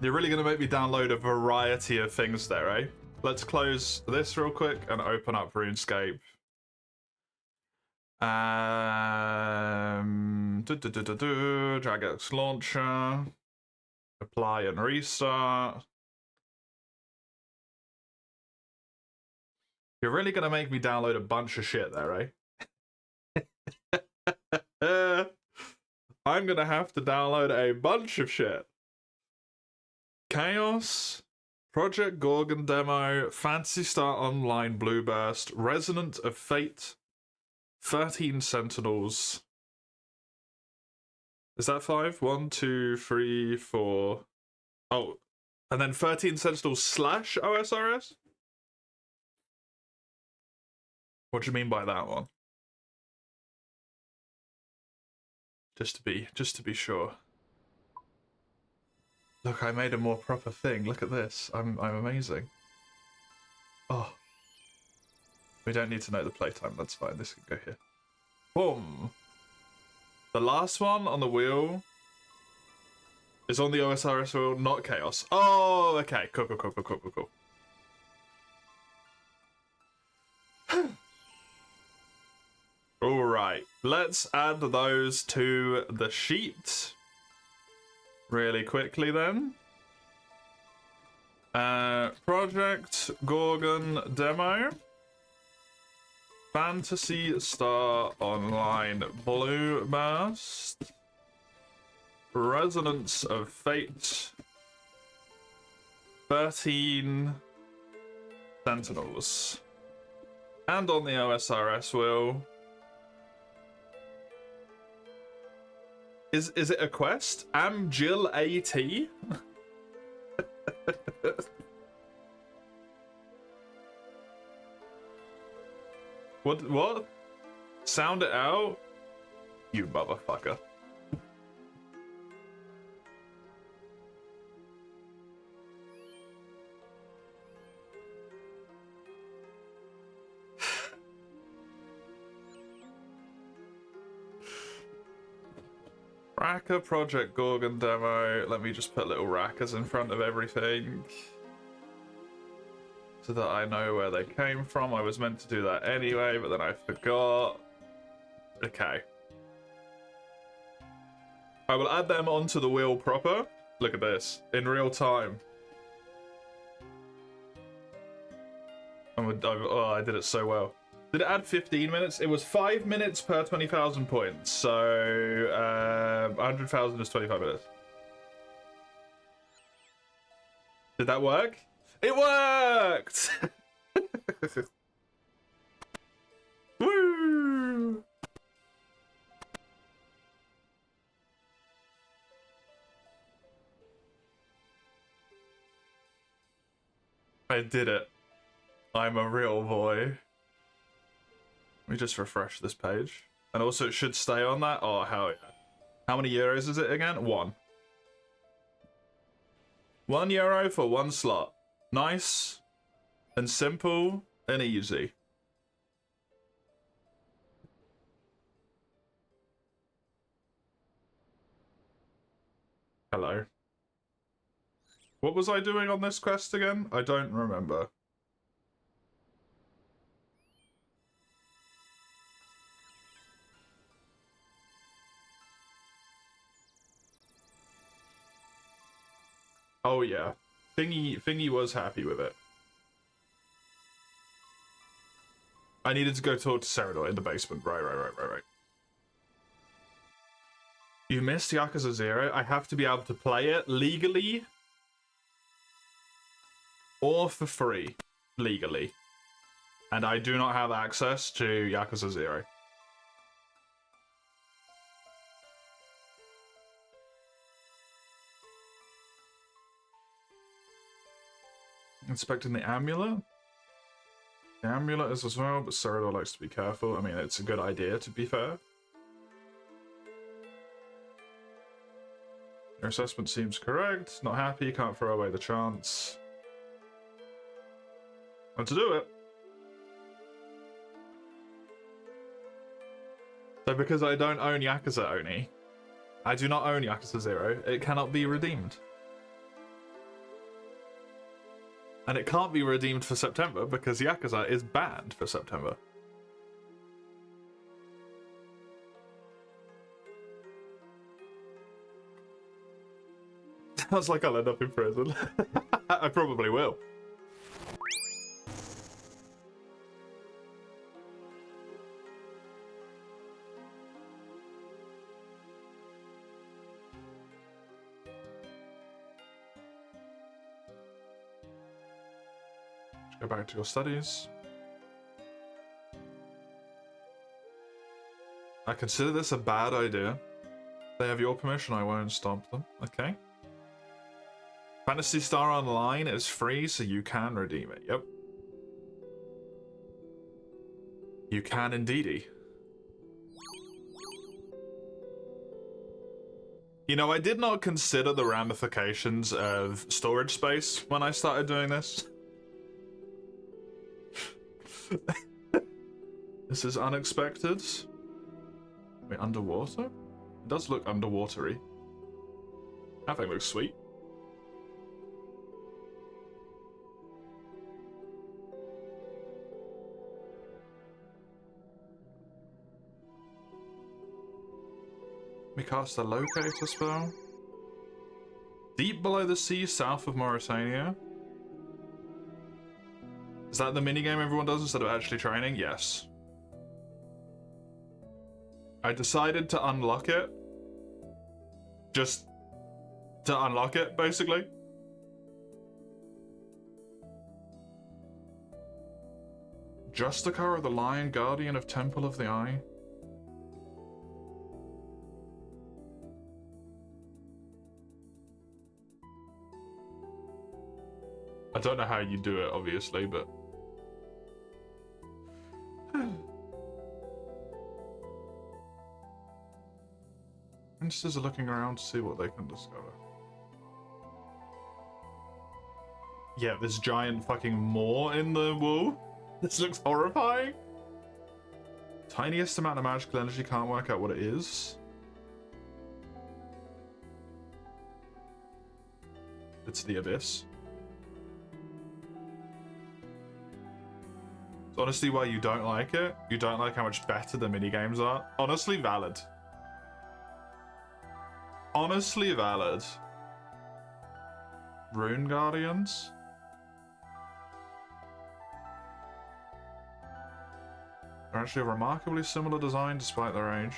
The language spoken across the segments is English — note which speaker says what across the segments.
Speaker 1: You're really going to make me download a variety of things there, eh? Let's close this real quick and open up RuneScape. Jagex launcher. Apply and restart. You're really going to make me download a bunch of shit there, eh? I'm going to have to download a bunch of shit. Chaos, Project Gorgon demo, Fantasy Star Online Blue Burst, Resonant of Fate, 13 Sentinels. Is that 5? 1, 2, 3, 4. Oh, and then 13 Sentinels slash OSRS? What do you mean by that one? Just to be sure. Look, I made a more proper thing. Look at this. I'm amazing. Oh. We don't need to know the playtime. That's fine. This can go here. Boom. The last one on the wheel is on the OSRS wheel, not Chaos. Oh, okay. Cool. Alright. Let's add those to the sheet. Really quickly then. Project Gorgon demo. Fantasy Star Online Blue Burst. Resonance of Fate. 13 Sentinels. And on the OSRS wheel. Is it a quest? Am Jill AT? What? Sound it out? You motherfucker. Raka Project Gorgon demo. Let me just put little Rakas in front of everything so that I know where they came from. I was meant to do that anyway, but then I forgot. Okay. I will add them onto the wheel proper. Look at this. In real time. Oh, I did it so well. Did it add 15 minutes? It was 5 minutes per 20,000 points. So 100,000 is 25 minutes. Did that work? It worked! Woo! I did it. I'm a real boy. Let me just refresh this page. And also it should stay on that. Oh, hell yeah. How many euros is it again? 1. €1 for 1 slot. Nice and simple and easy. Hello. What was I doing on this quest again? I don't remember. Oh yeah, Thingy was happy with it. I needed to go talk to Serador in the basement. Right. You missed Yakuza 0. I have to be able to play it legally or for free. Legally. And I do not have access to Yakuza 0. Inspecting the amulet. The amulet is as well, but Serador likes to be careful. I mean, it's a good idea, to be fair. Your assessment seems correct. Not happy, can't throw away the chance. Want to do it. So because I don't own Yakuza Oni, I do not own Yakuza 0, it cannot be redeemed. And it can't be redeemed for September because Yakuza is banned for September. Sounds like I'll end up in prison. I probably will. Go back to your studies. I consider this a bad idea. If they have your permission, I won't stop them. Okay. Phantasy Star Online is free, so you can redeem it. Yep. You can indeedy. You know, I did not consider the ramifications of storage space when I started doing this. This is unexpected. Wait, underwater? It does look underwatery. That thing looks sweet. We cast a locator spell. Deep below the sea, south of Mauritania. Is that the minigame everyone does instead of actually training? Yes. I decided to unlock it. Just to unlock it, basically. Justicar of the Lion, Guardian of Temple of the Eye. I don't know how you do it, obviously, but... Princesses are looking around to see what they can discover. Yeah, this giant fucking maw in the wall. This looks horrifying. Tiniest amount of magical energy, can't work out what it is. It's the abyss. It's honestly why you don't like it. You don't like how much better the minigames are. Honestly valid. Honestly valid. Rune Guardians. They're actually a remarkably similar design despite their age.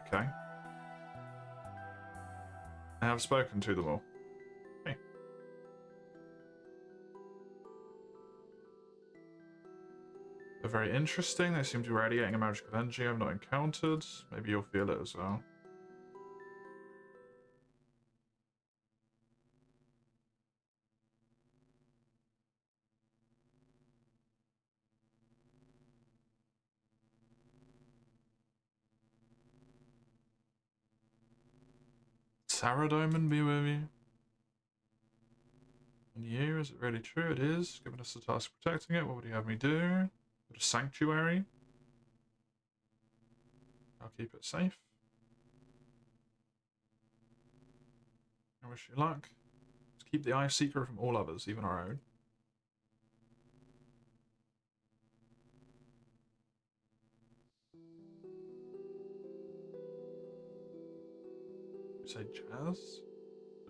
Speaker 1: Okay. I have spoken to them all. Hey. They're very interesting. They seem to be radiating a magical energy I've not encountered. Maybe you'll feel it as well. Saradomin be with you. And you, is it really true? It is. Given us the task of protecting it, what would you have me do? Go to Sanctuary. I'll keep it safe. I wish you luck. Let's keep the eye secret from all others, even our own. You say jazz?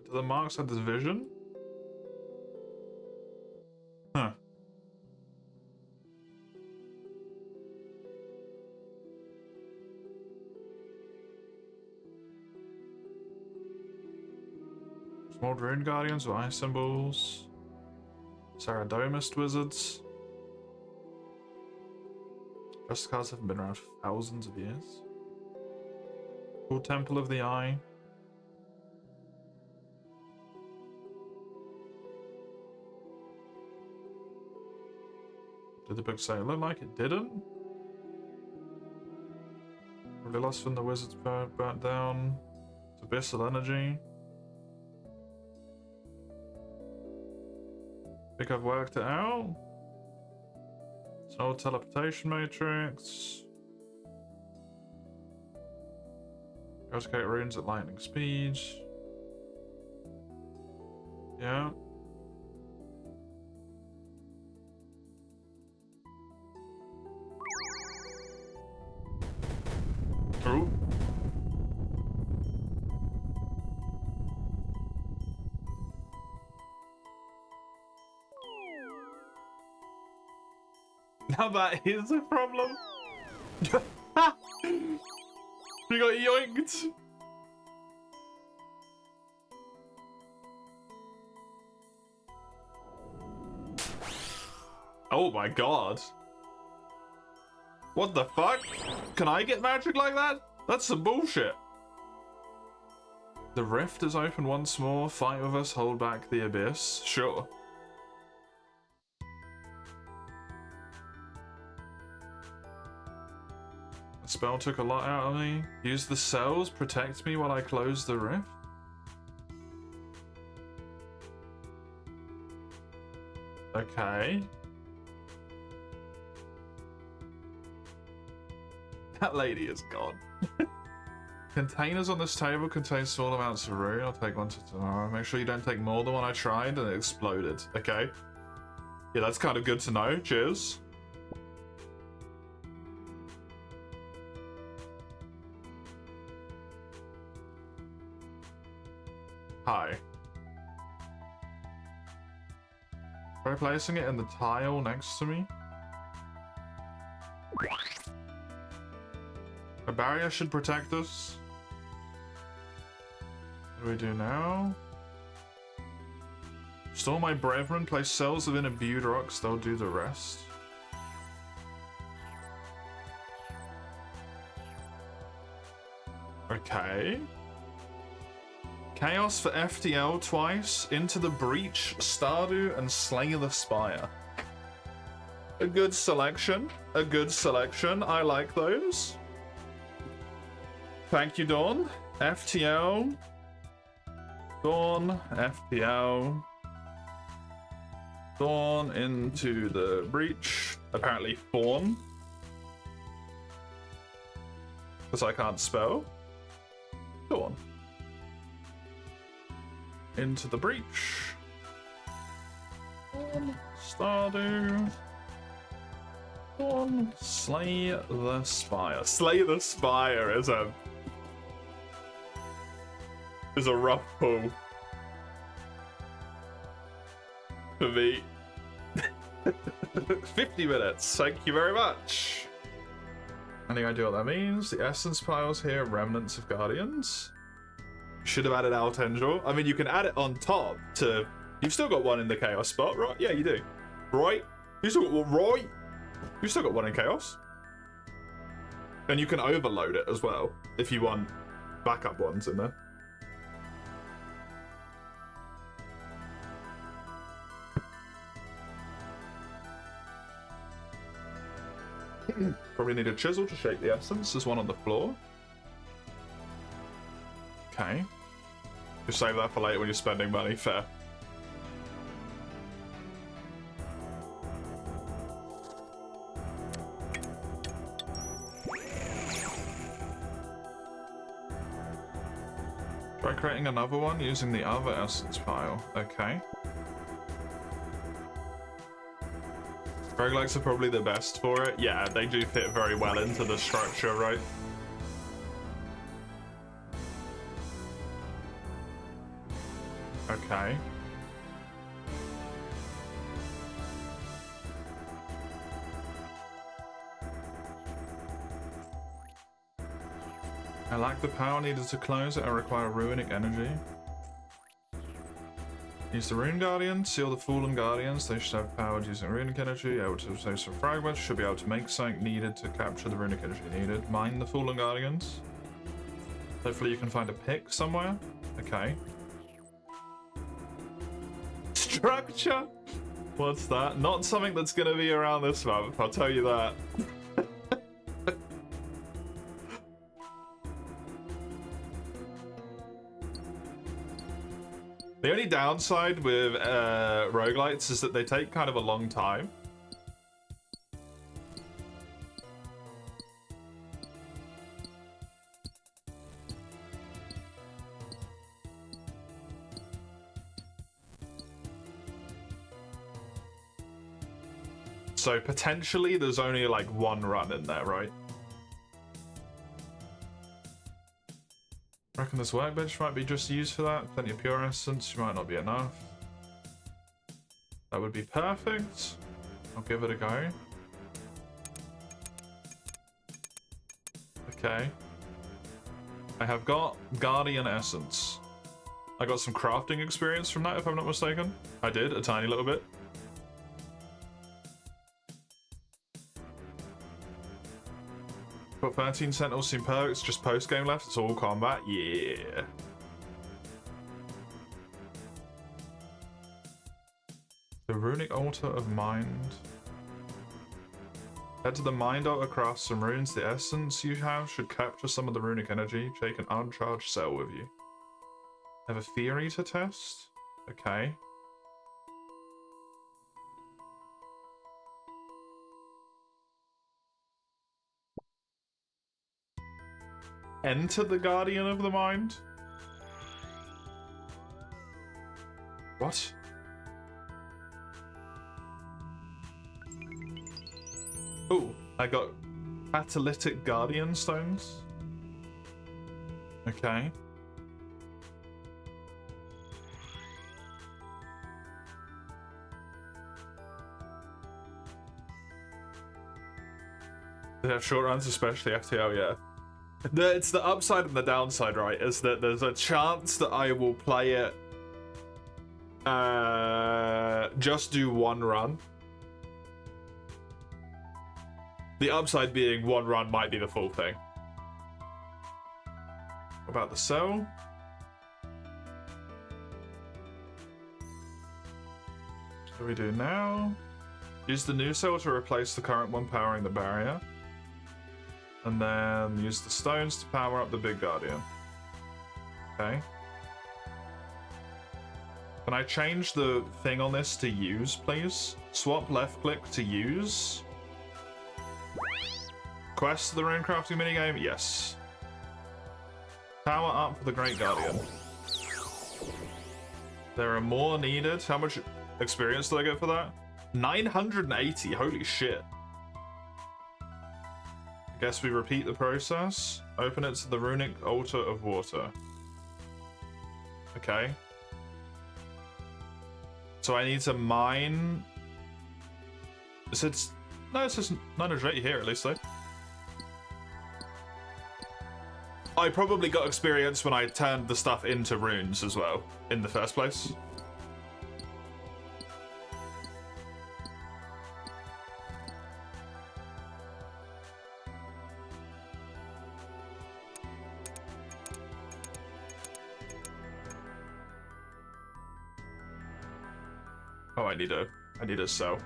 Speaker 1: Do the marks have this vision? Huh. Small rune guardians with eye symbols. Saradomist wizards. Justice cards haven't been around for thousands of years. Cool Temple of the Eye. Did the book say it looked like it didn't? Probably lost when the wizards burnt down. It's abyssal energy. Think I've worked it out. It's an old teleportation matrix. Eradicate runes at lightning speed. Yeah. Now that is a problem. We got yoinked. Oh my god. What the fuck? Can I get magic like that? That's some bullshit. The rift is open once more. Fight with us, hold back the abyss. Sure. The spell took a lot out of me. Use the cells, protect me while I close the rift. Okay. That lady is gone. Containers on this table contain small amounts of rune. I'll take one to tomorrow. Make sure you don't take more than one. I tried and it exploded. Okay. Yeah, that's kind of good to know. Cheers. Hi. Try placing it in the tile next to me. A barrier should protect us. What do we do now? Store my brethren, place cells within imbued rocks, they'll do the rest. Okay. Chaos for FTL twice, into the breach, Stardew, and Slay the Spire. A good selection. A good selection. I like those. Thank you, Dawn. FTL. Dawn. FTL. Dawn into the breach. Apparently fawn. Because I can't spell. Dawn. Into the breach. Dawn. Stardew. Dawn. Slay the Spire. Slay the Spire is a rough pull for me. 50 minutes, thank you very much. Any idea what that means? The essence piles here, remnants of guardians. Should have added Altendril. I mean, you can add it on top to... You've still got one in the chaos spot, right? Yeah, you do. Right? You still got one, right? You've still got one in chaos. And you can overload it as well, if you want backup ones in there. Probably need a chisel to shape the essence. There's one on the floor. Okay. Just save that for later when you're spending money. Fair. Try creating another one using the other essence pile. Okay. Roguelikes are probably the best for it. Yeah, they do fit very well into the structure, right? Okay. I lack the power needed to close it. I require runic energy. Use the Rune Guardian, seal the Fallen Guardians. They should have powered using runic energy. Able to save some fragments. Should be able to make something needed to capture the runic energy needed. Mine the Fallen Guardians. Hopefully you can find a pick somewhere. Okay. Structure? What's that? Not something that's going to be around this month, I'll tell you that. The only downside with roguelites is that they take kind of a long time. So potentially there's only like one run in there, right? I reckon this workbench might be just used for that. Plenty of pure essence, might not be enough. That would be perfect. I'll give it a go. Okay. I have got Guardian Essence. I got some crafting experience from that, if I'm not mistaken. I did, a tiny little bit. Got 13 Sentinels seem perfect, it's just post-game left, it's all combat, yeah. The Runic Altar of Mind. Head to the Mind Altar, craft some runes. The essence you have should capture some of the runic energy. Take an uncharged cell with you. Have a theory to test? Okay. Enter the Guardian of the Mind? What? Oh, I got catalytic Guardian Stones. Okay. They have short runs, especially FTL, yeah. It's the upside and the downside, right? Is that there's a chance that I will play it, just do one run. The upside being one run might be the full thing. What about the cell? What do we do now? Use the new cell to replace the current one powering the barrier. And then use the stones to power up the big guardian. Okay. Can I change the thing on this to use, please? Swap left click to use. Quest the rune crafting minigame? Yes. Power up for the Great Guardian. There are more needed. How much experience do I get for that? 980, holy shit. Guess we repeat the process. Open it to the Runic Altar of Water. Okay. So I need to mine... It says... No, it says 980 here at least though. I probably got experience when I turned the stuff into runes as well, in the first place. Oh, I need a cell.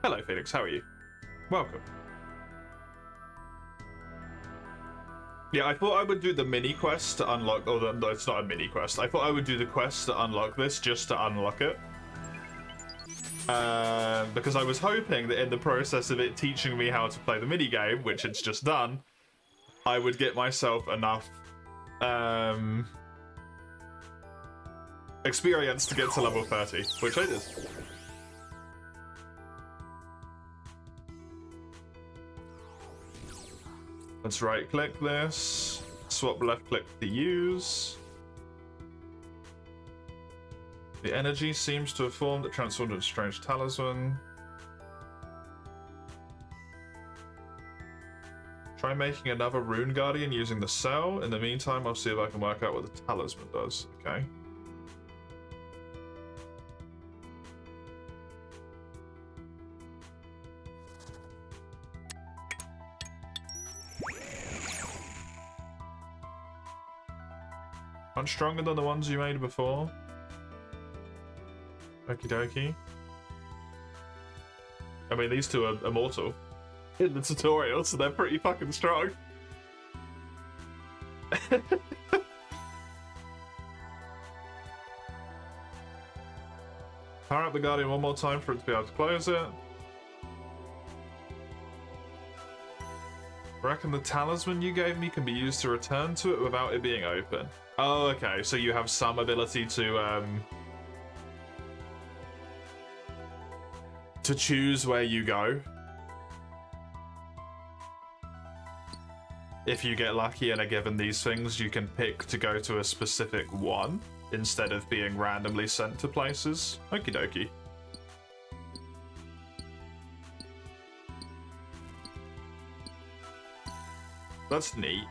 Speaker 1: Hello, Phoenix. How are you? Welcome. Yeah, I thought I would do the mini quest to unlock. Oh, no, it's not a mini quest. I thought I would do the quest to unlock this just to unlock it. Because I was hoping that in the process of it teaching me how to play the mini game, which it's just done, I would get myself enough experience to get to level 30, which I did. Let's right click this, swap left click to use. The energy seems to have formed that transformed into a strange talisman. Try making another rune guardian using the cell. In the meantime, I'll see if I can work out what the talisman does. Okay. Much stronger than the ones you made before. Okie dokie. I mean, these two are immortal in the tutorial, so they're pretty fucking strong. Power up the Guardian one more time for it to be able to close it. I reckon the talisman you gave me can be used to return to it without it being open. Oh, okay, so you have some ability to choose where you go. If you get lucky and are given these things, you can pick to go to a specific one instead of being randomly sent to places. Okie dokie. That's neat.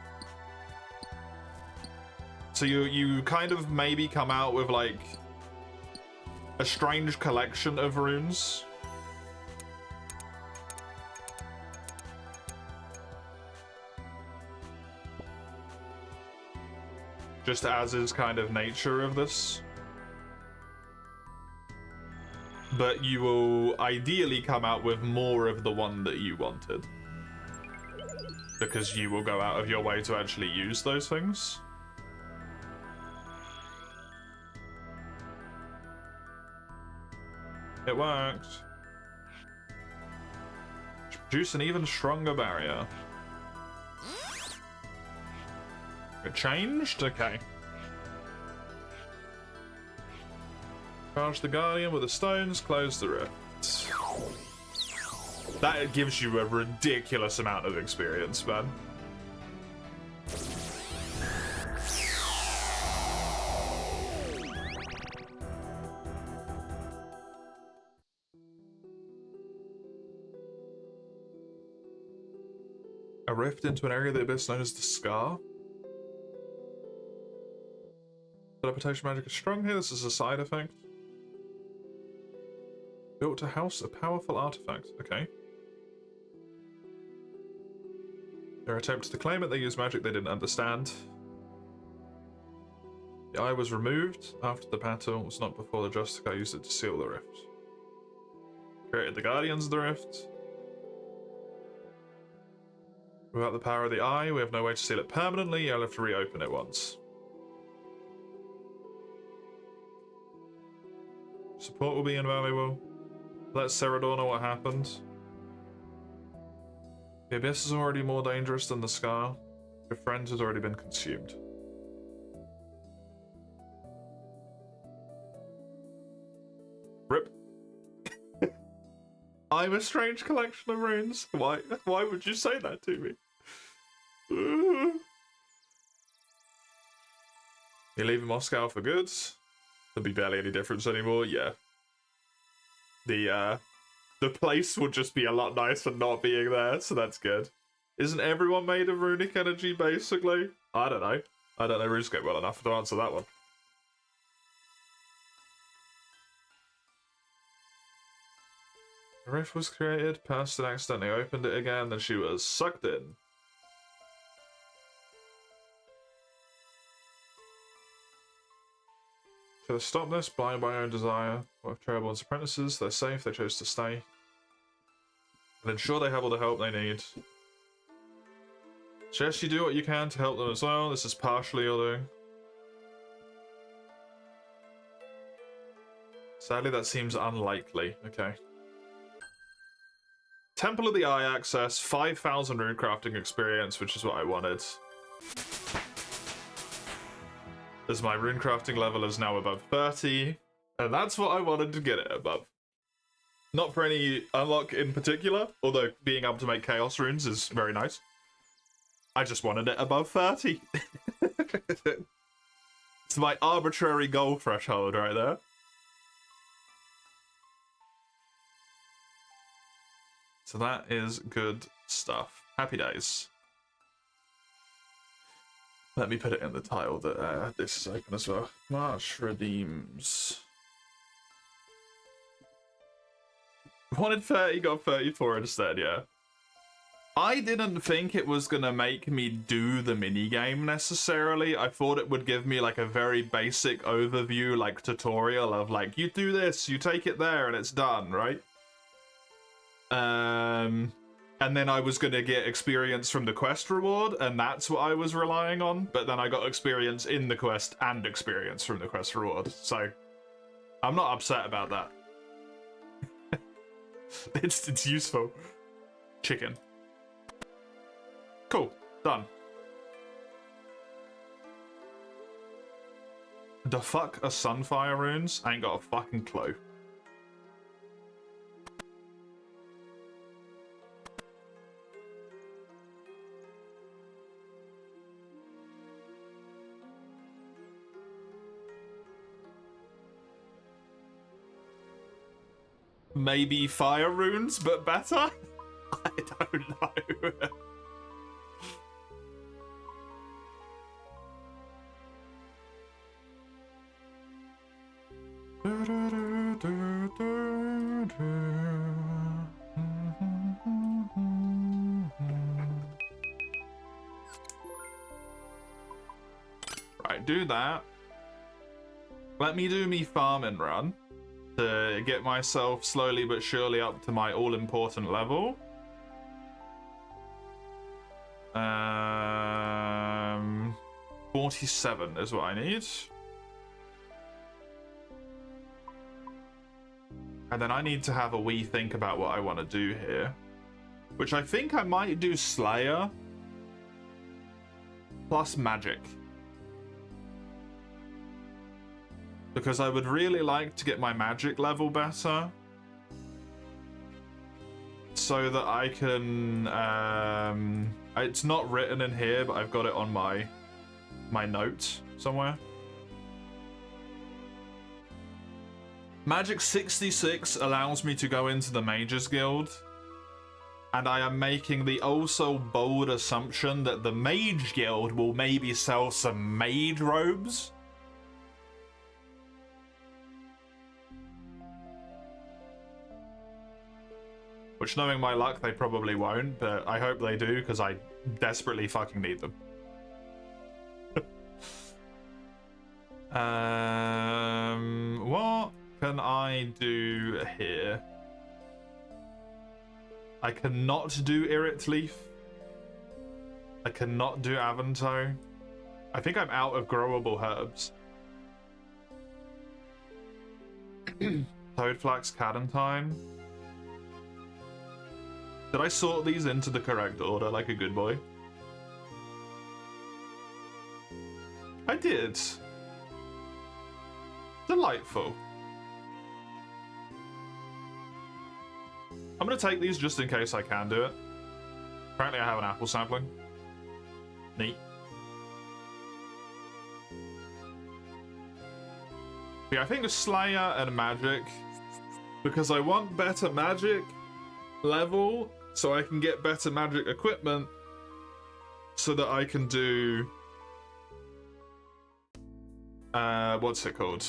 Speaker 1: So you kind of maybe come out with like a strange collection of runes. Just as is kind of nature of this. But you will ideally come out with more of the one that you wanted. Because you will go out of your way to actually use those things. It worked. Produce an even stronger barrier. It changed? Okay. Charge the Guardian with the stones, close the rift. That gives you a ridiculous amount of experience, man. A rift into an area of the abyss known as the Scar. Teleportation magic is strong here. This is a side effect. Built to house a powerful artifact. Okay. Their attempts to claim it, they used magic they didn't understand. The eye was removed after the battle. It was not before the Justicar used it to seal the rift. Created the Guardians of the Rift. Without the power of the eye, we have no way to seal it permanently. You'll have to reopen it once. Support will be invaluable. Let Cerador know what happened. The Abyss is already more dangerous than the Scar. Your friend has already been consumed. Rip. I'm a strange collection of runes. Why would you say that to me? You're leaving Moscow for good? There'll be barely any difference anymore, yeah. The place will just be a lot nicer not being there, so that's good. Isn't everyone made of runic energy, basically? I don't know. I don't know RuneScape well enough to answer that one. A rift was created, person accidentally opened it again, then she was sucked in. Should I stop this? Blind by own desire. What if Cherubin's apprentices? They're safe, they chose to stay. And ensure they have all the help they need. Suggest you do what you can to help them as well. This is partially your doing. Sadly, that seems unlikely. Okay. Temple of the Eye access, 5,000 rune crafting experience, which is what I wanted. As my rune crafting level is now above 30, and that's what I wanted to get it above. Not for any unlock in particular, although being able to make chaos runes is very nice. I just wanted it above 30. It's my arbitrary goal threshold right there. So that is good stuff. Happy days. Let me put it in the title that this is open as well. March redeems. Wanted 30, got 34 instead, yeah. I didn't think it was gonna make me do the minigame necessarily. I thought it would give me like a very basic overview, like tutorial of like, you do this, you take it there, and it's done, right? And then I was gonna get experience from the quest reward, and that's what I was relying on. But then I got experience in the quest and experience from the quest reward. So I'm not upset about that. It's useful. Chicken. Cool. Done. The fuck are Sunfire runes? I ain't got a fucking clue. Maybe fire runes, but better? I don't know. Right, do that. Let me do me farming run to get myself slowly but surely up to my all-important level. 47 is what I need. And then I need to have a wee think about what I want to do here. Which I think I might do Slayer plus Magic. Because I would really like to get my Magic level better. So that I can... it's not written in here, but I've got it on my notes somewhere. Magic 66 allows me to go into the Mages Guild. And I am making the also bold assumption that the Mage Guild will maybe sell some mage robes. Which, knowing my luck, they probably won't, but I hope they do, because I desperately fucking need them. What can I do here? I cannot do Irrit Leaf. I cannot do Avanto. I think I'm out of growable herbs. Toadflax, Cadentine. Did I sort these into the correct order like a good boy? I did. Delightful. I'm gonna take these just in case I can do it. Apparently I have an apple sampling. Neat. Yeah, I think Slayer and Magic, because I want better Magic level so I can get better Magic equipment so that I can do what's it called?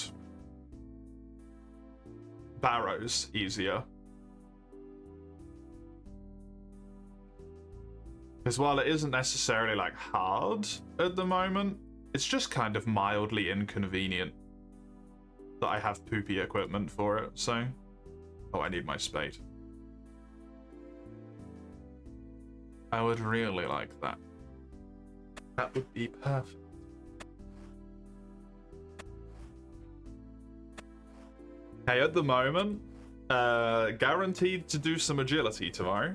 Speaker 1: Barrows easier. Because while it isn't necessarily like hard at the moment, it's just kind of mildly inconvenient that I have poopy equipment for it, so... Oh, I need my spade. I would really like that. That would be perfect. Hey, at the moment, guaranteed to do some agility tomorrow.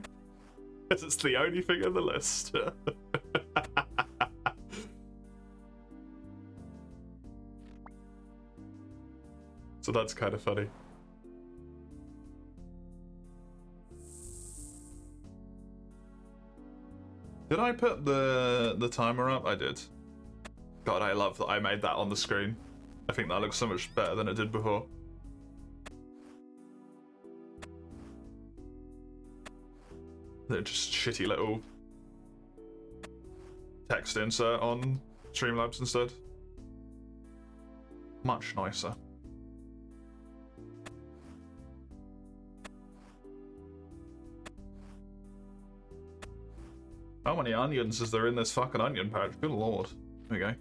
Speaker 1: Because it's the only thing on the list. So that's kind of funny. Did I put the timer up? I did. God, I love that I made that on the screen. I think that looks so much better than it did before. They're just shitty little text insert on Streamlabs instead. Much nicer. How many onions is there in this fucking onion patch? Good lord. There we go.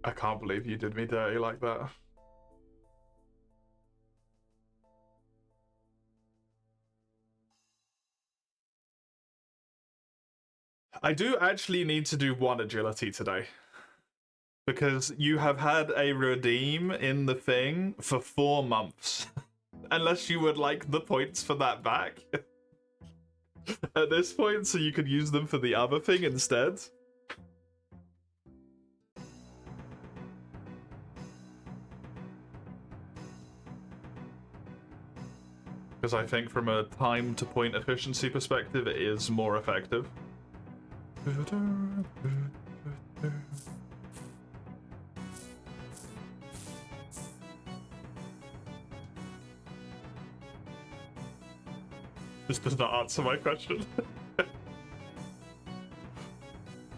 Speaker 1: I can't believe you did me dirty like that. I do actually need to do one agility today. Because you have had a redeem in the thing for 4 months. Unless you would like the points for that back. At this point, so you could use them for the other thing instead. Because I think from a time to point efficiency perspective, it is more effective. This does not answer my question.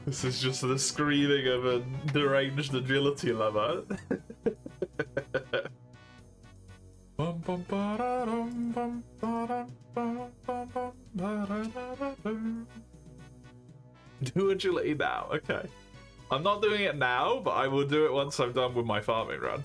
Speaker 1: This is just the screaming of a deranged agility lover. Do agility now, okay. I'm not doing it now, but I will do it once I'm done with my farming run.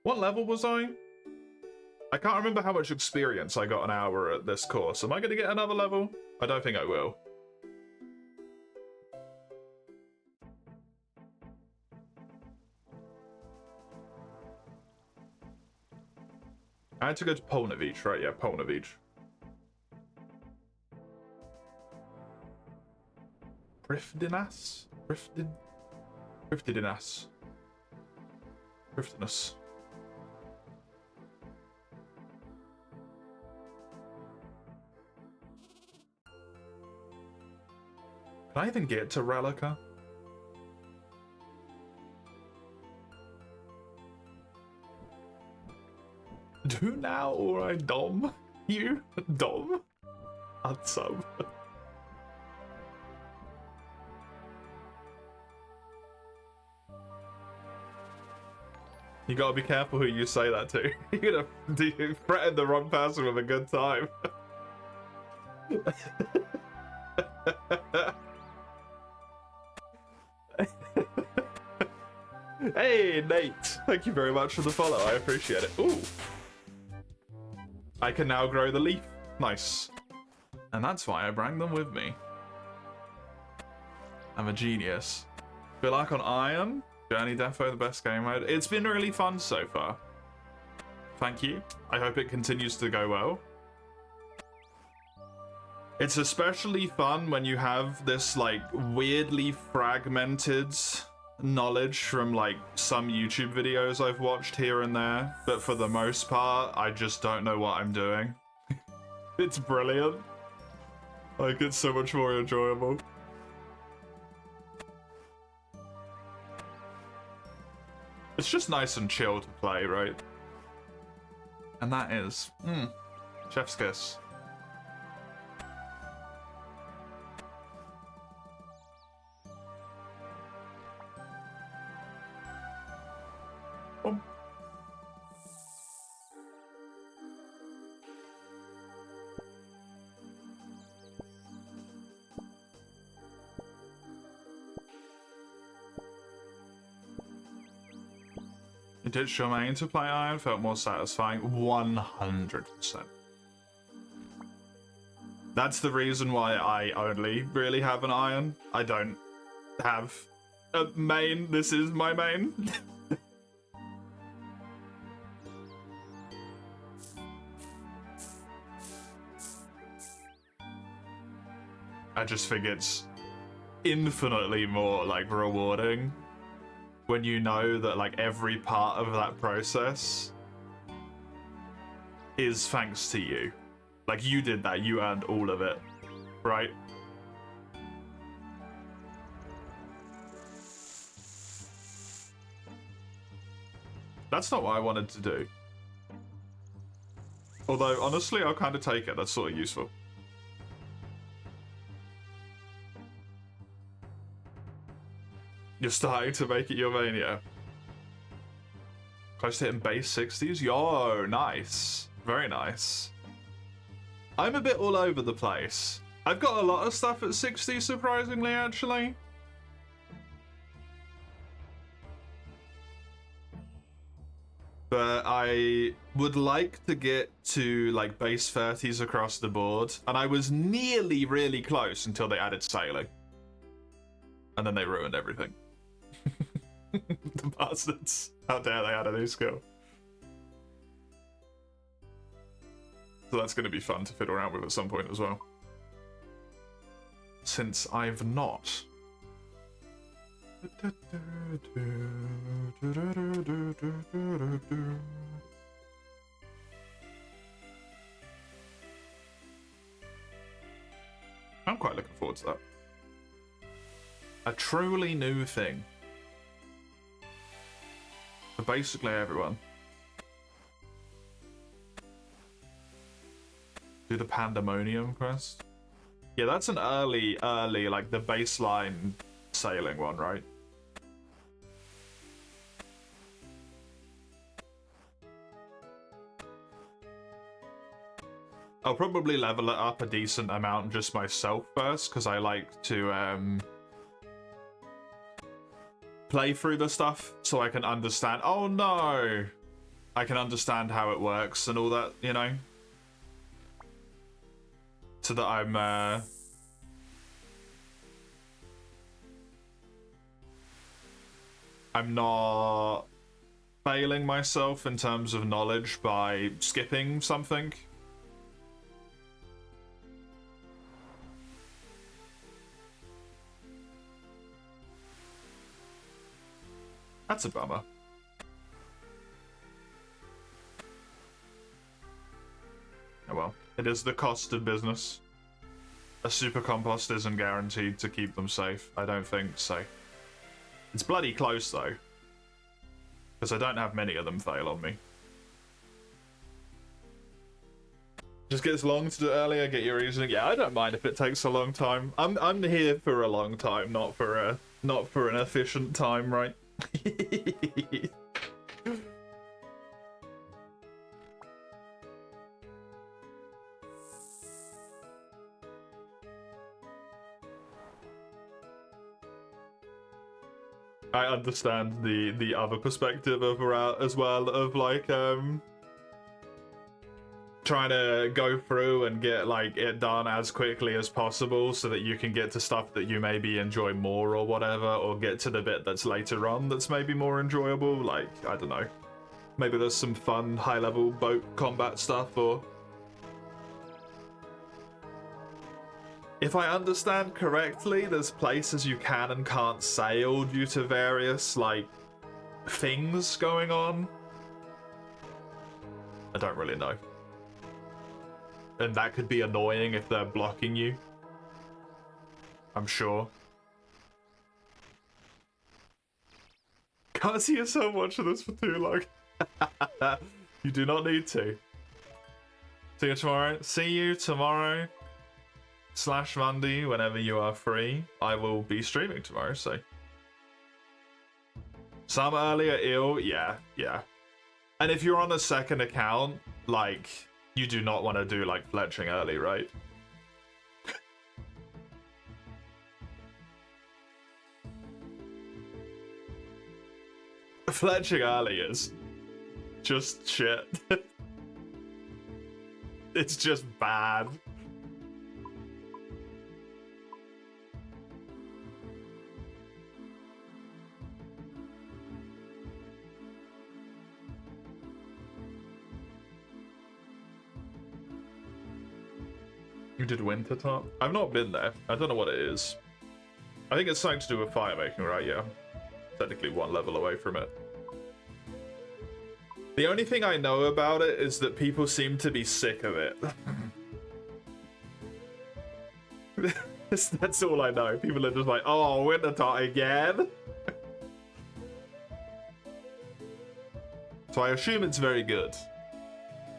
Speaker 1: What level was I? I can't remember how much experience I got an hour at this course. Am I going to get another level? I don't think I will. I had to go to Polnavich, right? Yeah, Polnavich. Prifdinas? Prifdinas. Prifdinus. Can I even get to Relica? Do now or I dom you? Dom? Unsub. You gotta be careful who you say that to. You're gonna threaten the wrong person with a good time. Hey, Nate. Thank you very much for the follow. I appreciate it. Ooh. I can now grow the leaf. Nice. And that's why I bring them with me. I'm a genius. Feel like on Iron? Journey Defo, the best game mode. It's been really fun so far. Thank you. I hope it continues to go well. It's especially fun when you have this, like, weirdly fragmented knowledge from, like, some YouTube videos I've watched here and there. But for the most part, I just don't know what I'm doing. It's brilliant. Like, it's so much more enjoyable. It's just nice and chill to play, right? And that is... chef's kiss. It did show my to play Iron, felt more satisfying. 100%. That's the reason why I only really have an Iron. I don't have a main. This is my main. I just think it's infinitely more, like, rewarding when you know that, like, every part of that process is thanks to you. Like, you did that, you earned all of it, right? That's not what I wanted to do. Although, honestly, I'll kind of take it. That's sort of useful. You're starting to make it your mania. Close to hitting base 60s? Yo, nice. Very nice. I'm a bit all over the place. I've got a lot of stuff at 60, surprisingly, actually. But I would like to get to, like, base 30s across the board. And I was nearly really close until they added sailing. And then they ruined everything. The bastards. How dare they add a new skill. So that's going to be fun to fiddle around with at some point as well. Since I've not. I'm quite looking forward to that. A truly new thing. For basically everyone. Do the Pandemonium quest. Yeah, that's an early, like the baseline sailing one, right? I'll probably level it up a decent amount just myself first, because I like to play through the stuff so I can understand. Oh no! I can understand how it works and all that, you know? So that I'm not failing myself in terms of knowledge by skipping something. That's a bummer. Oh well. It is the cost of business. A super compost isn't guaranteed to keep them safe. I don't think so. It's bloody close though. Because I don't have many of them fail on me. Just gets long to do it earlier, get your reasoning. Yeah, I don't mind if it takes a long time. I'm here for a long time, not for an efficient time, right? I understand the other perspective of as well, of like trying to go through and get like it done as quickly as possible so that you can get to stuff that you maybe enjoy more or whatever, or get to the bit that's later on that's maybe more enjoyable. Like, I don't know, maybe there's some fun high level boat combat stuff, or if I understand correctly, there's places you can and can't sail due to various, like, things going on. I don't really know. And that could be annoying if they're blocking you. I'm sure. Can't see yourself watching this for too long. You do not need to. See you tomorrow. See you tomorrow. / Monday, whenever you are free. I will be streaming tomorrow, so. Some earlier ill, yeah. And if you're on a second account, like, you do not want to do, like, fletching early, right? Fletching early is just shit. It's just bad. You did Wintertop? I've not been there. I don't know what it is. I think it's something to do with fire making, right? Yeah. Technically one level away from it. The only thing I know about it is that people seem to be sick of it. That's all I know. People are just like, oh, Wintertop again? So I assume it's very good.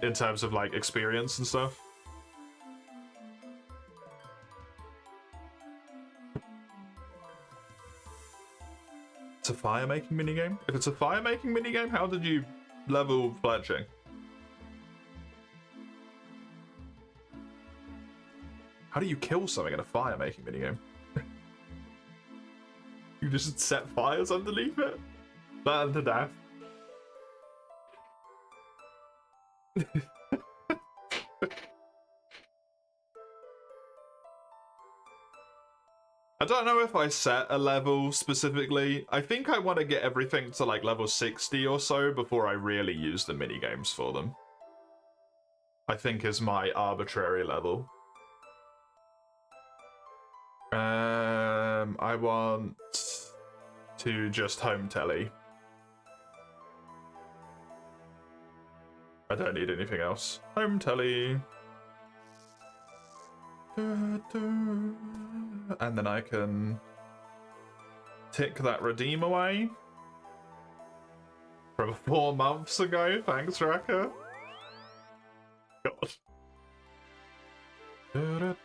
Speaker 1: In terms of, like, experience and stuff. It's a fire making minigame? If it's a fire making minigame, how did you level fletching? How do you kill something in a fire making minigame? You just set fires underneath it? Burn to death. I don't know if I set a level specifically. I think I want to get everything to like level 60 or so before I really use the minigames for them. I think is my arbitrary level. I want to just home telly. I don't need anything else. Home telly. And then I can tick that redeem away from 4 months ago. Thanks, Raka. God. You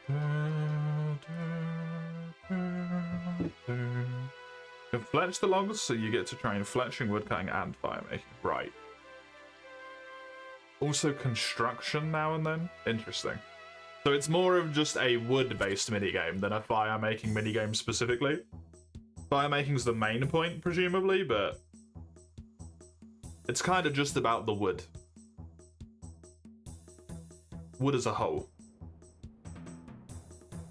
Speaker 1: can fletch the logs, so you get to train fletching, woodcutting, and firemaking. Right. Also construction now and then. Interesting. So it's more of just a wood-based minigame than a fire-making minigame specifically. Fire-making's the main point, presumably, but it's kind of just about the wood. Wood as a whole.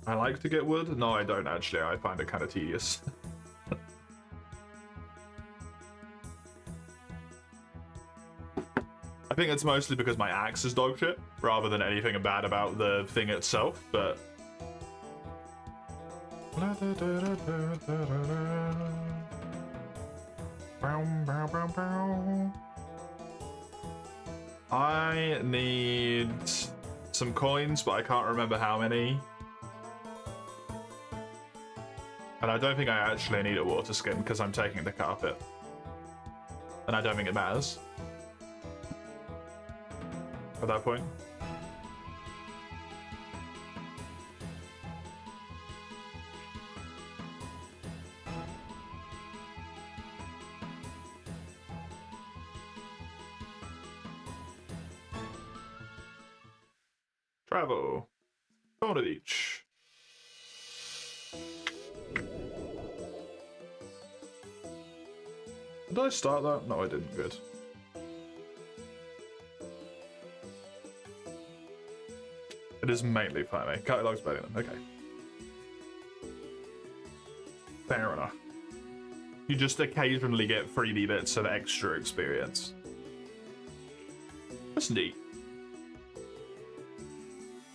Speaker 1: I like to get wood. No, I don't actually. I find it kind of tedious. I think it's mostly because my axe is dog shit, rather than anything bad about the thing itself, but... I need some coins, but I can't remember how many. And I don't think I actually need a water skin, because I'm taking the carpet. And I don't think it matters. At that point. Travel. Go to the beach. Did I start that? No, I didn't. Good. It is mainly farming. Catalog's better than okay. Fair enough. You just occasionally get 3D bits of extra experience. That's neat.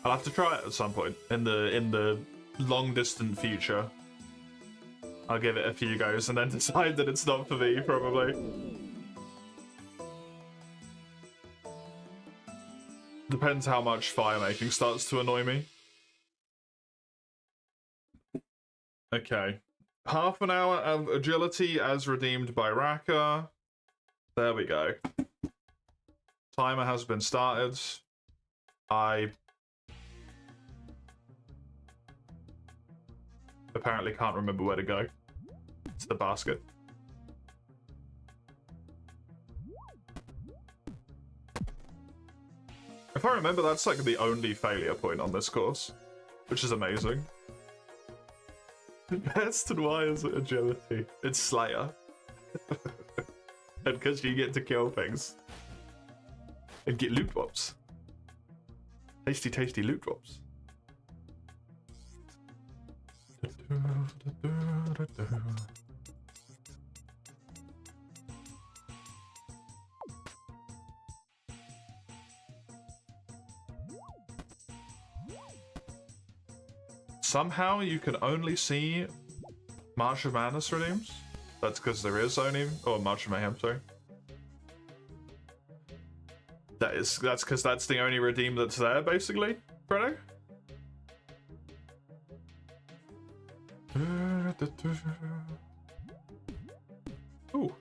Speaker 1: I'll have to try it at some point in the long distant future. I'll give it a few goes and then decide that it's not for me, probably. Depends how much fire making starts to annoy me. Okay. Half an hour of agility as redeemed by Raka. There we go. Timer has been started. I apparently can't remember where to go. It's the basket. If I remember, that's like the only failure point on this course, which is amazing. Best and why is it agility? It's Slayer. And because you get to kill things. And get loot drops. Tasty, tasty loot drops. Somehow you can only see March of Madness redeems. That's because there is only, or March of Mayhem, sorry. That's because that's the only redeem that's there, basically, Fredo. Ooh.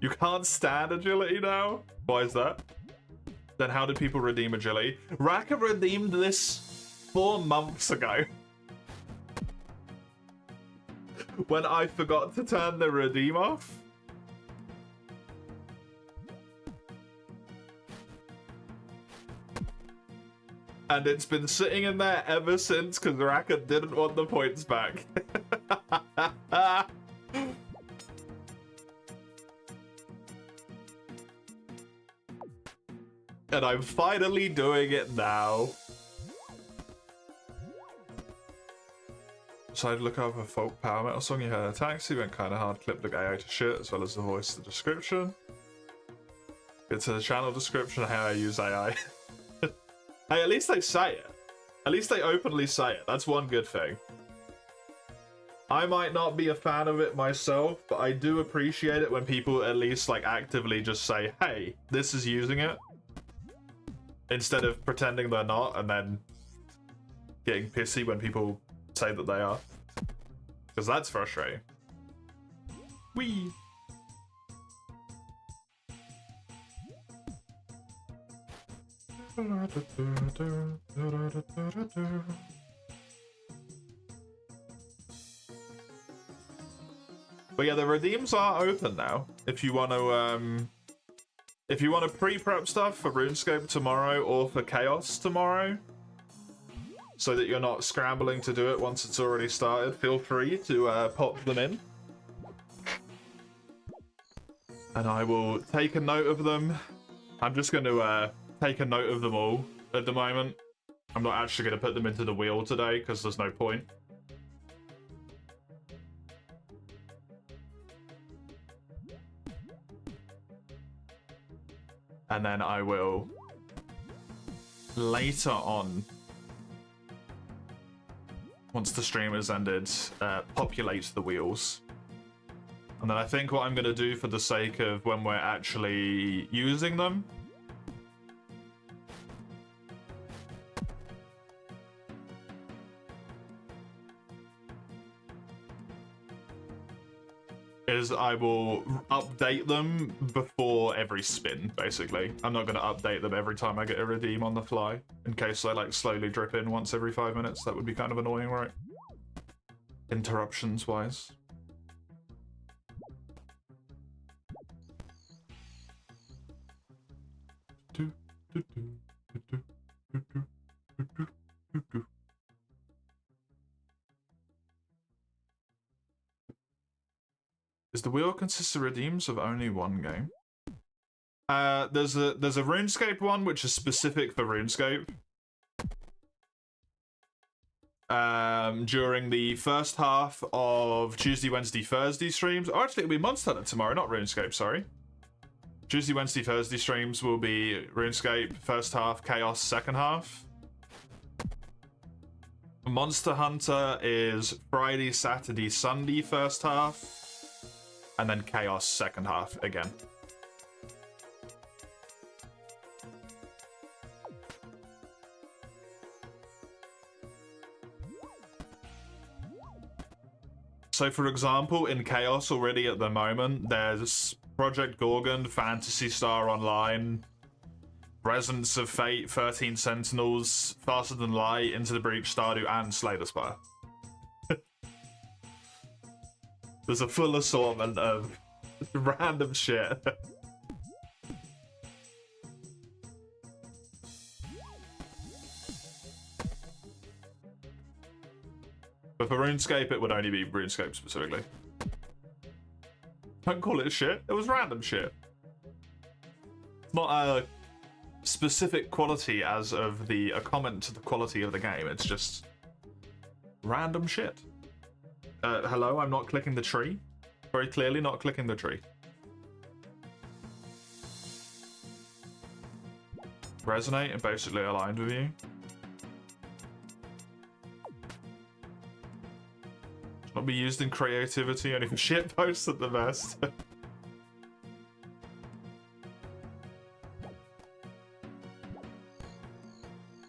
Speaker 1: You can't stand agility now? Why is that? Then how did people redeem agility? Raka redeemed this 4 months ago. When I forgot to turn the redeem off. And it's been sitting in there ever since because Raka didn't want the points back. And I'm finally doing it now. Decided to look up a folk power metal song you heard in a taxi, went kind of hard, clipped the guy out to shit, as well as the voice of the description. Get to the channel description, how I use AI. Hey, at least they say it. At least they openly say it. That's one good thing. I might not be a fan of it myself, but I do appreciate it when people at least like actively just say, hey, this is using it. instead of pretending they're not and then getting pissy when people say that they are. Because that's frustrating. Whee! But yeah, the redeems are open now. If you want to pre-prep stuff for RuneScape tomorrow or for Chaos tomorrow, so that you're not scrambling to do it once it's already started, feel free to pop them in. And I will take a note of them. I'm just going to take a note of them all at the moment. I'm not actually going to put them into the wheel today because there's no point. And then I will later on, once the stream has ended, populate the wheels. And then I think what I'm going to do for the sake of when we're actually using them is I will update them before every spin, basically. I'm not going to update them every time I get a redeem on the fly, in case I like slowly drip in once every 5 minutes. That would be kind of annoying, right? Interruptions wise. Is the wheel consists of redeems of only one game? There's a RuneScape one which is specific for RuneScape. During the first half of Tuesday, Wednesday, Thursday streams. Oh, actually, it'll be Monster Hunter tomorrow, not RuneScape. Sorry. Tuesday, Wednesday, Thursday streams will be RuneScape first half, Chaos second half. Monster Hunter is Friday, Saturday, Sunday first half. And then Chaos second half again. So for example, in Chaos already at the moment, there's Project Gorgon, Phantasy Star Online, Presence of Fate, 13 Sentinels, Faster Than Light, Into the Breach, Stardew, and Slay the Spire. There's a full assortment of random shit. But for RuneScape, it would only be RuneScape specifically. Don't call it shit. It was random shit. It's not a specific quality as of a comment to the quality of the game. It's just random shit. Hello, I'm not clicking the tree. Very clearly not clicking the tree. Resonate and basically aligned with you. Should not be used in creativity, only for shit posts at the best.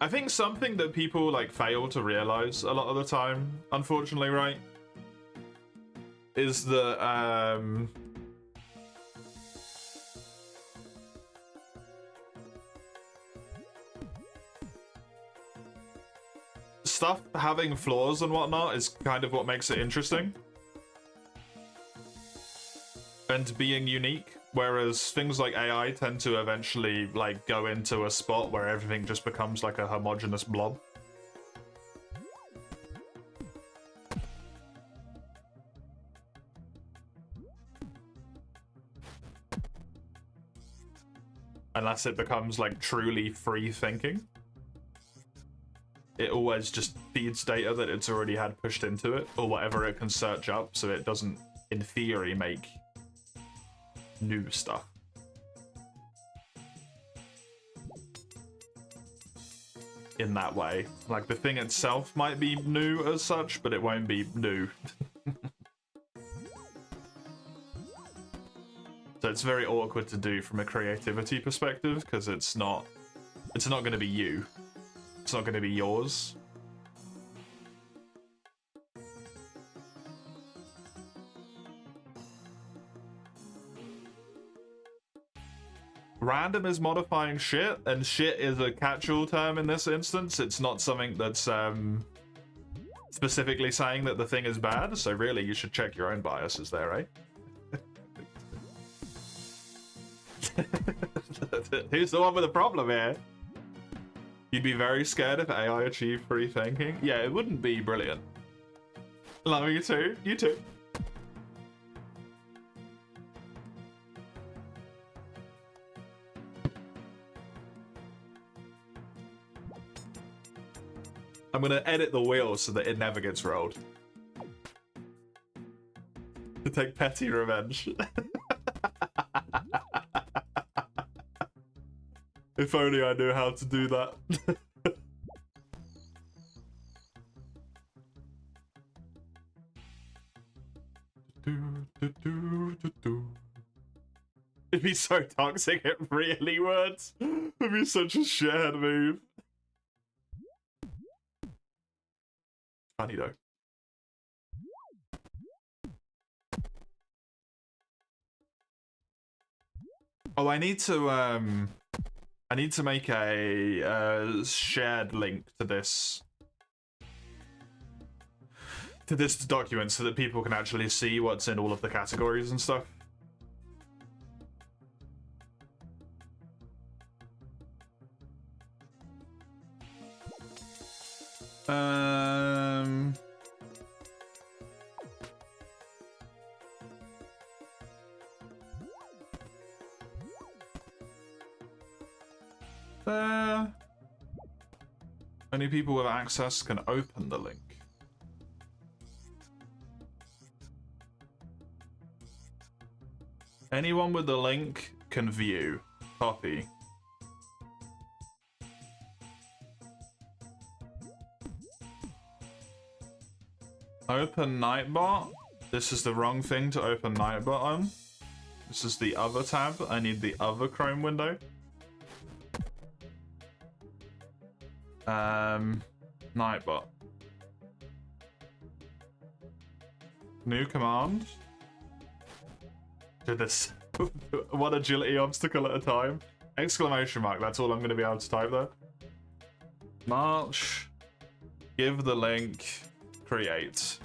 Speaker 1: I think something that people like fail to realize a lot of the time, unfortunately, right, is that stuff having flaws and whatnot is kind of what makes it interesting and being unique, whereas things like AI tend to eventually like go into a spot where everything just becomes like a homogeneous blob. Unless it becomes like truly free thinking. It always just feeds data that it's already had pushed into it, or whatever it can search up, so it doesn't, in theory, make new stuff. In that way. Like, the thing itself might be new as such, but it won't be new. So it's very awkward to do from a creativity perspective, because it's not It's not going to be you. It's not going to be yours. Random is modifying shit, and shit is a catch-all term in this instance. It's not something that's specifically saying that the thing is bad, so really you should check your own biases there, eh? Who's the one with the problem here? You'd be very scared if AI achieved free thinking? Yeah, it wouldn't be brilliant. Love you too. You too. I'm gonna edit the wheel so that it never gets rolled. To take petty revenge. If only I knew how to do that. It'd be so toxic, it really would. It'd be such a shared move. Funny though. Oh, I need to make a shared link to this document so that people can actually see what's in all of the categories and stuff. Only people with access can open the link. Anyone with the link can view. Copy. Open Nightbot. This is the wrong thing to open Nightbot on. This is the other tab. I need the other Chrome window. Nightbot. New command. Do this. One agility obstacle at a time. Exclamation mark. That's all I'm going to be able to type there. March. Give the link. Create.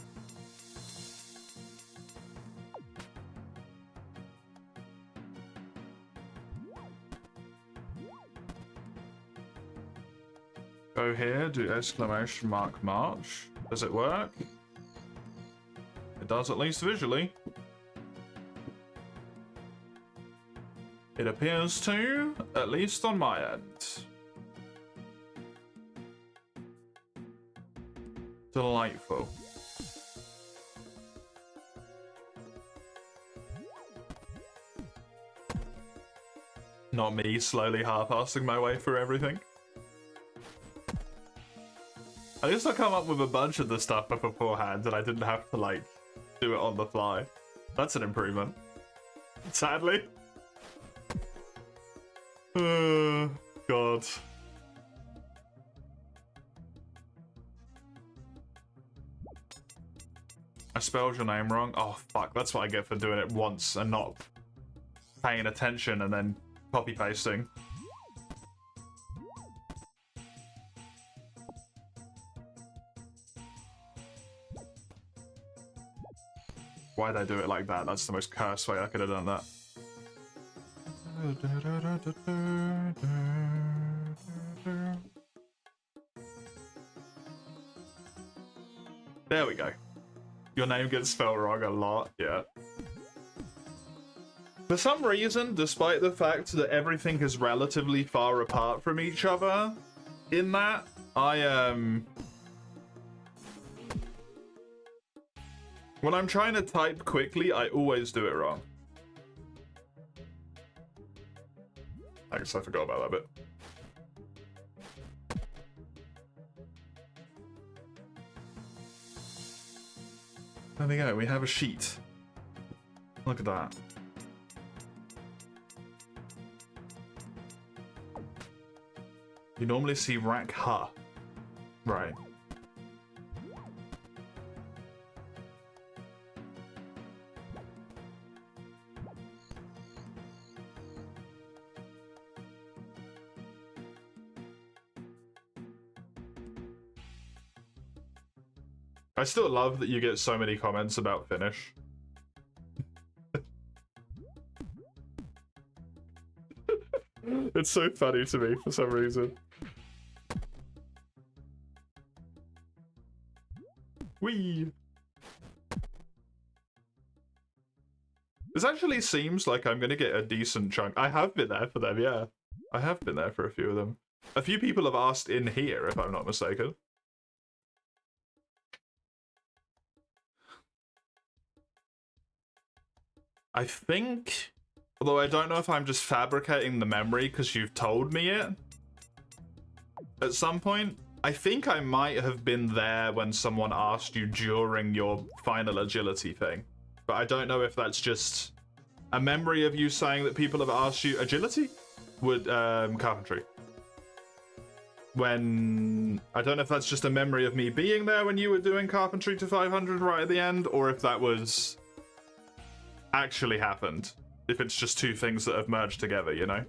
Speaker 1: Go here, do exclamation mark March. Does it work? It does, at least visually. It appears to, at least on my end. Delightful. Not me slowly half-assing my way through everything. At least I come up with a bunch of the stuff beforehand and I didn't have to, like, do it on the fly. That's an improvement. Sadly. God. I spelled your name wrong. Oh, fuck. That's what I get for doing it once and not paying attention and then copy-pasting. Why'd I do it like that? That's the most cursed way I could have done that. There we go. Your name gets spelled wrong a lot, yeah. For some reason, despite the fact that everything is relatively far apart from each other, in that, when I'm trying to type quickly, I always do it wrong. I guess I forgot about that bit. There we go, we have a sheet. Look at that. You normally see rack ha. Right. I still love that you get so many comments about finish. It's so funny to me for some reason. Whee! This actually seems like I'm gonna get a decent chunk. I have been there for them, yeah. I have been there for a few of them. A few people have asked in here, if I'm not mistaken. I think, although I don't know if I'm just fabricating the memory because you've told me it at some point, I think I might have been there when someone asked you during your final agility thing. But I don't know if that's just a memory of you saying that people have asked you agility? Carpentry. When, I don't know if that's just a memory of me being there when you were doing carpentry to 500 right at the end, or if that was actually happened. If it's just two things that have merged together, you know?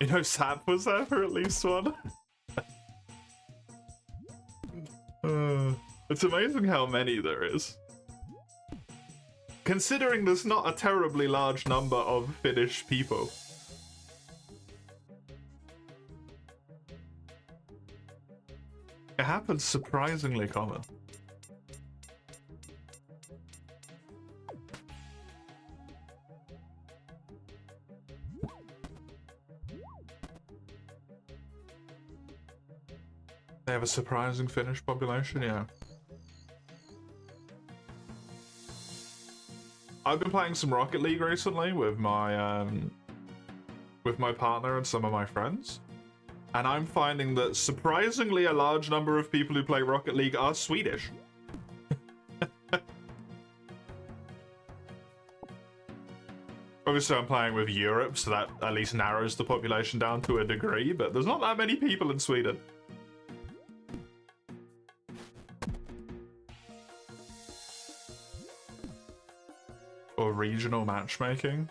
Speaker 1: You know, Sap was there for at least one. It's amazing how many there is. Considering there's not a terribly large number of Finnish people. It happens surprisingly common. They have a surprising Finnish population, yeah. I've been playing some Rocket League recently with my partner and some of my friends. And I'm finding that surprisingly a large number of people who play Rocket League are Swedish. Obviously I'm playing with Europe, so that at least narrows the population down to a degree, but there's not that many people in Sweden. Or regional matchmaking.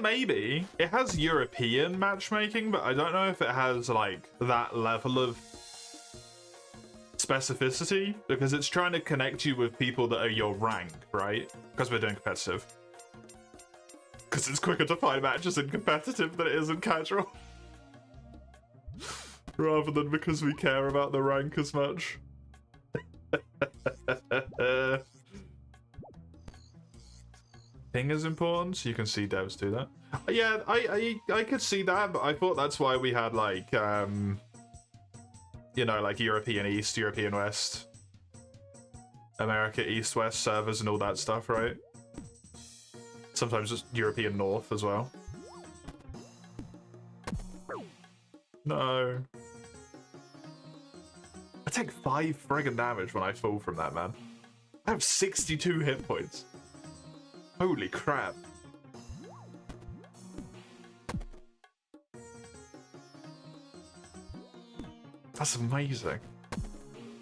Speaker 1: Maybe. It has European matchmaking, but I don't know if it has, like, that level of specificity, because it's trying to connect you with people that are your rank, right? Because we're doing competitive. Because it's quicker to find matches in competitive than it is in casual. Rather than because we care about the rank as much. Ping is important, so you can see devs do that. Yeah, I could see that, but I thought that's why we had, like, you know, like European East, European West, America East-West servers and all that stuff, right? Sometimes just European North as well. No. I take 5 friggin' damage when I fall from that, man. I have 62 hit points. Holy crap. That's amazing.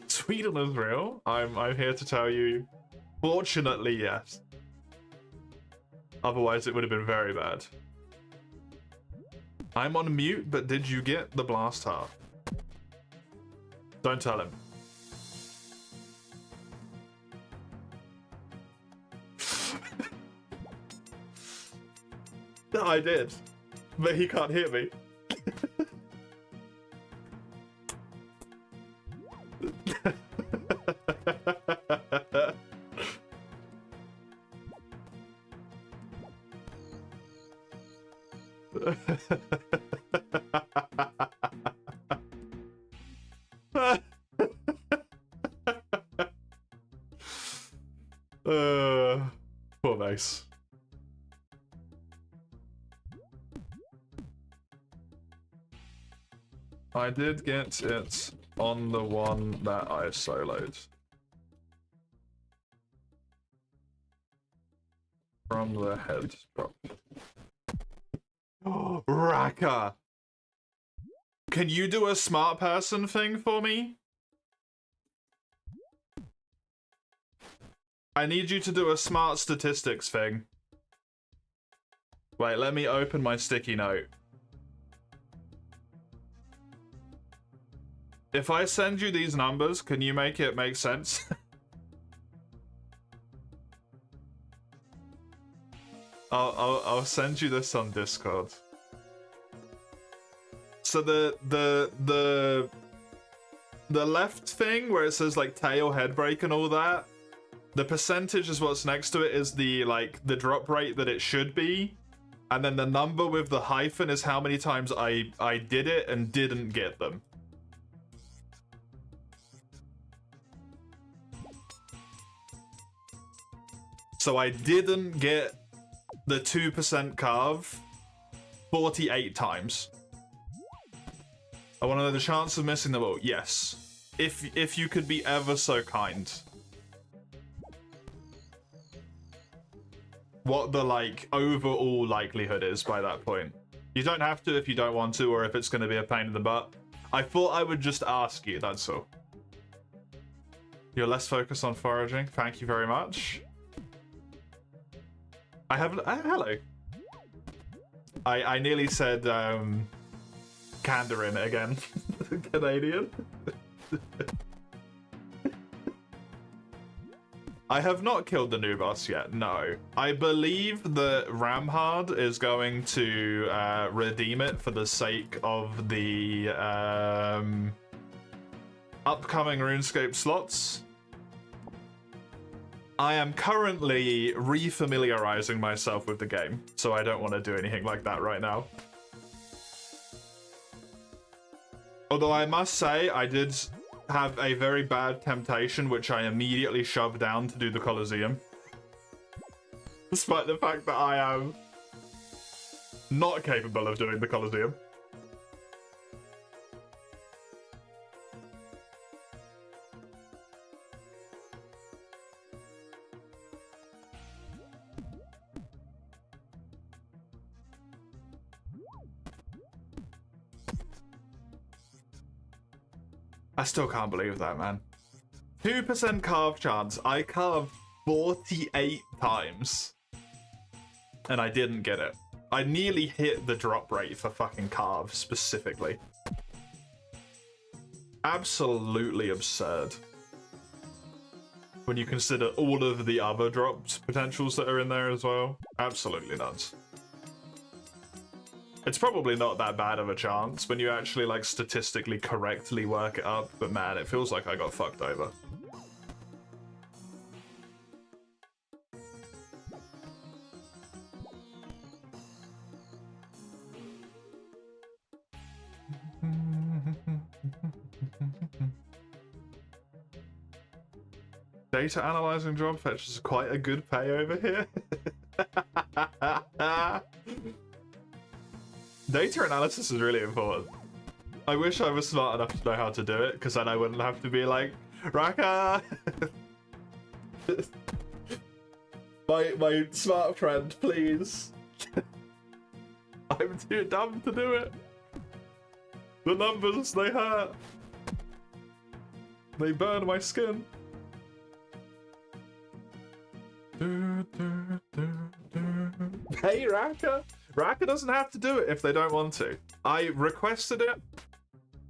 Speaker 1: Sweden is real? I'm here to tell you, fortunately, yes. Otherwise it would have been very bad. I'm on mute, but did you get the blast heart? Don't tell him. No, I did, but he can't hear me. Poor Mace. I did get it on the one that I soloed. from the head drop. Oh, Raka! Can you do a smart person thing for me? I need you to do a smart statistics thing. Wait, let me open my sticky note. If I send you these numbers, can you make it make sense? I'll send you this on Discord. So the left thing where it says like tail, head break and all that, the percentage is what's next to it is the the drop rate that it should be, and then the number with the hyphen is how many times I did it and didn't get them. So I didn't get the 2% carve 48 times. I want to know the chance of missing them all. Yes. If you could be ever so kind. What the overall likelihood is by that point. You don't have to if you don't want to, or if it's going to be a pain in the butt. I thought I would just ask you, that's all. You're less focused on foraging. Thank you very much. I haven't. Hello. I nearly said Kandarin again. Canadian. I have not killed the new boss yet. No. I believe that Ramhard is going to redeem it for the sake of the upcoming RuneScape slots. I am currently refamiliarizing myself with the game, so I don't want to do anything like that right now. Although I must say, I did have a very bad temptation, which I immediately shoved down to do the Colosseum. Despite the fact that I am not capable of doing the Colosseum. I still can't believe that, man. 2% carve chance. I carved 48 times. And I didn't get it. I nearly hit the drop rate for fucking carve, specifically. Absolutely absurd. When you consider all of the other dropped potentials that are in there as well. Absolutely nuts. It's probably not that bad of a chance when you actually statistically correctly work it up, but man, it feels like I got fucked over. Data analyzing job fetches quite a good pay over here. Data analysis is really important. I wish I was smart enough to know how to do it, because then I wouldn't have to be like, Raka! my smart friend, please. I'm too dumb to do it. The numbers, they hurt. They burn my skin. Hey, Raka! Raka doesn't have to do it if they don't want to. I requested it.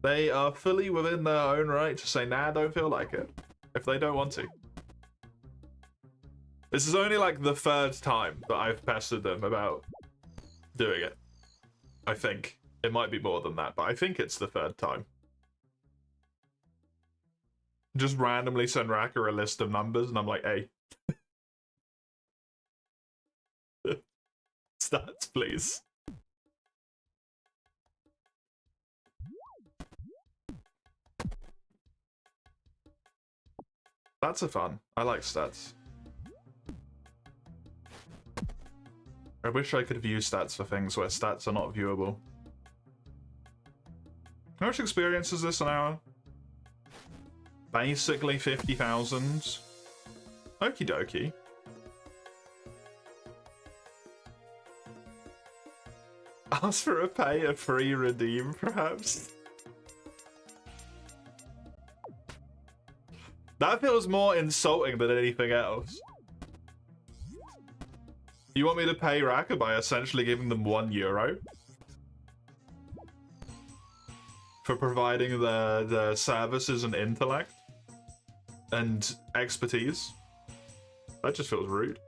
Speaker 1: They are fully within their own right to say, nah, don't feel like it. If they don't want to. This is only the third time that I've pestered them about doing it. I think. It might be more than that, but I think it's the third time. Just randomly send Raka a list of numbers and I'm like, hey. Stats, please. Stats are fun. I like stats. I wish I could view stats for things where stats are not viewable. How much experience is this an hour? Basically 50,000. Okie dokie. Ask for a pay, a free redeem, perhaps? That feels more insulting than anything else. You want me to pay Raka by essentially giving them €1 for providing the services and intellect and expertise? That just feels rude.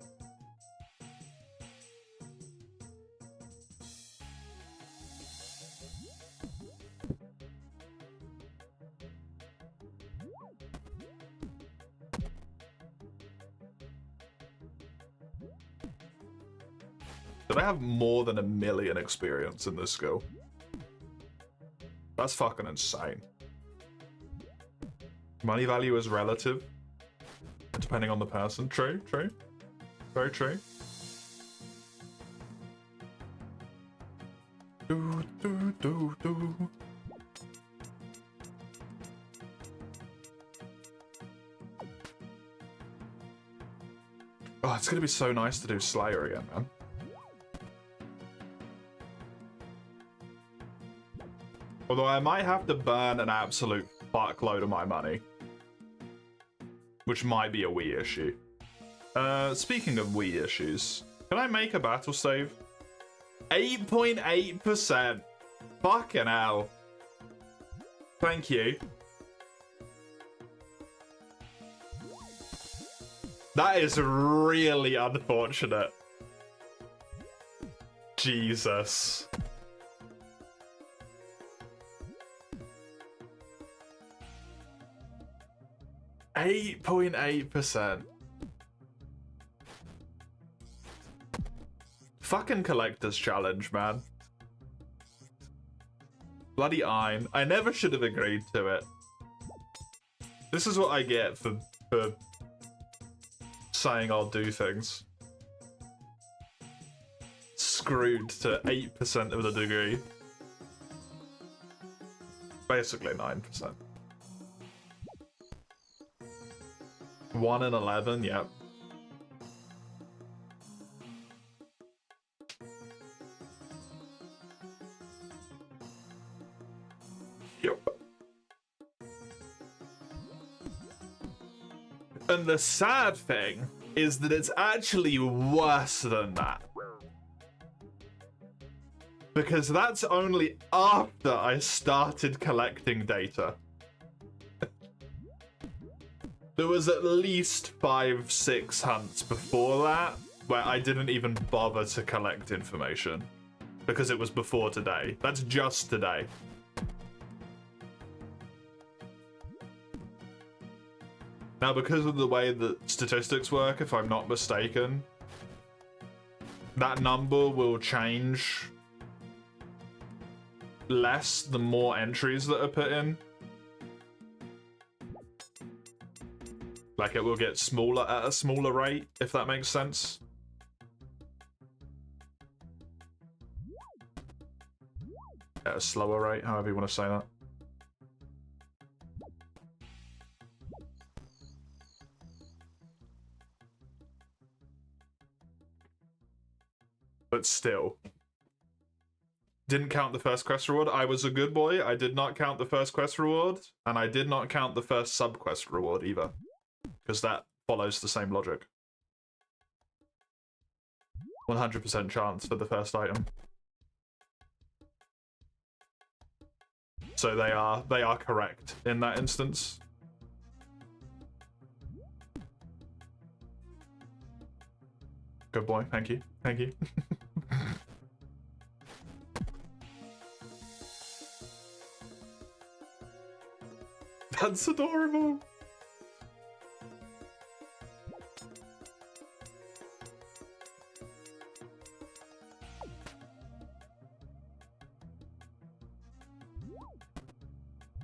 Speaker 1: Did I have more than 1 million experience in this skill? That's fucking insane. Money value is relative, depending on the person. True, true. Very true. Do, do, do, do. Oh, it's gonna be so nice to do Slayer again, man. Although I might have to burn an absolute fuckload of my money. Which might be a Wii issue. Speaking of Wii issues, can I make a battle save? 8.8%. Fucking hell. Thank you. That is really unfortunate. Jesus. 8.8%. Fucking collector's challenge, man. Bloody Ein. I never should have agreed to it. This is what I get for saying I'll do things. Screwed to 8% of the degree. Basically 9%. 1 in 11, yep. Yep. And the sad thing is that it's actually worse than that. Because that's only after I started collecting data. There was at least 5-6 hunts before that where I didn't even bother to collect information because it was before today. That's just today. Now, because of the way that statistics work, if I'm not mistaken, that number will change less the more entries that are put in. Like, it will get smaller at a smaller rate, if that makes sense. At a slower rate, however you want to say that. But still. Didn't count the first quest reward. I was a good boy. I did not count the first quest reward, and I did not count the first sub-quest reward either. Because that follows the same logic. 100% chance for the first item. So they are correct in that instance. Good boy, thank you. Thank you. That's adorable.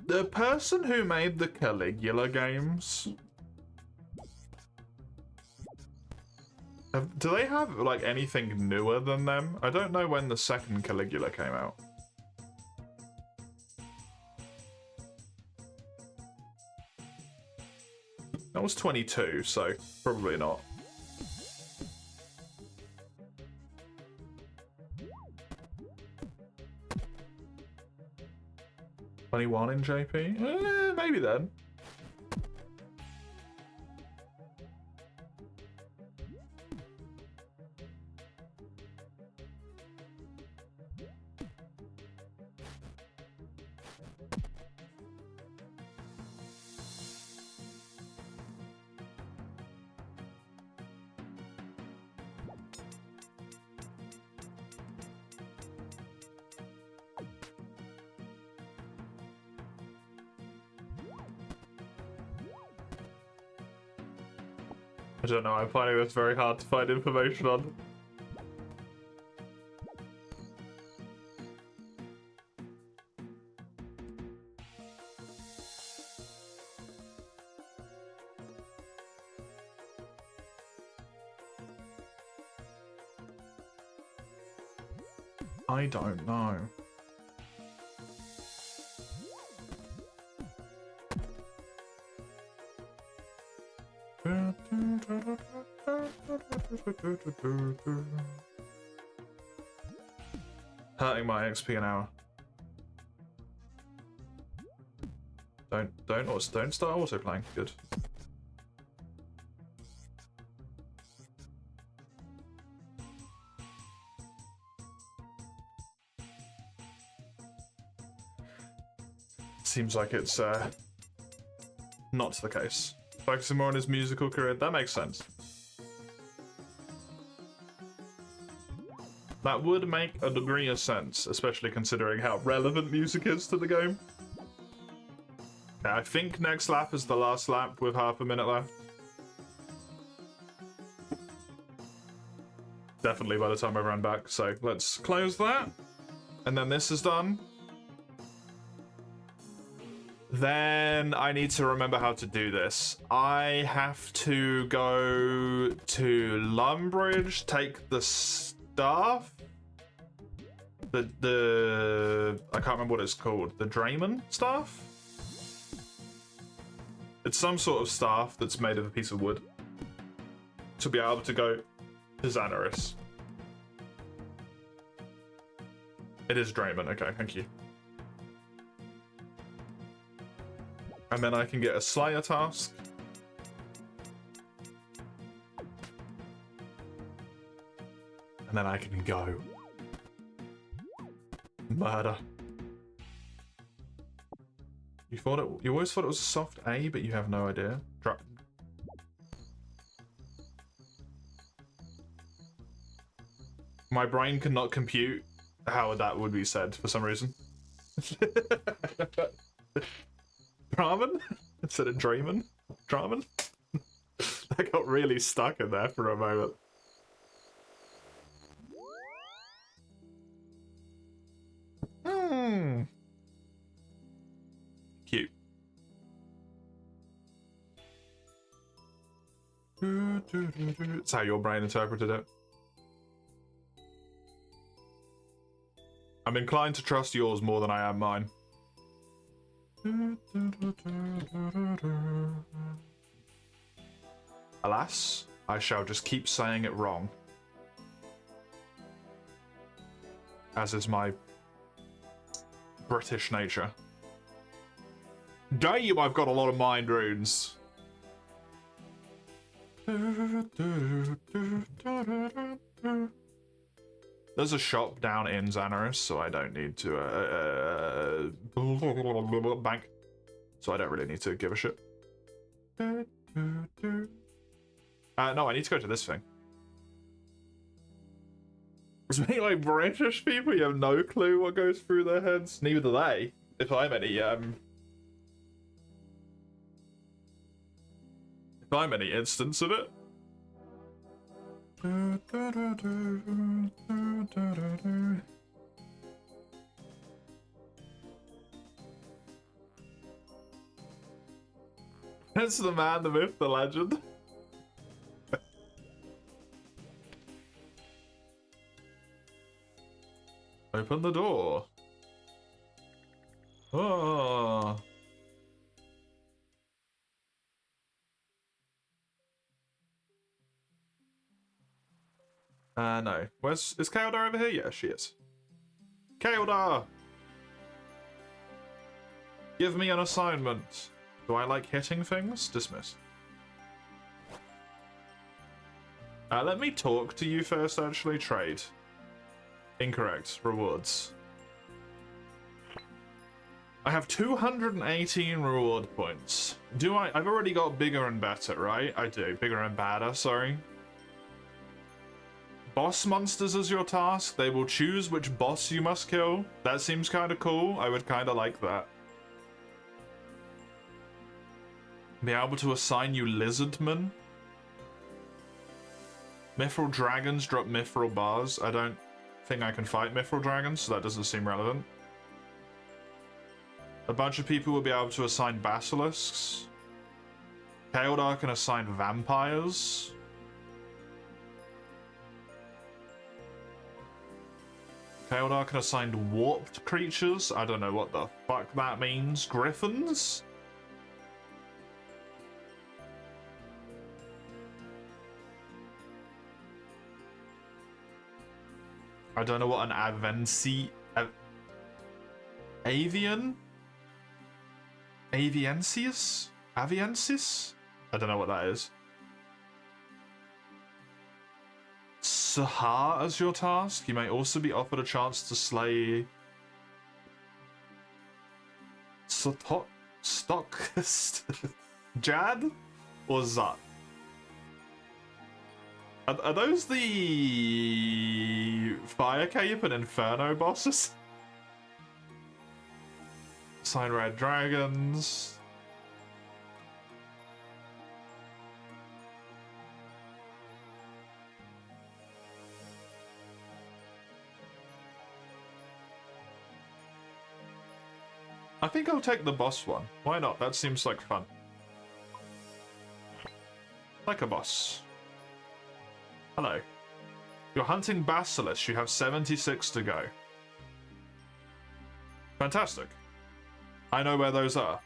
Speaker 1: The person who made the Caligula games, do they have like anything newer than them? I don't know when the second Caligula came out. That was 22, so probably not. 21 in JP? Maybe then. I don't know, I'm finding this very hard to find information on. I don't know. Hurting my XP an hour. Don't start auto playing. Good. Seems like it's not the case. Focusing more on his musical career, that makes sense. That would make a degree of sense, especially considering how relevant music is to the game. Okay, I think next lap is the last lap with half a minute left. Definitely by the time I run back, so let's close that. And then this is done. Then I need to remember how to do this. I have to go to Lumbridge, take the staff. The I can't remember what it's called. The Draymond staff? It's some sort of staff that's made of a piece of wood. To be able to go to Xanaris. It is Draymond, okay, thank you. And then I can get a Slayer task. And then I can go. Murder. You always thought it was a soft A, but you have no idea. My brain cannot compute how that would be said for some reason. Draman? Instead of Draymond? Draman? That got really stuck in there for a moment. Cute. It's how your brain interpreted it. I'm inclined to trust yours more than I am mine. Alas, I shall just keep saying it wrong. As is my British nature. Damn, I've got a lot of mind runes. There's a shop down in Xanaris, so I don't need to bank. So I don't really need to give a shit. No, I need to go to this thing. It's me, like British people, you have no clue what goes through their heads. Neither do they. If I'm any instance of it. It's the man, the myth, the legend. Open the door. Oh. No. Is Kaeldar over here? Yeah, she is. Kaeldar! Give me an assignment. Do I like hitting things? Dismiss. Let me talk to you first, actually. Trade. Incorrect. Rewards. I have 218 reward points. Do I? I've already got bigger and better, right? I do. Bigger and badder, sorry. Boss monsters as your task. They will choose which boss you must kill. That seems kind of cool. I would kind of like that. Be able to assign you lizardmen. Mithril dragons drop mithril bars. I don't think I can fight mithril dragons, so that doesn't seem relevant. A bunch of people will be able to assign basilisks. Kaeldar can assign vampires. Kaeldar can assign warped creatures. I don't know what the fuck that means. Griffins? I don't know what an avian? Aviensis? Aviensis? I don't know what that is. Sahar as your task. You may also be offered a chance to slay Jad or Zut. Are those the Fire Cape and Inferno bosses? Sign red dragons. I think I'll take the boss one. Why not? That seems like fun. Like a boss. Hello. You're hunting Basilisk. You have 76 to go. Fantastic. I know where those are.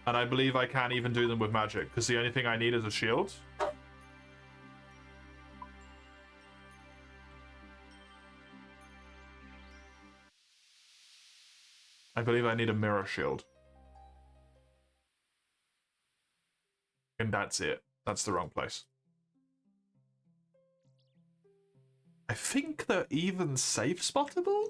Speaker 1: And I believe I can even do them with magic, because the only thing I need is a shield. I believe I need a mirror shield. And that's it. That's the wrong place. I think they're even safe spottable?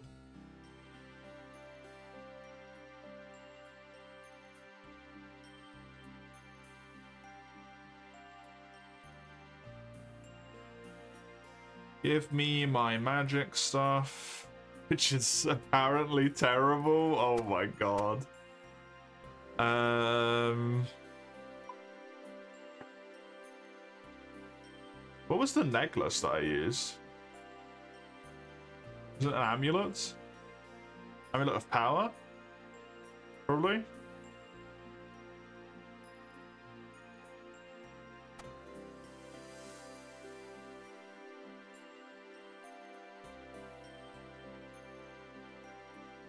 Speaker 1: Give me my magic stuff, which is apparently terrible. Oh my god. What was the necklace that I used? Is it an amulet? Amulet of power? Probably.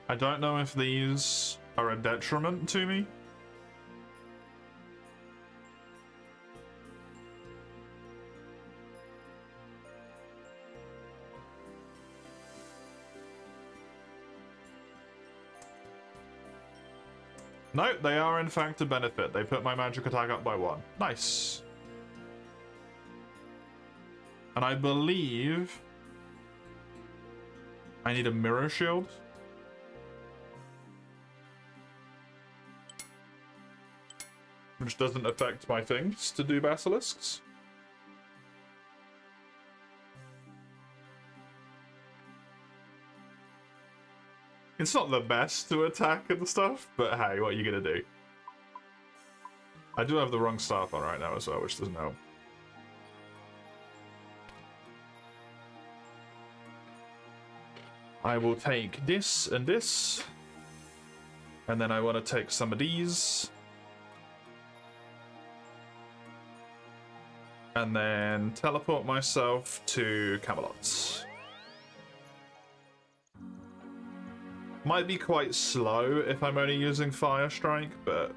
Speaker 1: I don't know if these are a detriment to me. No, they are in fact a benefit. They put my magic attack up by 1. Nice. And I believe I need a mirror shield. Which doesn't affect my things to do basilisks. It's not the best to attack and stuff, but hey, what are you gonna do? I do have the wrong staff on right now as well, which doesn't help. I will take this and this. And then I want to take some of these. And then teleport myself to Camelot. Might be quite slow if I'm only using Fire Strike, but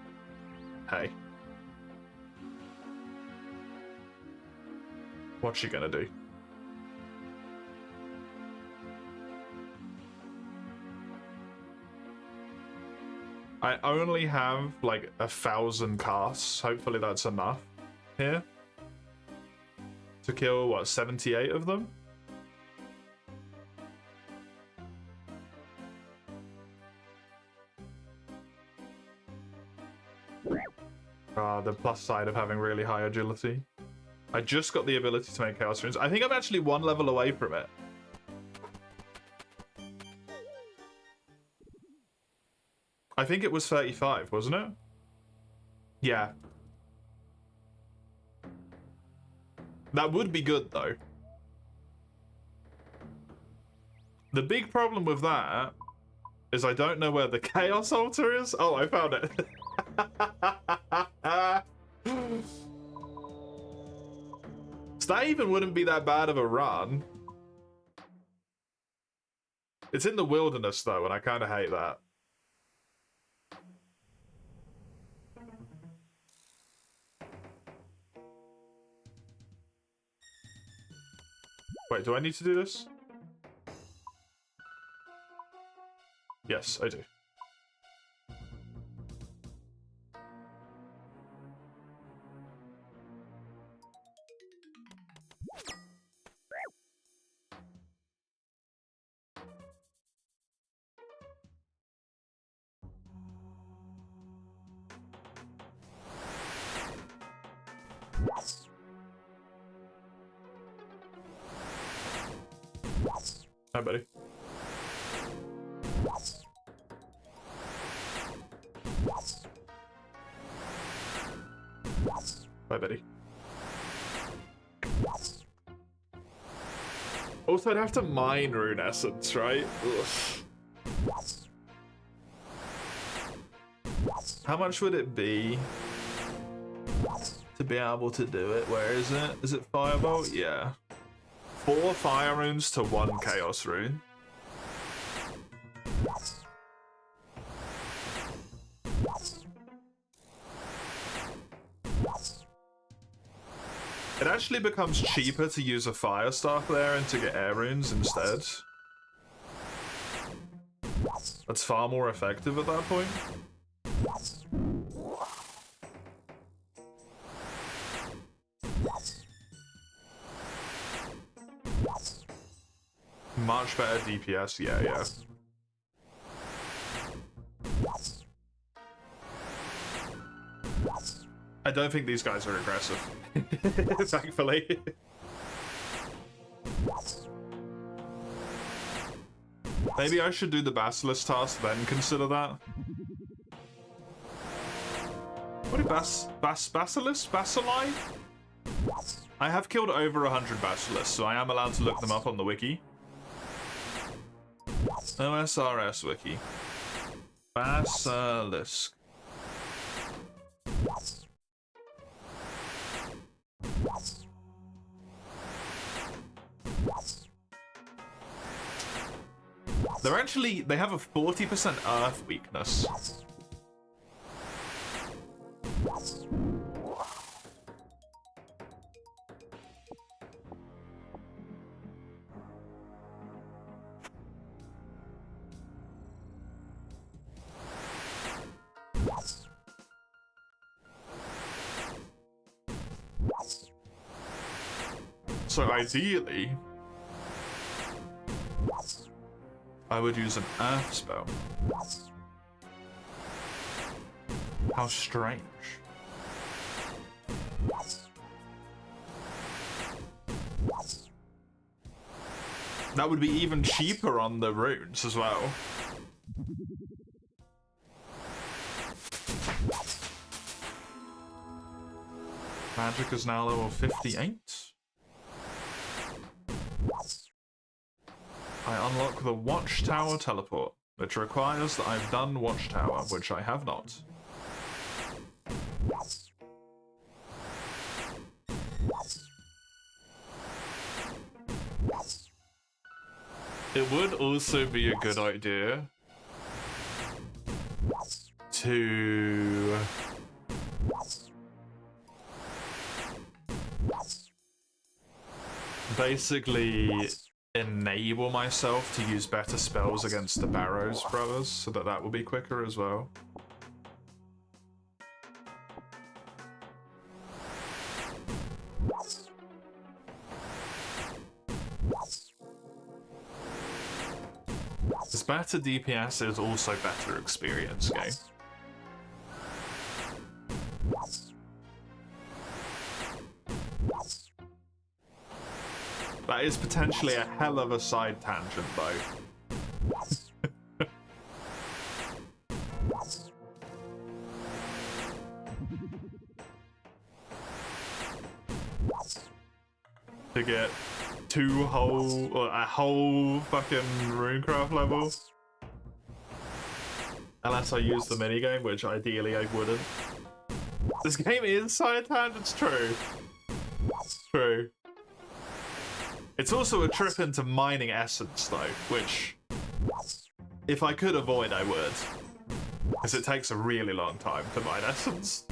Speaker 1: hey. What's she gonna do? I only have like 1,000 casts. Hopefully that's enough here to kill, what, 78 of them? The plus side of having really high agility. I just got the ability to make Chaos Runes. I think I'm actually 1 level away from it. I think it was 35, wasn't it? Yeah. That would be good, though. The big problem with that is I don't know where the Chaos Altar is. Oh, I found it. So that even wouldn't be that bad of a run. It's in the wilderness, though, and I kind of hate that. Wait, do I need to do this? Yes, I do. Hi, buddy. Bye, buddy. Also, I'd have to mine Rune Essence, right? Ugh. How much would it be to be able to do it? Where is it? Is it Firebolt? Yeah. 4 Fire Runes to 1 Chaos Rune. It actually becomes cheaper to use a Fire Staff there and to get Air Runes instead. That's far more effective at that point. Much better DPS, yeah. I don't think these guys are aggressive, thankfully. Maybe I should do the Basilisk task, then consider that. What are Basilisk? Bacilli? I have killed over 100 Basilisks, so I am allowed to look them up on the wiki. OSRS wiki. Basilisk. They have a 40% earth weakness. So ideally, I would use an earth spell. How strange. That would be even cheaper on the runes as well. Magic is now level 58. I unlock the Watchtower teleport, which requires that I've done Watchtower, which I have not. It would also be a good idea to basically enable myself to use better spells against the Barrows brothers, so that will be quicker as well. better DPS is also better experience game. That is potentially a hell of a side tangent, though. To get a whole fucking RuneCraft level. Unless I use the minigame, which ideally I wouldn't. This game is side tangents, true. True. It's also a trip into mining essence, though, which, if I could avoid, I would. Because it takes a really long time to mine essence.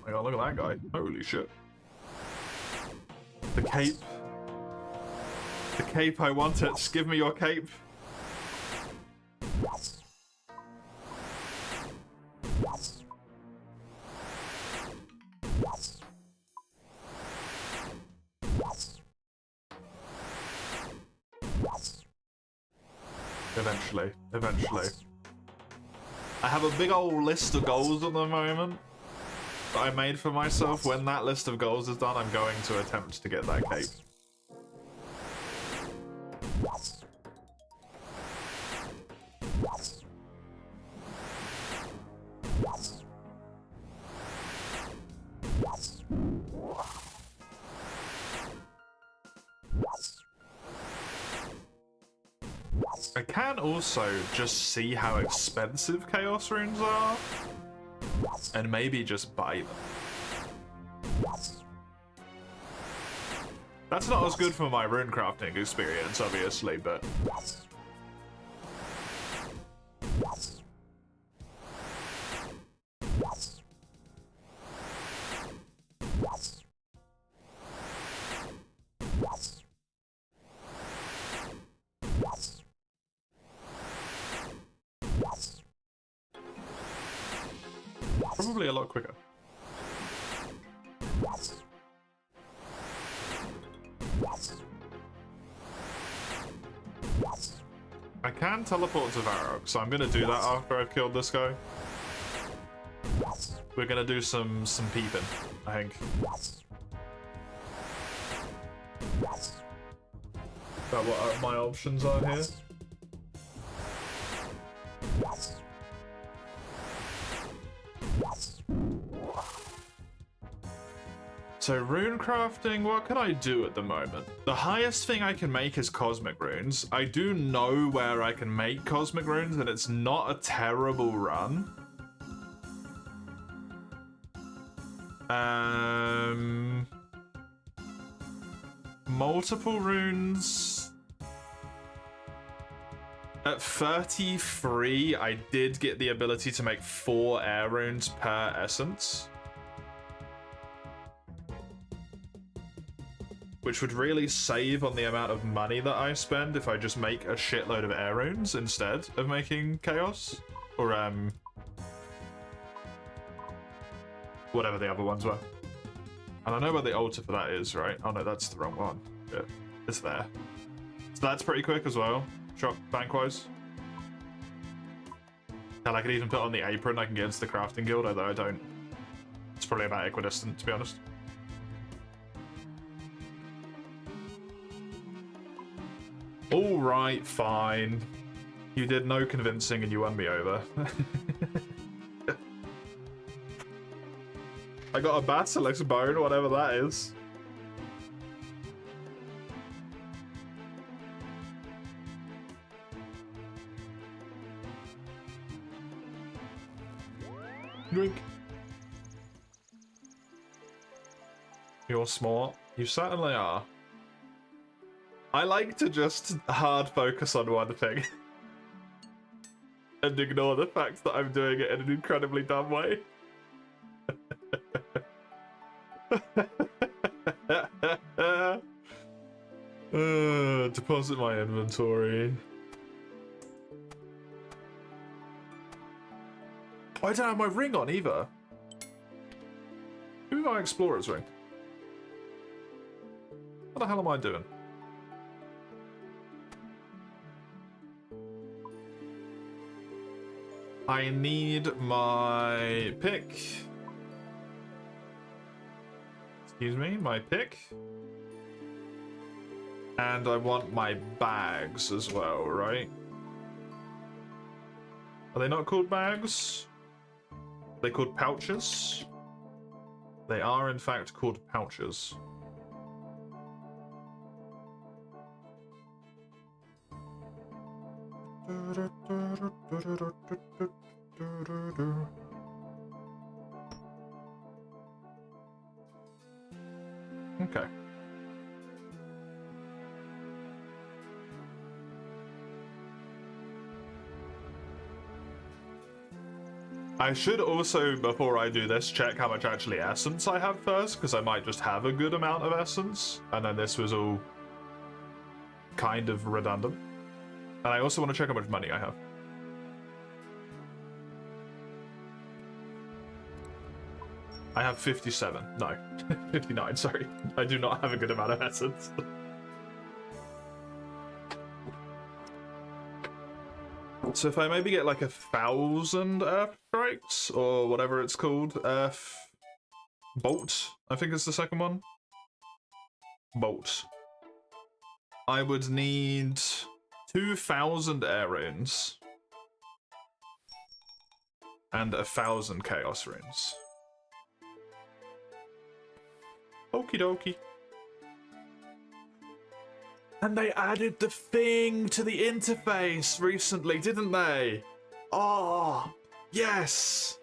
Speaker 1: Oh my god, look at that guy. Holy shit. The cape. The cape, I want it. Just give me your cape. Eventually. I have a big old list of goals at the moment that I made for myself. When that list of goals is done, I'm going to attempt to get that cape. I can also just see how expensive Chaos Runes are, and maybe just buy them. That's not as good for my rune crafting experience, obviously, but... Probably a lot quicker. I can teleport to Varrock, so I'm gonna do that after I've killed this guy. We're gonna do some peeping, I think. About what my options are here. So rune crafting, what can I do at the moment? The highest thing I can make is cosmic runes. I do know where I can make cosmic runes, and it's not a terrible run. Multiple runes. At 33, I did get the ability to make 4 air runes per essence, which would really save on the amount of money that I spend if I just make a shitload of air runes instead of making chaos, or whatever the other ones were. And I know where the altar for that is, right? Oh no, that's the wrong one. Yeah, it's there. So that's pretty quick as well, shop bank-wise. And I could even put on the apron, I can get into the crafting guild, although I don't. It's probably about equidistant, to be honest. Alright, fine. You did no convincing and you won me over. I got a basilisk bone, whatever that is. Drink. You're smart. You certainly are. I like to just hard focus on one thing and ignore the fact that I'm doing it in an incredibly dumb way. Deposit my inventory. Oh, I don't have my ring on either. Give me my explorer's ring. What the hell am I doing? I need my pick. Excuse me, my pick. And I want my bags as well, right? Are they not called bags? Are they called pouches? They are in fact called pouches. Okay. I should also, before I do this, check how much actually essence I have first, because I might just have a good amount of essence, and then this was all kind of redundant. And I also want to check how much money I have. I have 57. No, 59, sorry. I do not have a good amount of essence. So if I maybe get like 1,000 Earth Strikes, or whatever it's called, Earth Bolt, I think is the second one. Bolt. I would need 2,000 air runes. And 1,000 chaos runes. Okie dokie. And they added the thing to the interface recently, didn't they? Oh, yes.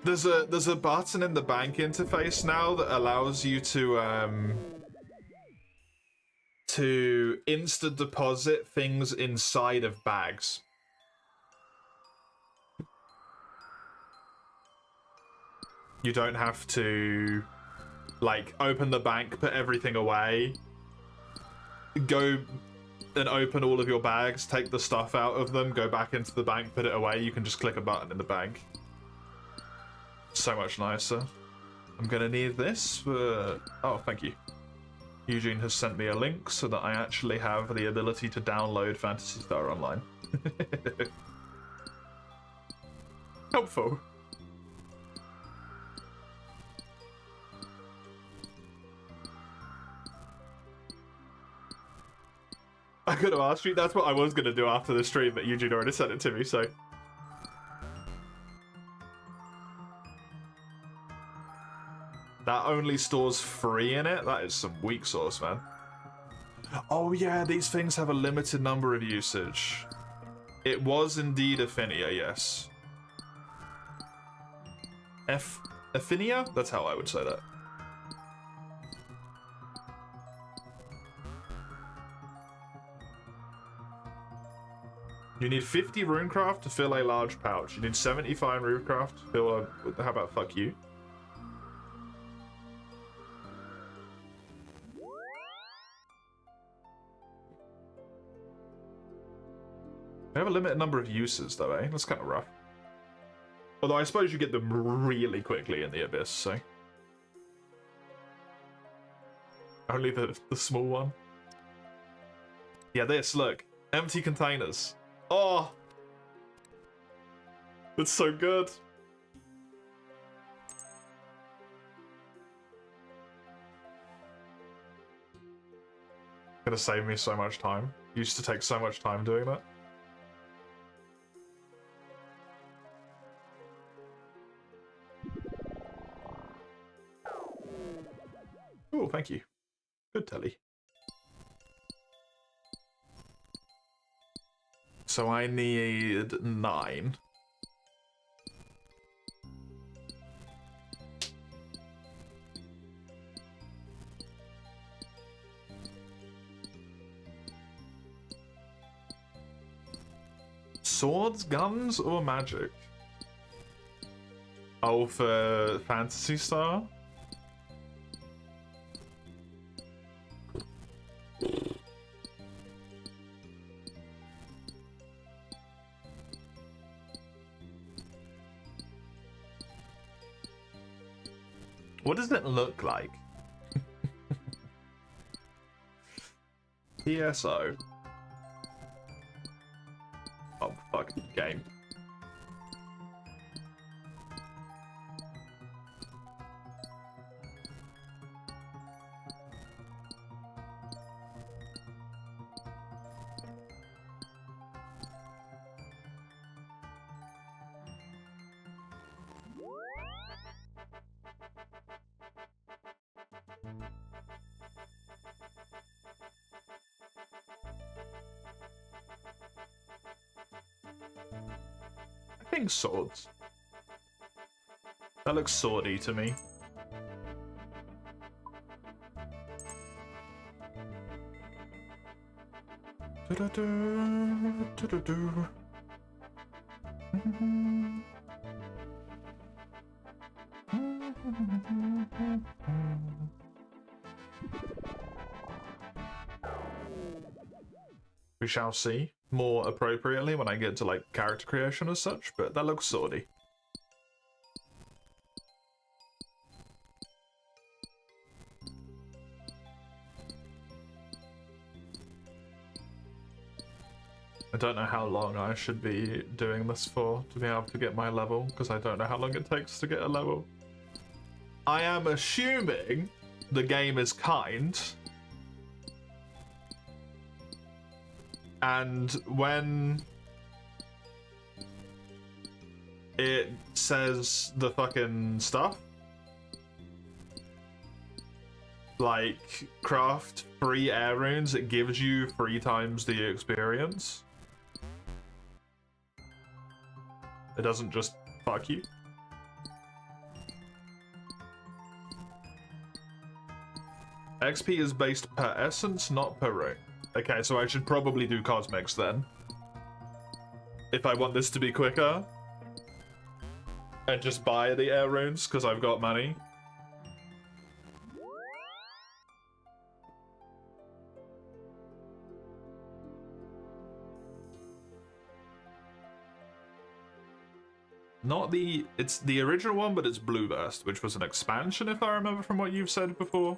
Speaker 1: There's a button in the bank interface now that allows you to insta deposit things inside of bags. You don't have to like open the bank, put everything away, go and open all of your bags, take the stuff out of them, go back into the bank, put it away. You can just click a button in the bank. So much nicer. I'm gonna need this for... Oh, thank you. Eugene has sent me a link so that I actually have the ability to download Phantasy Star Online. Helpful. I could have asked you. That's what I was going to do after the stream, but Eugene already sent it to me, so... That only stores 3 in it? That is some weak sauce, man. Oh yeah, these things have a limited number of usage. It was indeed Affinia, yes. Affinia? That's how I would say that. You need 50 runecraft to fill a large pouch. You need 75 runecraft to fill a... How about fuck you? They have a limited number of uses, though, eh? That's kind of rough. Although I suppose you get them really quickly in the Abyss, so... Only the small one. Yeah, this, look. Empty containers. Oh! That's so good. Gonna save me so much time. Used to take so much time doing that. Oh, thank you. Good telly. So I need 9. Swords, guns, or magic? Oh, for Fantasy Star? What does it look like? PSO. Oh, fucking game. I think swords. That looks swordy to me. We shall see more appropriately when I get to like character creation as such, but that looks swordy. I don't know how long I should be doing this for to be able to get my level, because I don't know how long it takes to get a level. I am assuming the game is kind. And when it says the fucking stuff, like craft 3 air runes, it gives you 3 times the experience. It doesn't just fuck you. XP is based per essence, not per rune. Okay, so I should probably do cosmics then. If I want this to be quicker. And just buy the air runes, because I've got money. Not the... It's the original one, but it's Blue Burst, which was an expansion, if I remember from what you've said before.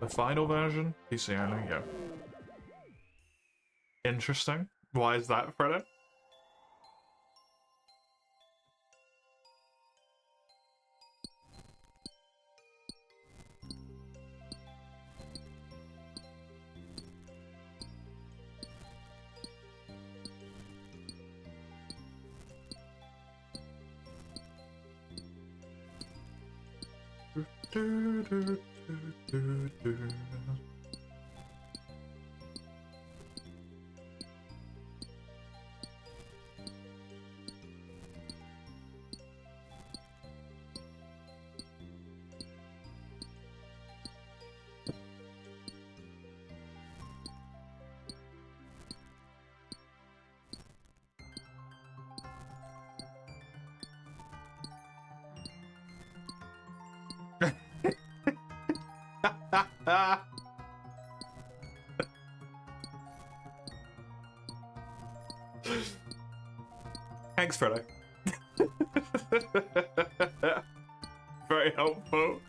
Speaker 1: The final version? PC only, yeah. Interesting. Why is that, Fredo? Thanks, Fredo. Very helpful.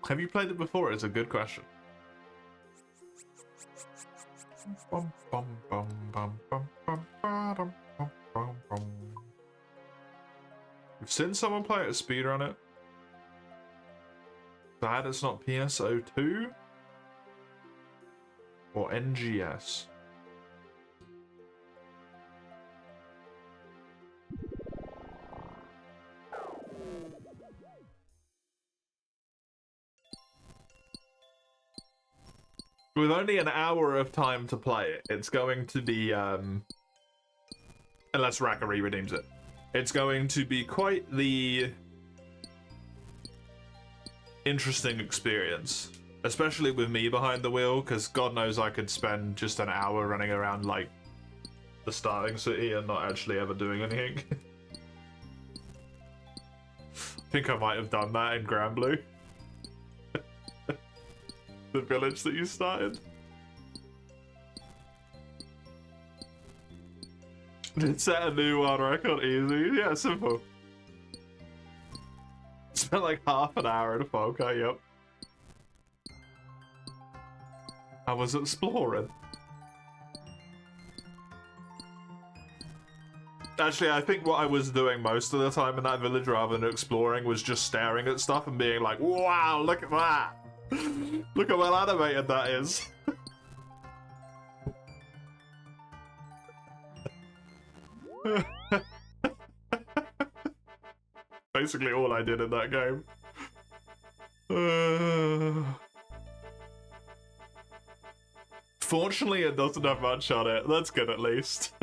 Speaker 1: Have you played it before? It's a good question. You've seen someone play it, speedrun it. Bad it's not PSO2? Or NGS. With only an hour of time to play it, it's going to be, unless Rackery redeems it, it's going to be quite the interesting experience. Especially with me behind the wheel, because God knows I could spend just an hour running around, like, the starting city and not actually ever doing anything. I think I might have done that in Granblue. The village that you started. Set a new world record easy. Yeah, simple. Spent like half an hour in Folka, yep. I was exploring. Actually, I think what I was doing most of the time in that village rather than exploring was just staring at stuff and being like, wow, look at that! Look how well animated that is. Basically all I did in that game. Fortunately, it doesn't have much on it. That's good at least.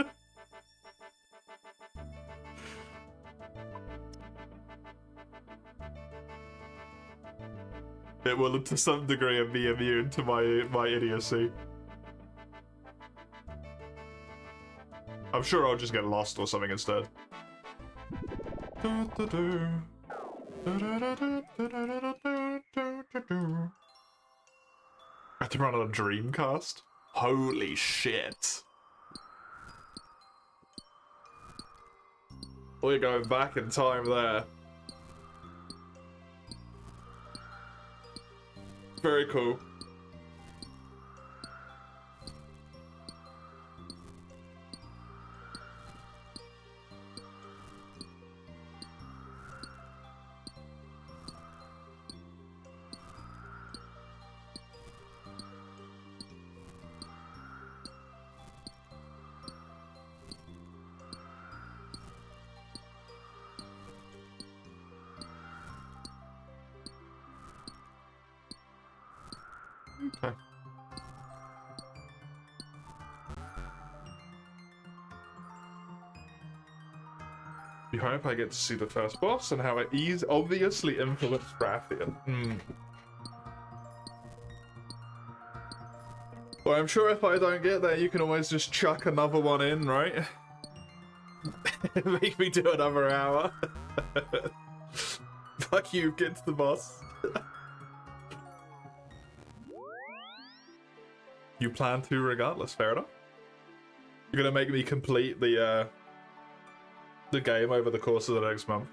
Speaker 1: It will, to some degree, be immune to my idiocy. I'm sure I'll just get lost or something instead. I have to run on a Dreamcast? Holy shit. We're going back in time there. Very cool. Okay. You hope I get to see the first boss and how it obviously influenced Rathian. Well, I'm sure if I don't get there, you can always just chuck another one in, right? Make me do another hour. Fuck you, get to the boss. You plan to regardless, fair enough. You're gonna make me complete the game over the course of the next month.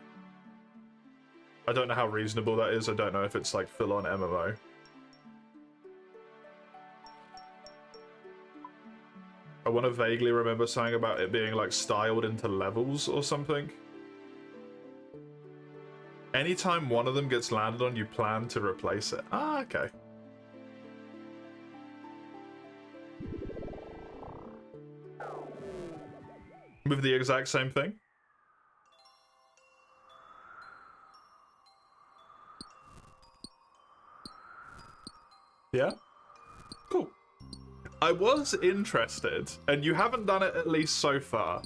Speaker 1: I don't know how reasonable that is. I don't know if it's like full-on MMO. I want to vaguely remember something about it being like styled into levels or something. Anytime one of them gets landed on, you plan to replace it. Ah, okay. With the exact same thing? Yeah? Cool. I was interested, and you haven't done it at least so far.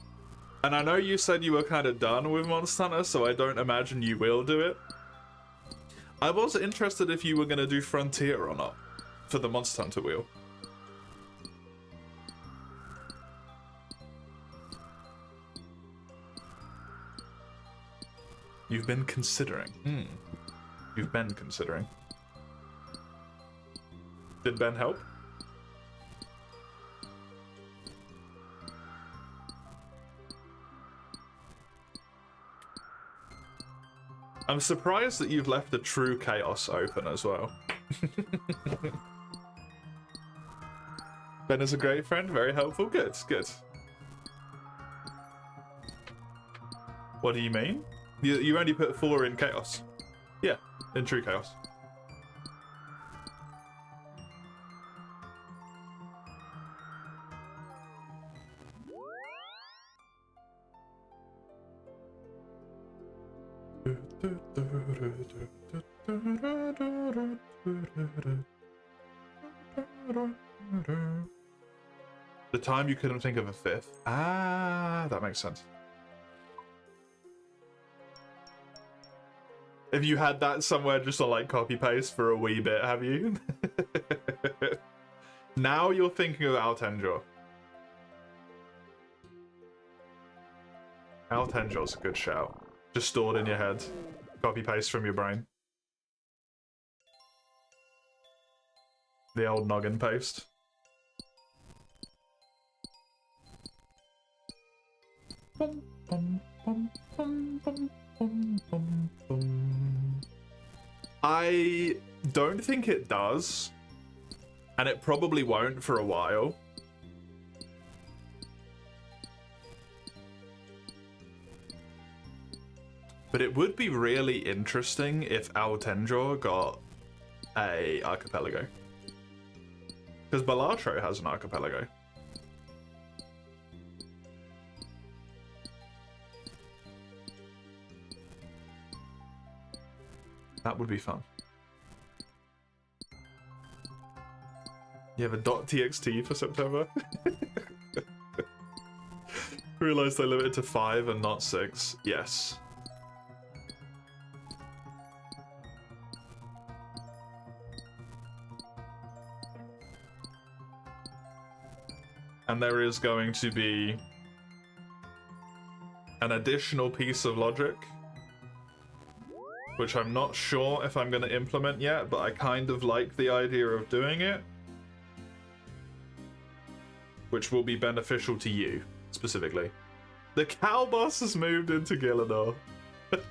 Speaker 1: And I know you said you were kind of done with Monster Hunter, so I don't imagine you will do it. I was interested if you were going to do Frontier or not for the Monster Hunter wheel. You've been considering. You've been considering. Did Ben help? I'm surprised that you've left the True Chaos open as well. Ben is a great friend, very helpful. Good, good. What do you mean? You only put 4 in Chaos. Yeah, in True Chaos. The time you couldn't think of a fifth. Ah, that makes sense. If you had that somewhere just to like copy paste for a wee bit, have you? Now you're thinking of Altenjor. Altenjor's a good shout. Just stored in your head. Copy paste from your brain. The old noggin paste. Bum, bum, bum, bum, bum, bum, bum, bum. I don't think it does. And it probably won't for a while. But it would be really interesting if Altenjor got a archipelago. Because Balatro has an archipelago. That would be fun. You have a .txt for September? Realised they limit it to 5 and not 6. Yes. And there is going to be an additional piece of logic, which I'm not sure if I'm going to implement yet, but I kind of like the idea of doing it, which will be beneficial to you, specifically. The cow boss has moved into Gillinor. You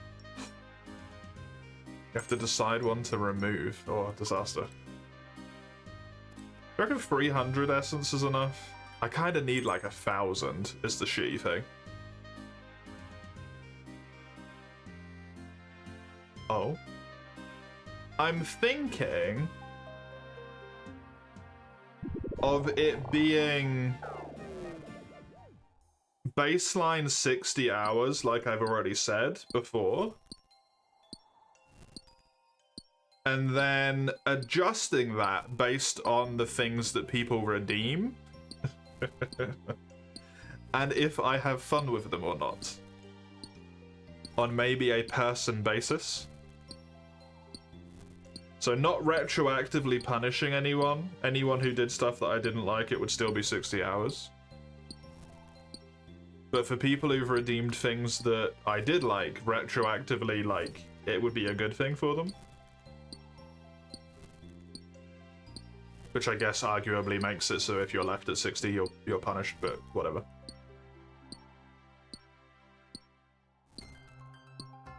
Speaker 1: have to decide one to remove. Oh, disaster. I reckon 300 essence is enough. I kind of need like 1,000 is the shitty thing. Oh. I'm thinking of it being baseline 60 hours, like I've already said before. And then adjusting that based on the things that people redeem. And if I have fun with them or not. On maybe a person basis. So not retroactively punishing anyone. Anyone who did stuff that I didn't like, it would still be 60 hours. But for people who've redeemed things that I did like, retroactively, like, it would be a good thing for them. Which I guess arguably makes it so if you're left at 60, you're punished, but whatever.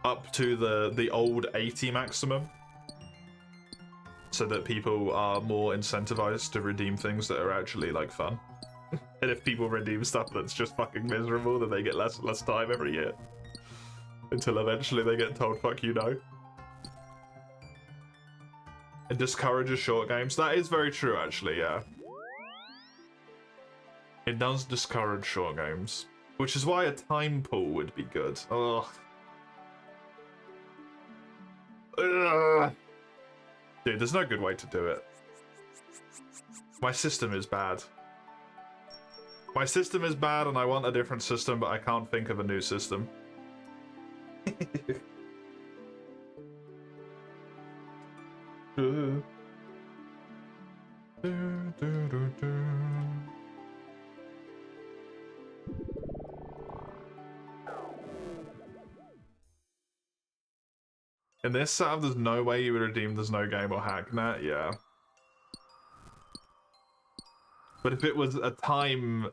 Speaker 1: Up to the old 80 maximum. So that people are more incentivized to redeem things that are actually, like, fun. And if people redeem stuff that's just fucking miserable, then they get less and less time every year. Until eventually they get told, fuck you, no. It discourages short games. That is very true, actually, yeah. It does discourage short games. Which is why a time pool would be good. Ugh. Ugh. Dude, there's no good way to do it. My system is bad. My system is bad and I want a different system, but I can't think of a new system. In this setup, there's no way you would redeem There's No Game or Hacknet, yeah. But if it was a time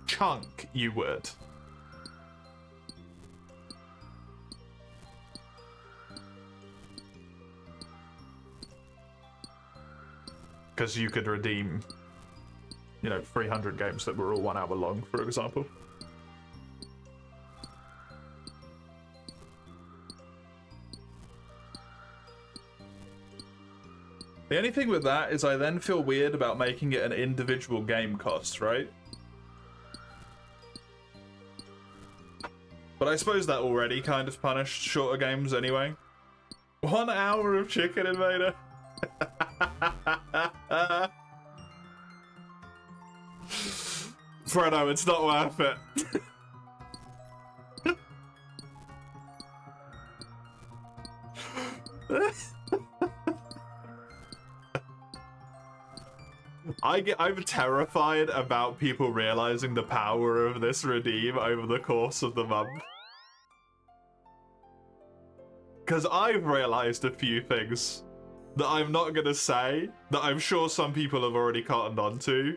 Speaker 1: chunk, you would. Because you could redeem, you know, 300 games that were all 1 hour long, for example. The only thing with that is I then feel weird about making it an individual game cost, right? But I suppose that already kind of punished shorter games anyway. 1 hour of Chicken Invader. Frodo, it's not worth it. I'm terrified about people realizing the power of this redeem over the course of the month. Because I've realized a few things that I'm not gonna say, that I'm sure some people have already cottoned on to.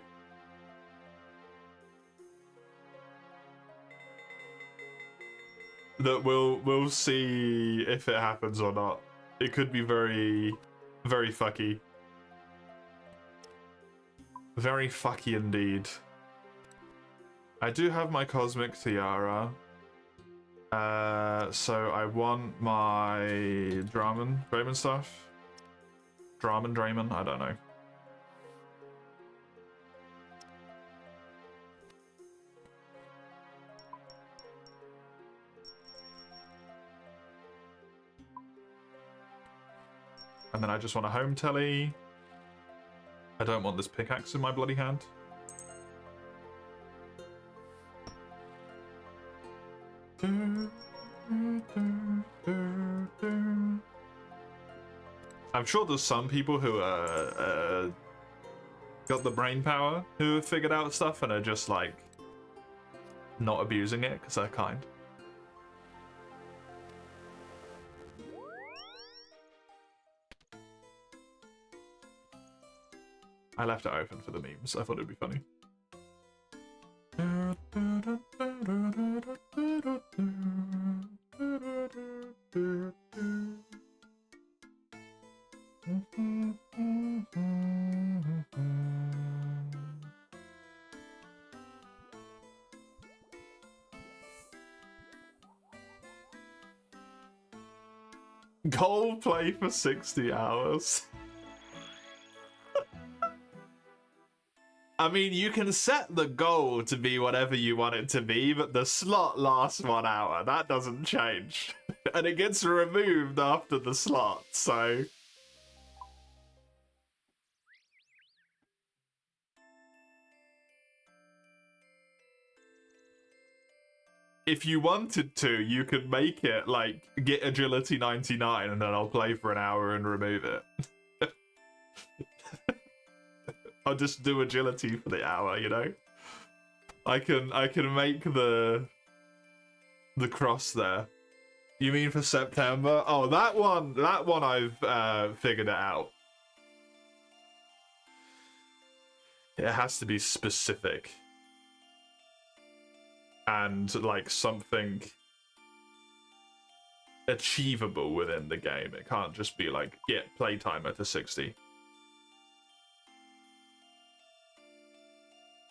Speaker 1: That we'll see if it happens or not. It could be very, very fucky. Very fucky indeed. I do have my Cosmic Tiara. So I want my Draymond stuff. Draymond, I don't know. And then I just want a home telly. I don't want this pickaxe in my bloody hand. I'm sure there's some people who got the brain power who have figured out stuff and are just like not abusing it because they're kind. I left it open for the memes. I thought it'd be funny. Goal play for 60 hours. I mean, you can set the goal to be whatever you want it to be, but the slot lasts 1 hour. That doesn't change. And it gets removed after the slot, so... If you wanted to, you could make it, like, get agility 99 and then I'll play for an hour and remove it. I'll just do agility for the hour, you know? I can make the cross there. You mean for September? Oh, that one I've figured it out. It has to be specific. And like something achievable within the game. It can't just be like, get play timer to 60.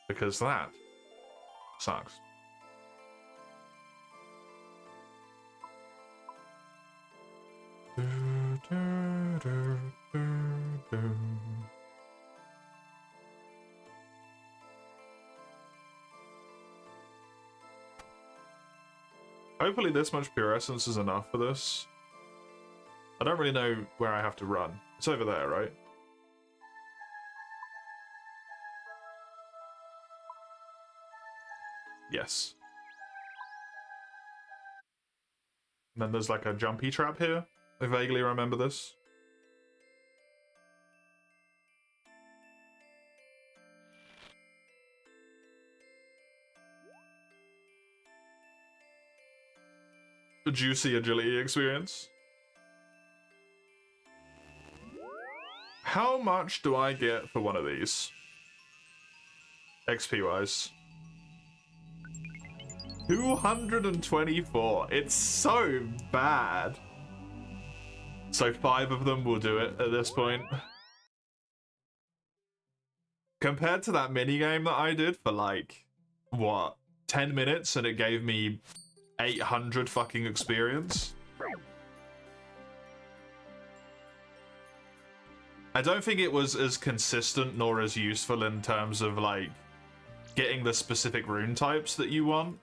Speaker 1: Because that sucks. Hopefully this much pure essence is enough for this. I don't really know where I have to run. It's over there, right? Yes. And then there's like a jumpy trap here. I vaguely remember this. A juicy agility experience. How much do I get for one of these? XP wise. 224. It's so bad. So 5 of them will do it at this point. Compared to that minigame that I did for like, what, 10 minutes and it gave me 800 fucking experience. I don't think it was as consistent nor as useful in terms of like getting the specific rune types that you want.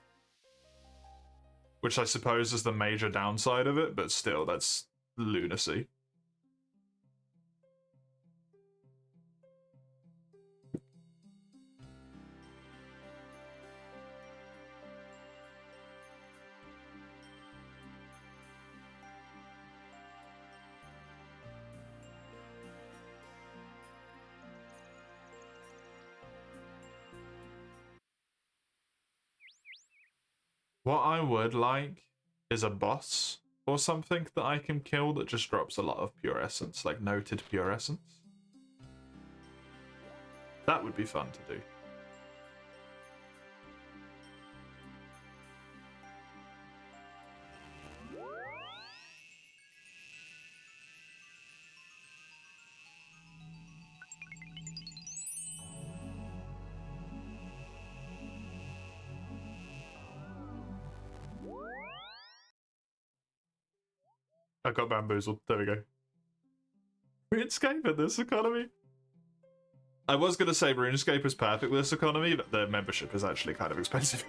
Speaker 1: which I suppose is the major downside of it, but still, that's lunacy. What I would like is a boss or something that I can kill that just drops a lot of pure essence, like noted pure essence. That would be fun to do. I got bamboozled. There we go. RuneScape in this economy? I was going to say RuneScape is perfect with this economy, but the membership is actually kind of expensive.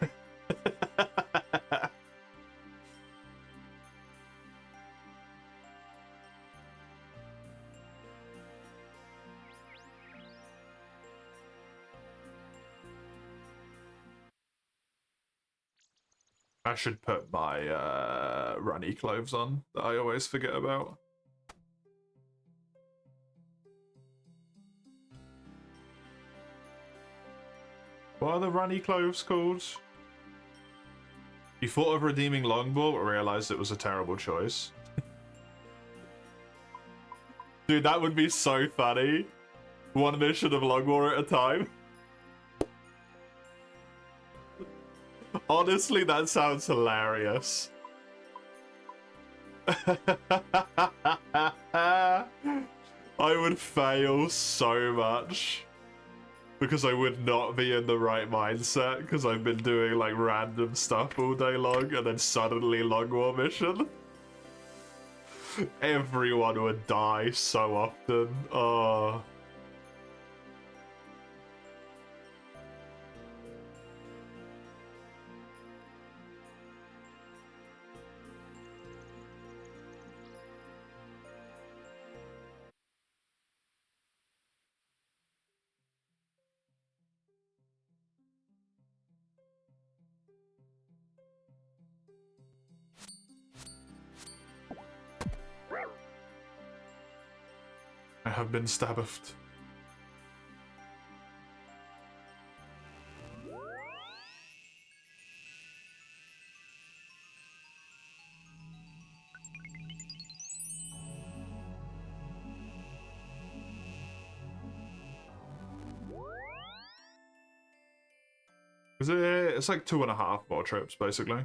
Speaker 1: I should put my runny clothes on that I always forget about. What are the runny clothes called? You thought of redeeming Longbow, but realized it was a terrible choice. Dude, that would be so funny. One mission of Longbow at a time. Honestly, that sounds hilarious. I would fail so much. Because I would not be in the right mindset, because I've been doing like random stuff all day long, and then suddenly long war mission. Everyone would die so often. Oh. I have been stabbed. Is it? It's like 2.5 more trips, basically.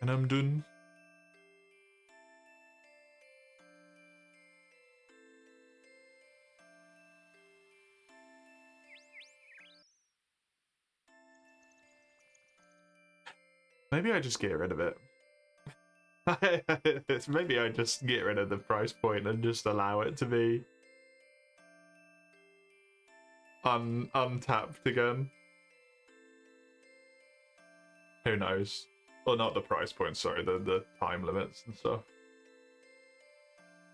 Speaker 1: And I'm done. Maybe I just get rid of it. Maybe I just get rid of the price point and just allow it to be untapped again. Who knows? Well, not the price point, sorry, the time limits and stuff.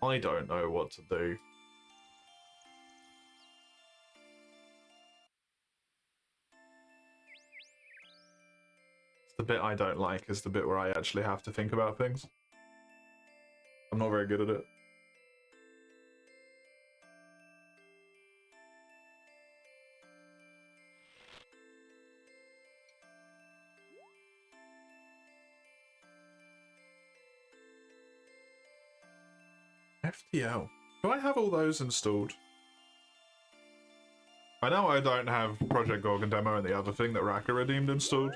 Speaker 1: I don't know what to do. The bit I don't like is the bit where I actually have to think about things. I'm not very good at it. FTL. Do I have all those installed? I know I don't have Project Gorgon Demo and the other thing that Raka redeemed installed.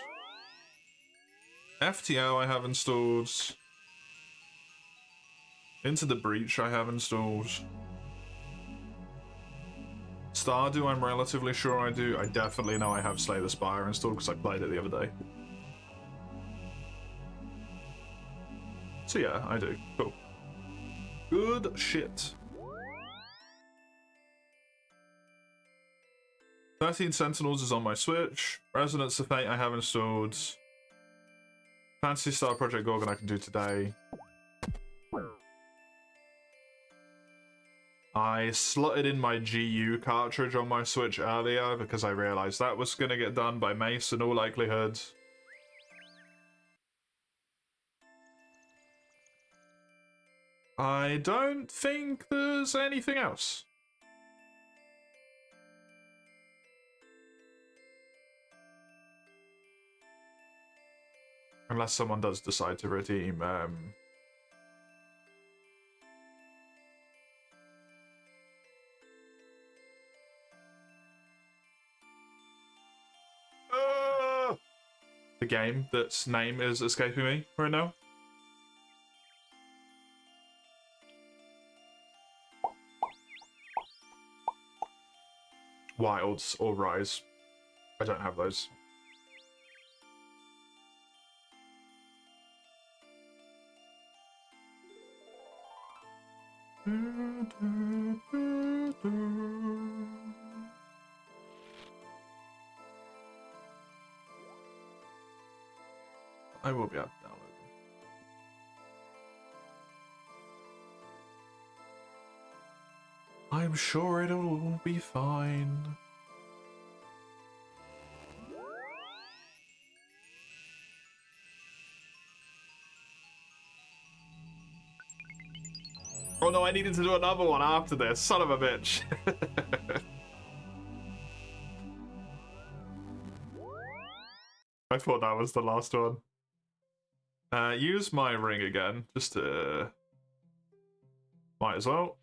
Speaker 1: FTL I have installed. Into the Breach I have installed. Stardew I'm relatively sure I do. I definitely know I have Slay the Spire installed because I played it the other day. So yeah, I do. Cool. Good shit. 13 Sentinels is on my Switch. Resonance of Fate I have installed. Fantasy Star Project Gorgon I can do today. I slotted in my GU cartridge on my Switch earlier because I realized that was going to get done by Mace in all likelihood. I don't think there's anything else. Unless someone does decide to redeem the game that's name is escaping me right now. Wilds or Rise. I don't have those. I will be able to download them. I'm sure it'll all be fine. Oh no, I needed to do another one after this. Son of a bitch. I thought that was the last one. Use my ring again, just to... Might as well.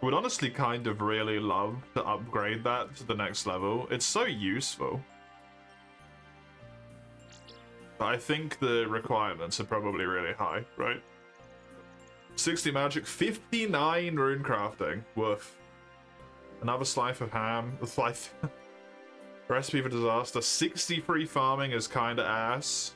Speaker 1: Would honestly kind of really love to upgrade that to the next level. It's so useful. But I think the requirements are probably really high, right? 60 magic, 59 rune crafting. Woof. Another slice of ham. Slice. Recipe for disaster. 63 farming is kinda ass.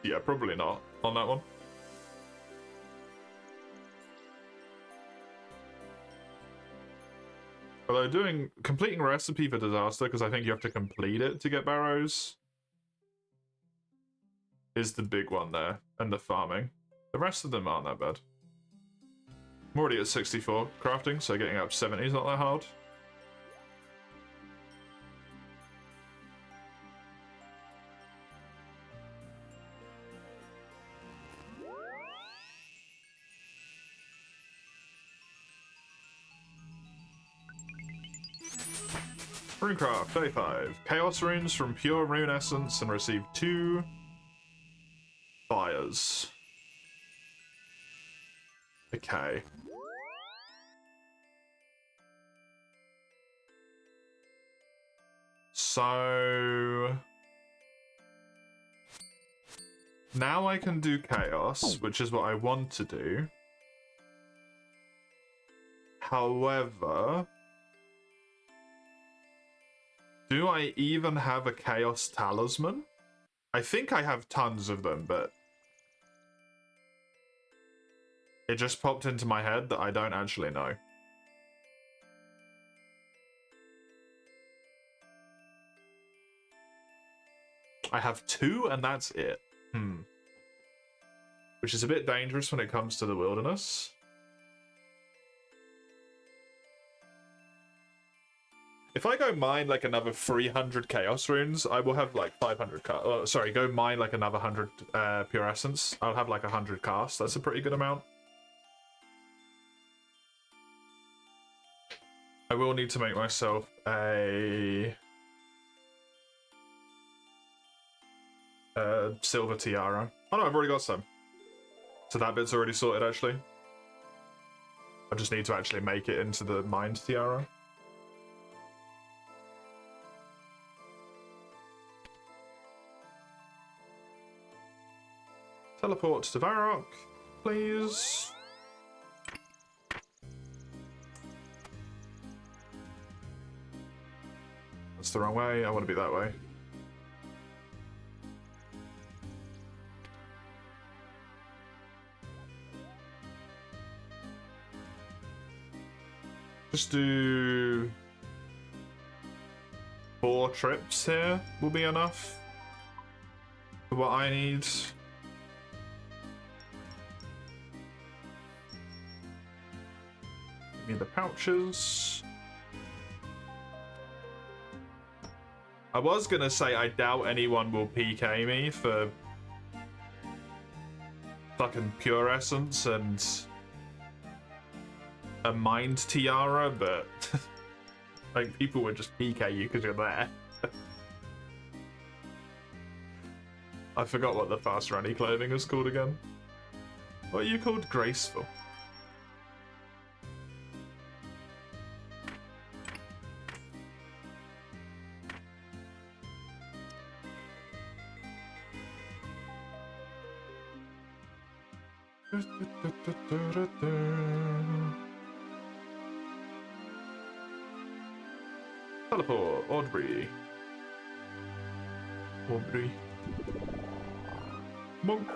Speaker 1: Yeah, probably not on that one. Although completing recipe for disaster, because I think you have to complete it to get barrows, is the big one there, and the farming. The rest of them aren't that bad. I'm already at 64 crafting, so getting up 70 is not that hard. Runecraft 35. Chaos runes from pure rune essence and receive 2 fires. Okay. So now I can do chaos, which is what I want to do. However, do I even have a chaos talisman? I think I have tons of them, but it just popped into my head that I don't actually know. I have 2 and that's it. Which is a bit dangerous when it comes to the wilderness. If I go mine like another 300 chaos runes, I will have like 500 sorry, go mine like another 100 pure essence. I'll have like 100 casts. That's a pretty good amount. I will need to make myself a silver tiara. Oh no, I've already got some. So that bit's already sorted actually. I just need to actually make it into the mined tiara. Teleport to Varrock, please. That's the wrong way. I want to be that way. Just do 4 trips here will be enough for what I need. Give me the pouches. I was gonna say I doubt anyone will PK me for fucking pure essence and a mind tiara, but like people would just PK you because you're there. I forgot what the fast runny clothing is called again. What are you called? Graceful. Teleport, Aubrey. Monk.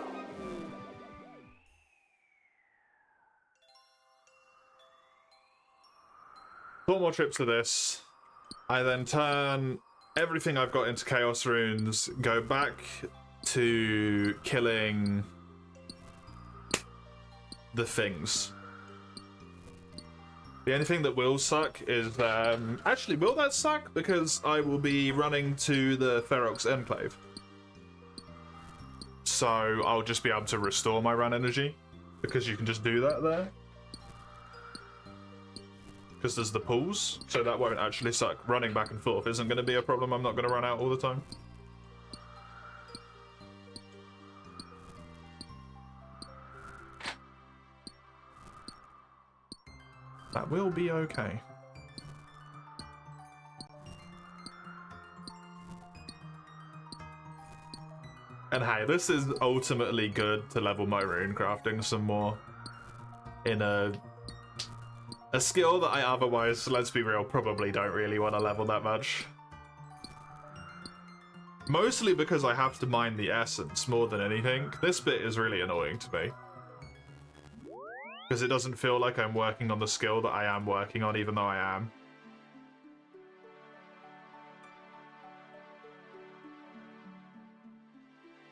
Speaker 1: 4 more trips to this. I then turn everything I've got into Chaos Runes, go back to killing the things. The only thing that will suck is, actually, will that suck? Because I will be running to the Ferox Enclave. So I'll just be able to restore my run energy, because you can just do that there. Because there's the pools, so that won't actually suck. Running back and forth isn't going to be a problem. I'm not going to run out all the time. That will be okay. And hey, this is ultimately good to level my rune crafting some more in a skill that I otherwise, let's be real, probably don't really want to level that much. Mostly because I have to mine the essence more than anything. This bit is really annoying to me. Because it doesn't feel like I'm working on the skill that I am working on, even though I am.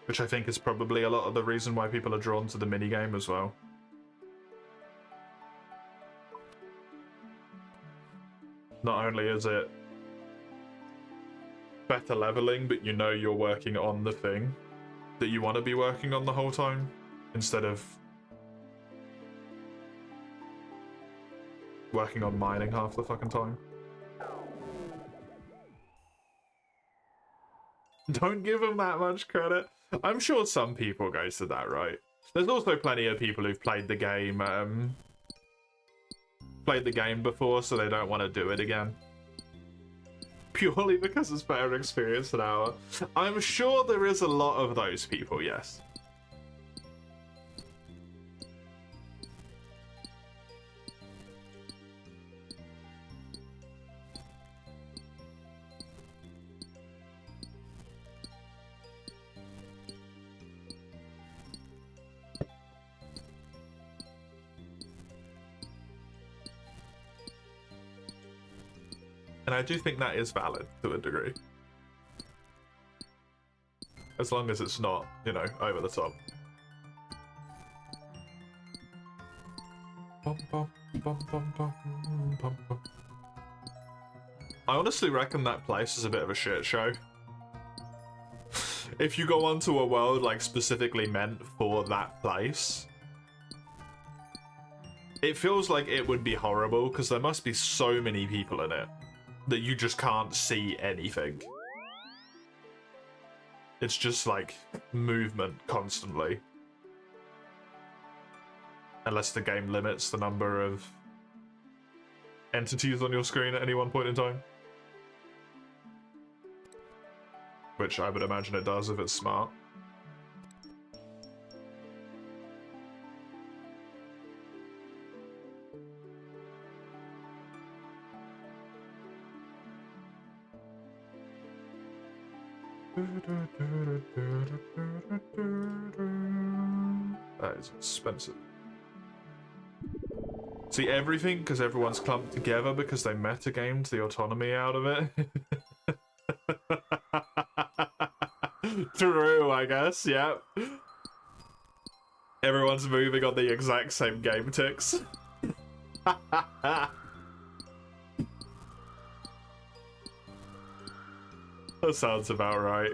Speaker 1: Which I think is probably a lot of the reason why people are drawn to the minigame as well. Not only is it better leveling, but you know you're working on the thing that you want to be working on the whole time, instead of working on mining half the fucking time. Don't give him that much credit. I'm sure some people go to that, right? There's also plenty of people who've played the game before, so they don't want to do it again. Purely because it's better experience an hour. I'm sure there is a lot of those people, yes. And I do think that is valid to a degree. As long as it's not, you know, over the top. I honestly reckon that place is a bit of a shit show. If you go onto a world like specifically meant for that place, it feels like it would be horrible because there must be so many people in it that you just can't see anything. It's just like movement constantly. Unless the game limits the number of entities on your screen at any one point in time. Which I would imagine it does if it's smart. That is expensive. See, everything because everyone's clumped together because they metagamed the autonomy out of it. True, I guess, yeah. Everyone's moving on the exact same game ticks. That sounds about right.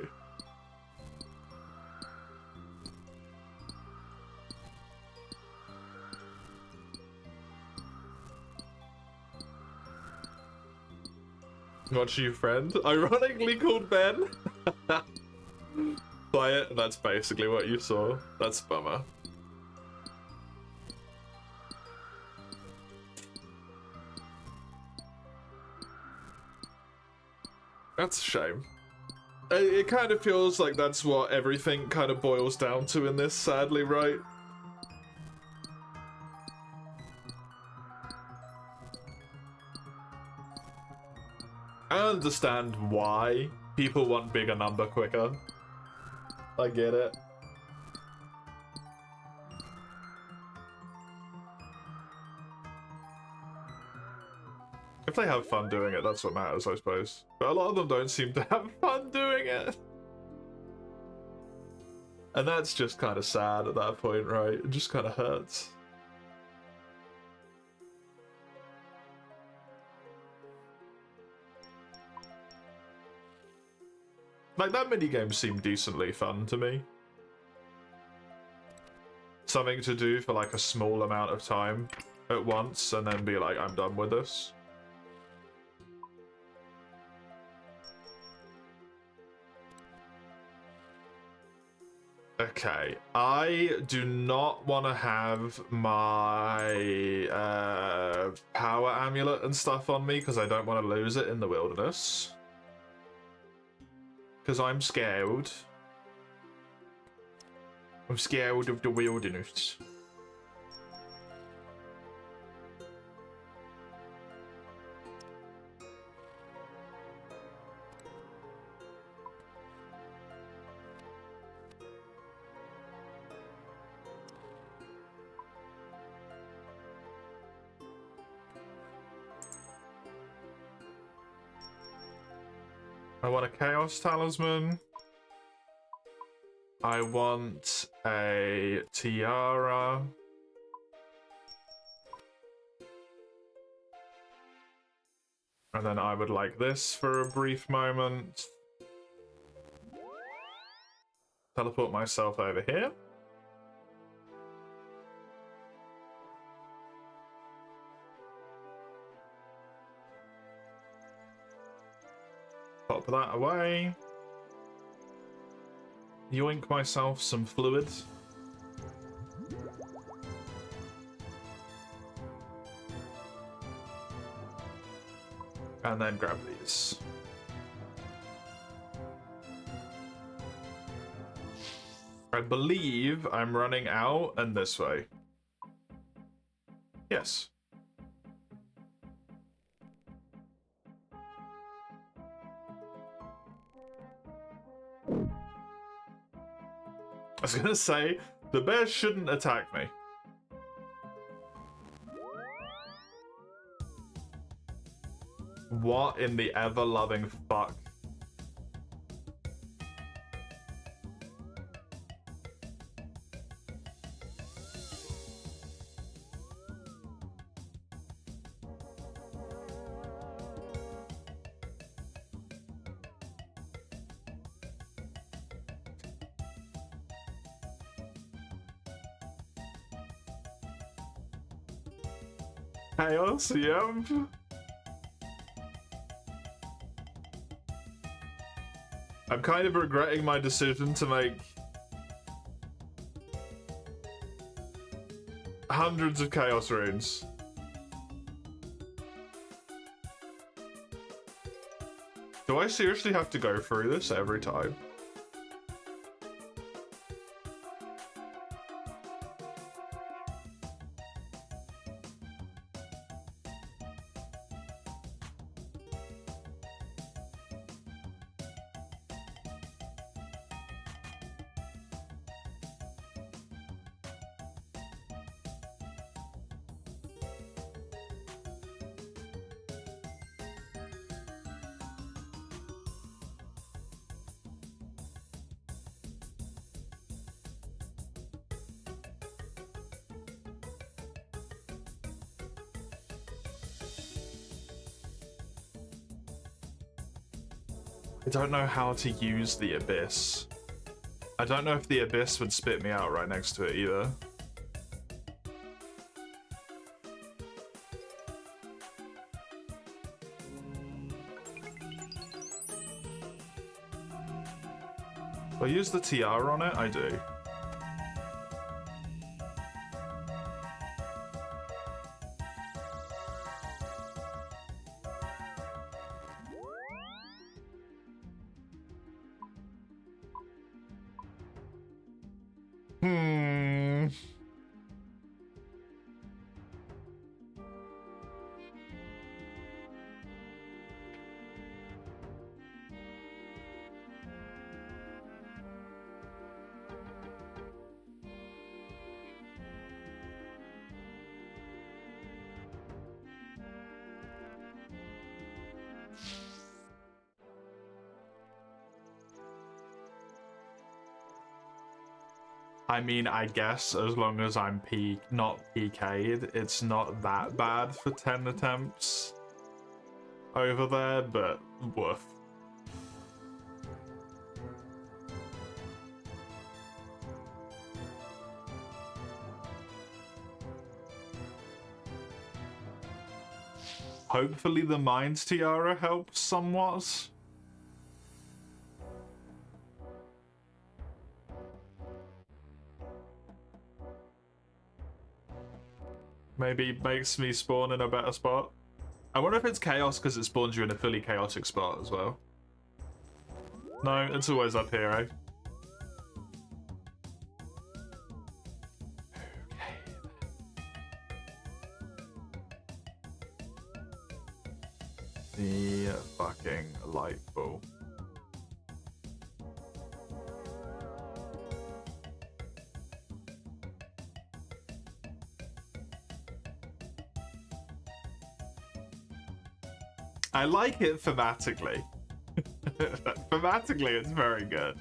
Speaker 1: What's your friend? Ironically called Ben. Play it, and that's basically what you saw. That's a bummer. That's a shame. It kind of feels like that's what everything kind of boils down to in this, sadly, right? I understand why people want bigger number quicker. I get it. If they have fun doing it, that's what matters, I suppose. But a lot of them don't seem to have fun doing it. And that's just kind of sad at that point, right? It just kind of hurts. Like, that minigame seemed decently fun to me. Something to do for like a small amount of time at once and then be like, I'm done with this. Okay, I do not want to have my power amulet and stuff on me because I don't want to lose it in the wilderness. Because I'm scared. I'm scared of the wilderness. I want a Chaos Talisman. I want a Tiara. And then I would like this for a brief moment. Teleport myself over here. Pop that away. Yoink myself some fluid. And then grab these. I believe I'm running out and this way. Yes. I was gonna say, the bears shouldn't attack me. What in the ever-loving fuck? Chaos, yep. I'm kind of regretting my decision to make hundreds of Chaos runes. Do I seriously have to go through this every time? I don't know how to use the Abyss. I don't know if the Abyss would spit me out right next to it either. Do I use the tiara on it? I do. I mean, I guess as long as I'm not PK'd, it's not that bad for 10 attempts over there, but woof. Hopefully the Mind Tiara helps somewhat. Maybe makes me spawn in a better spot. I wonder if it's chaos because it spawns you in a fully chaotic spot as well. No, it's always up here, eh? The fucking light ball. I like it thematically. Thematically, it's very good.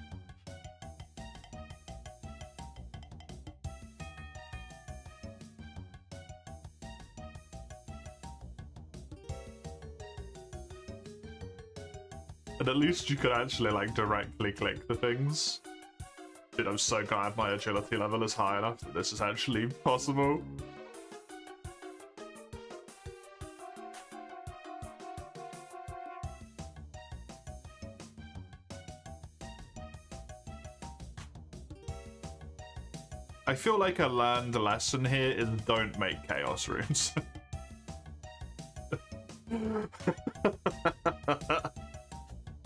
Speaker 1: And at least you could actually, like, directly click the things. Dude, I'm so glad my agility level is high enough that this is actually possible. I feel like a learned lesson here is don't make chaos runes.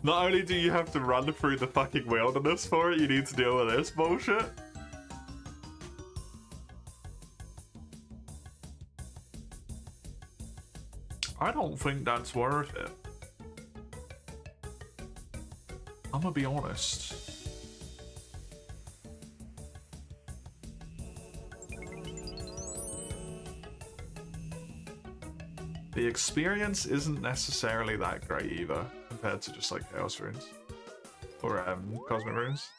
Speaker 1: Not only do you have to run through the fucking wilderness for it, you need to deal with this bullshit. I don't think that's worth it. I'm gonna be honest. The experience isn't necessarily that great either, compared to just like Chaos Runes. Or Cosmic Runes.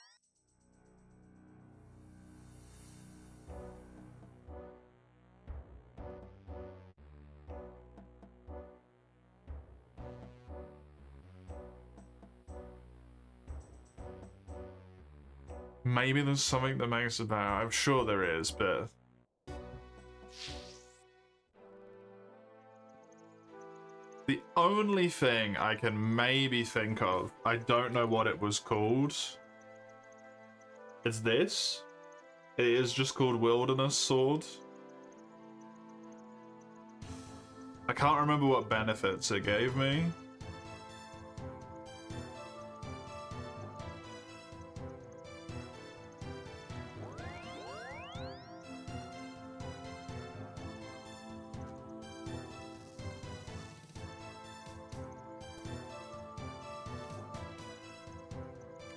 Speaker 1: Maybe there's something that makes it better. I'm sure there is, but... The only thing I can maybe think of, I don't know what it was called, is this. It is just called Wilderness Sword. I can't remember what benefits it gave me.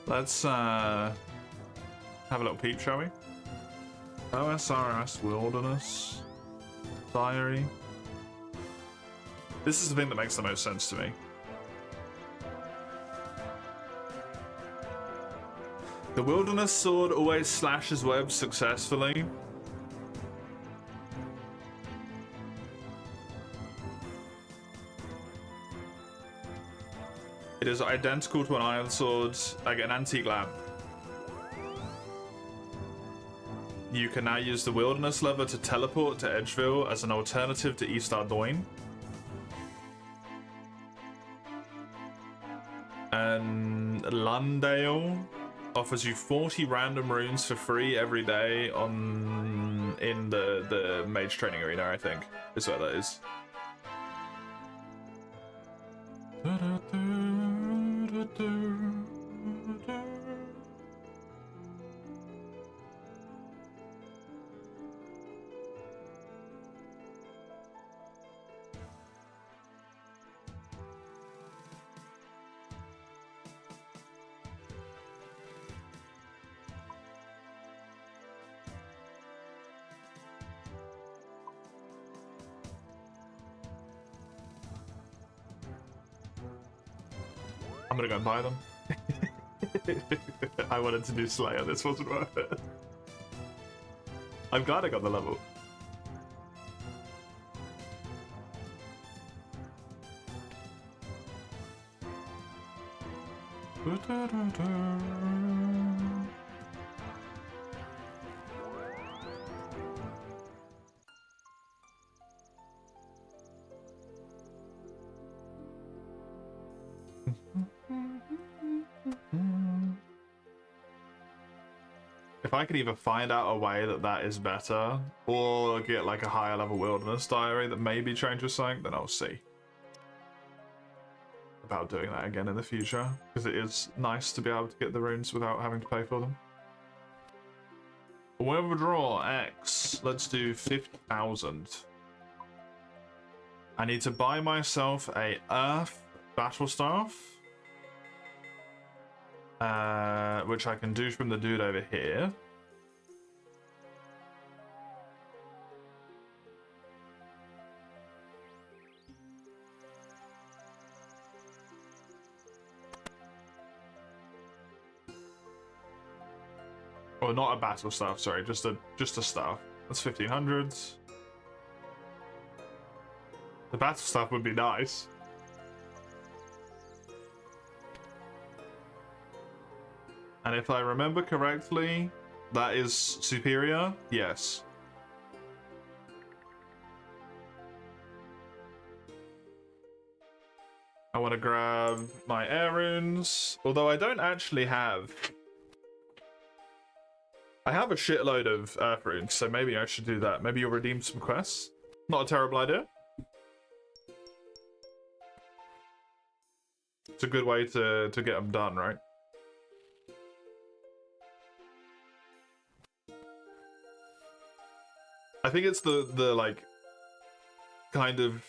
Speaker 1: Let's have a little peep, shall we? OSRS Wilderness Diary. This is the thing that makes the most sense to me. The Wilderness Sword always slashes webs successfully. It is identical to an iron sword, like an antique lamp. You can now use the wilderness lever to teleport to Edgeville as an alternative to East Ardoyne. And Lundale offers you 40 random runes for free every day in the mage training arena, I think, is what that is. I'm gonna go and buy them. I wanted to do Slayer, this wasn't worth it. I'm glad I got the level. If I could either find out a way that is better, or get like a higher level wilderness diary that maybe changes something, then I'll see about doing that again in the future, because it is nice to be able to get the runes without having to pay for them. Withdraw X. Let's do 50,000. I need to buy myself a Earth Battle Staff, which I can do from the dude over here. Or not a battle staff, sorry, just a staff. That's 1500. The battle staff would be nice. And if I remember correctly, that is superior? Yes. I want to grab my air runes, although I don't actually have... I have a shitload of earth runes, so maybe I should do that. Maybe you'll redeem some quests. Not a terrible idea. It's a good way to get them done, right? I think it's the like kind of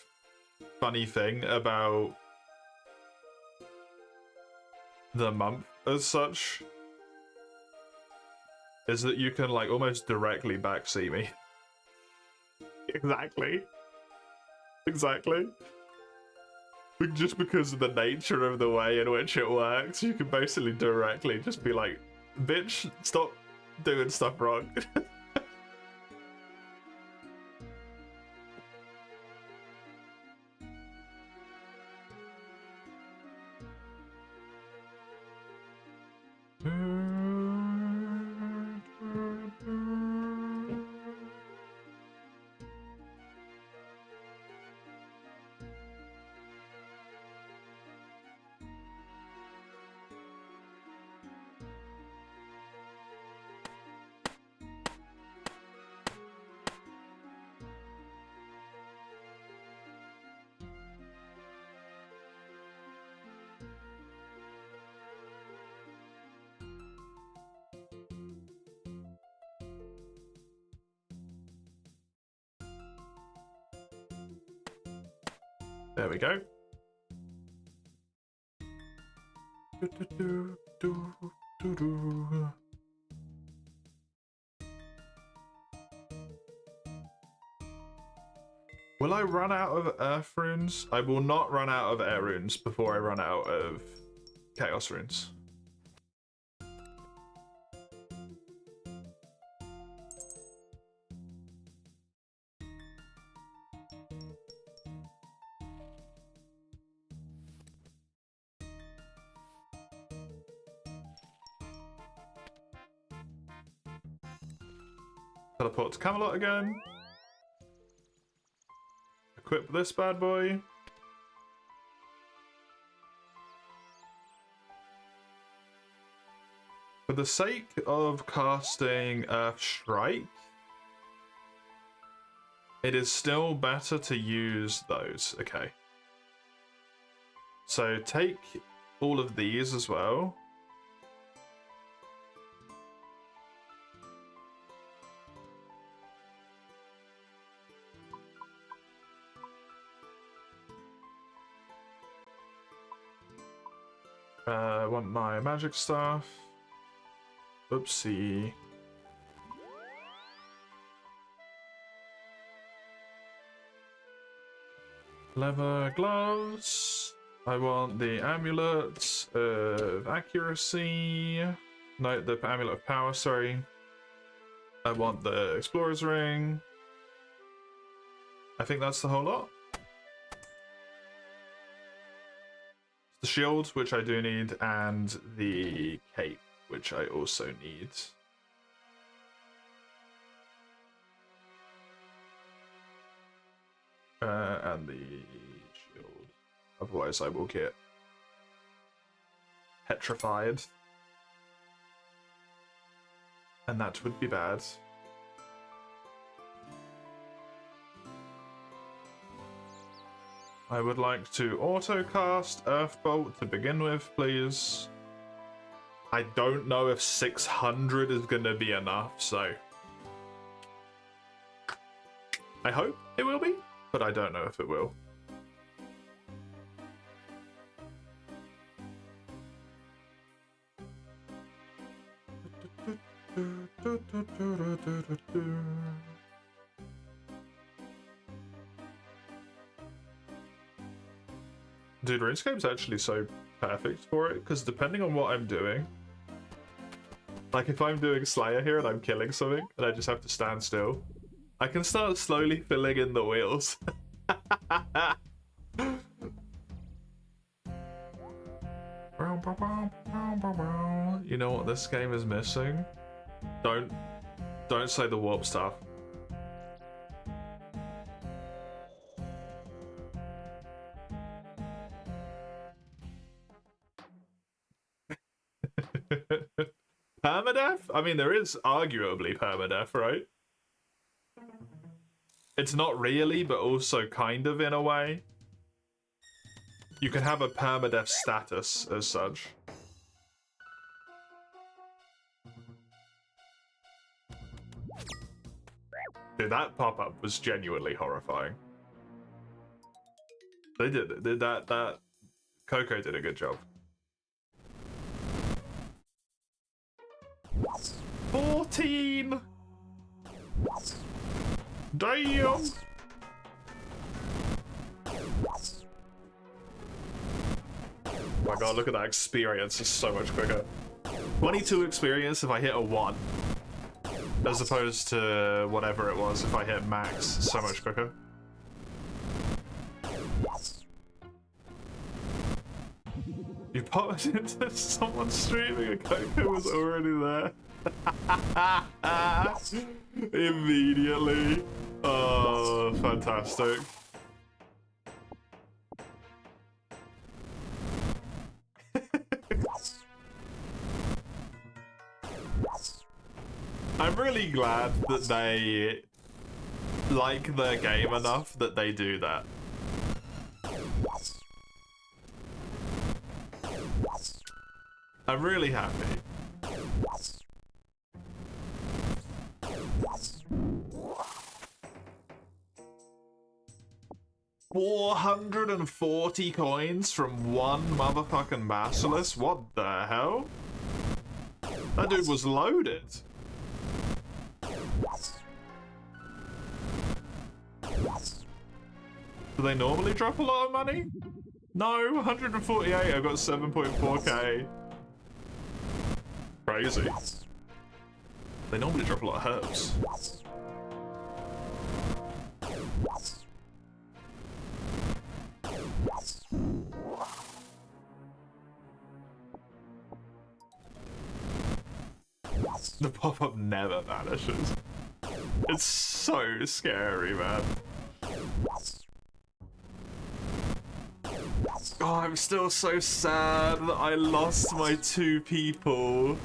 Speaker 1: funny thing about the month as such is that you can like almost directly backseat me. Exactly. Just because of the nature of the way in which it works, you can basically directly just be like, bitch, stop doing stuff wrong. There we go. Will I run out of earth runes? I will not run out of air runes before I run out of chaos runes. Teleport to Camelot again. Equip this bad boy. For the sake of casting Earth Strike, it is still better to use those. Okay. So take all of these as well. I want my magic stuff. Oopsie. Leather gloves. I want the amulet of accuracy. No, the amulet of power, sorry. I want the explorer's ring. I think that's the whole lot. The shield, which I do need, and the cape, which I also need. And the shield. Otherwise I will get petrified. And that would be bad. I would like to auto-cast Earth Bolt to begin with, please. I don't know if 600 is going to be enough, so... I hope it will be, but I don't know if it will. Dude, RuneScape's actually so perfect for it, because depending on what I'm doing, like if I'm doing Slayer here and I'm killing something, and I just have to stand still, I can start slowly filling in the wheels. You know what this game is missing? Don't say the warp stuff. Permadeath? I mean, there is arguably permadeath, right? It's not really, but also kind of in a way. You can have a permadeath status as such. Dude, that pop-up was genuinely horrifying. They did that Coco did a good job. 14! Damn! Oh my god, look at that experience, it's so much quicker. 22 experience if I hit a 1. As opposed to whatever it was if I hit max, so much quicker. You popped into someone streaming and Coco was already there. Immediately. Oh, fantastic. I'm really glad that they like their game enough that they do that. I'm really happy. $440 coins from one motherfucking basilisk? What the hell? That dude was loaded. Do they normally drop a lot of money? No, 148, I've got 7.4k. Crazy. They normally drop a lot of herbs. The pop-up never vanishes. It's so scary, man. Oh, I'm still so sad that I lost my 2 people.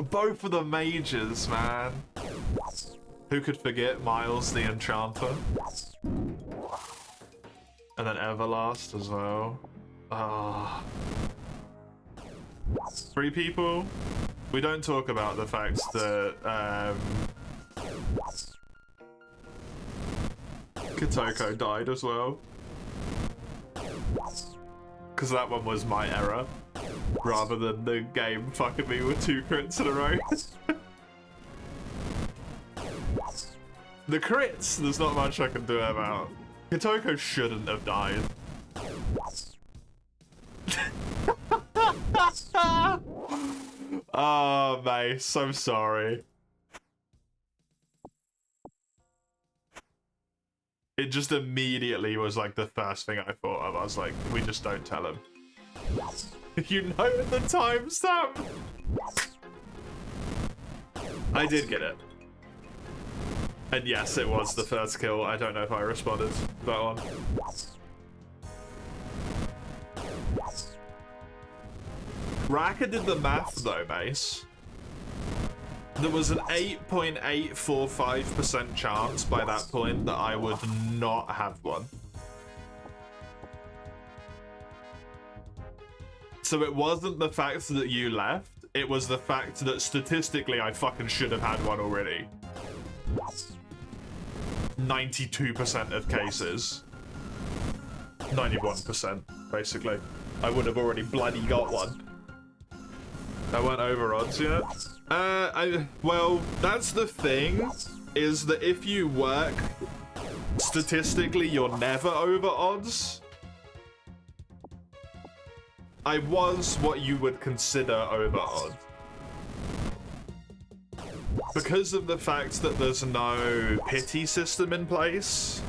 Speaker 1: Both of the mages, man. Who could forget Miles the Enchanter? And then Everlast as well. Ah. 3 people? We don't talk about the fact that, Kotoko died as well. Because that one was my error. Rather than the game fucking me with 2 crits in a row. The crits, there's not much I can do about. Kotoko shouldn't have died. Oh, Mace, I'm sorry. It just immediately was like the first thing I thought of. I was like, we just don't tell him. You know the timestamp? I did get it. And yes, it was the first kill. I don't know if I responded to that one. Raka did the math though, Mace. There was an 8.845% chance by that point that I would not have one. So it wasn't the fact that you left, it was the fact that statistically I fucking should have had one already. 92% of cases. 91%, basically. I would have already bloody got one. I went over odds yet. Well, that's the thing, is that if you work, statistically, you're never over odds. I was what you would consider over odds. Because of the fact that there's no pity system in place,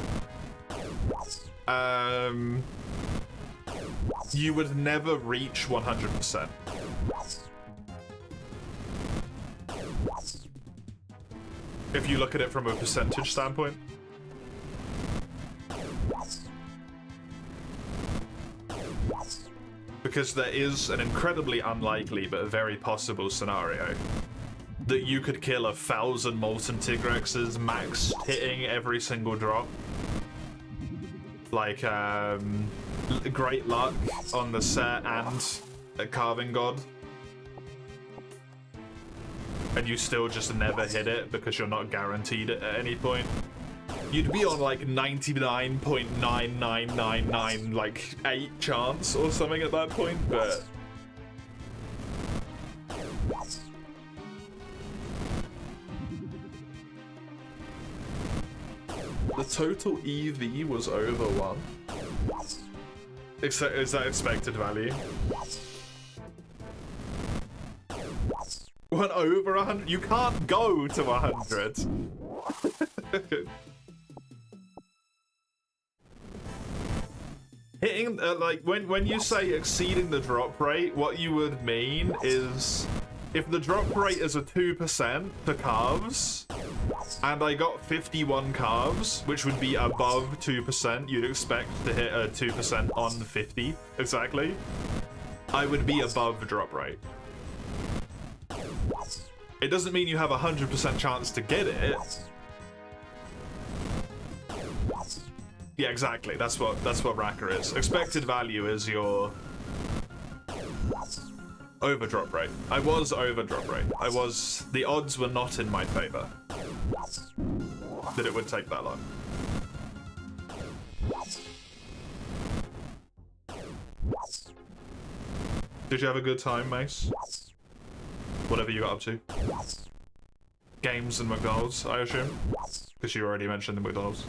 Speaker 1: you would never reach 100%. If you look at it from a percentage standpoint. Because there is an incredibly unlikely but a very possible scenario that you could kill 1,000 Molten Tigrexes max hitting every single drop. Like, Great Luck on the set and a Carving God. And you still just never hit it because you're not guaranteed it at any point. You'd be on like 99.9999 like 8 chance or something at that point, but the total EV was over 1. Is that expected value? Went over 100? You can't go to 100. Hitting, like, when you say exceeding the drop rate, what you would mean is if the drop rate is a 2% for calves, and I got 51 calves, which would be above 2%, you'd expect to hit a 2% on 50, exactly, I would be above drop rate. It doesn't mean you have a 100% chance to get it. Yeah, exactly. That's what Raka is. Expected value is your over drop rate. I was over drop rate. The odds were not in my favor that it would take that long. Did you have a good time, Mace? Whatever you got up to. Games and McDonald's, I assume? Because you already mentioned the McDonald's.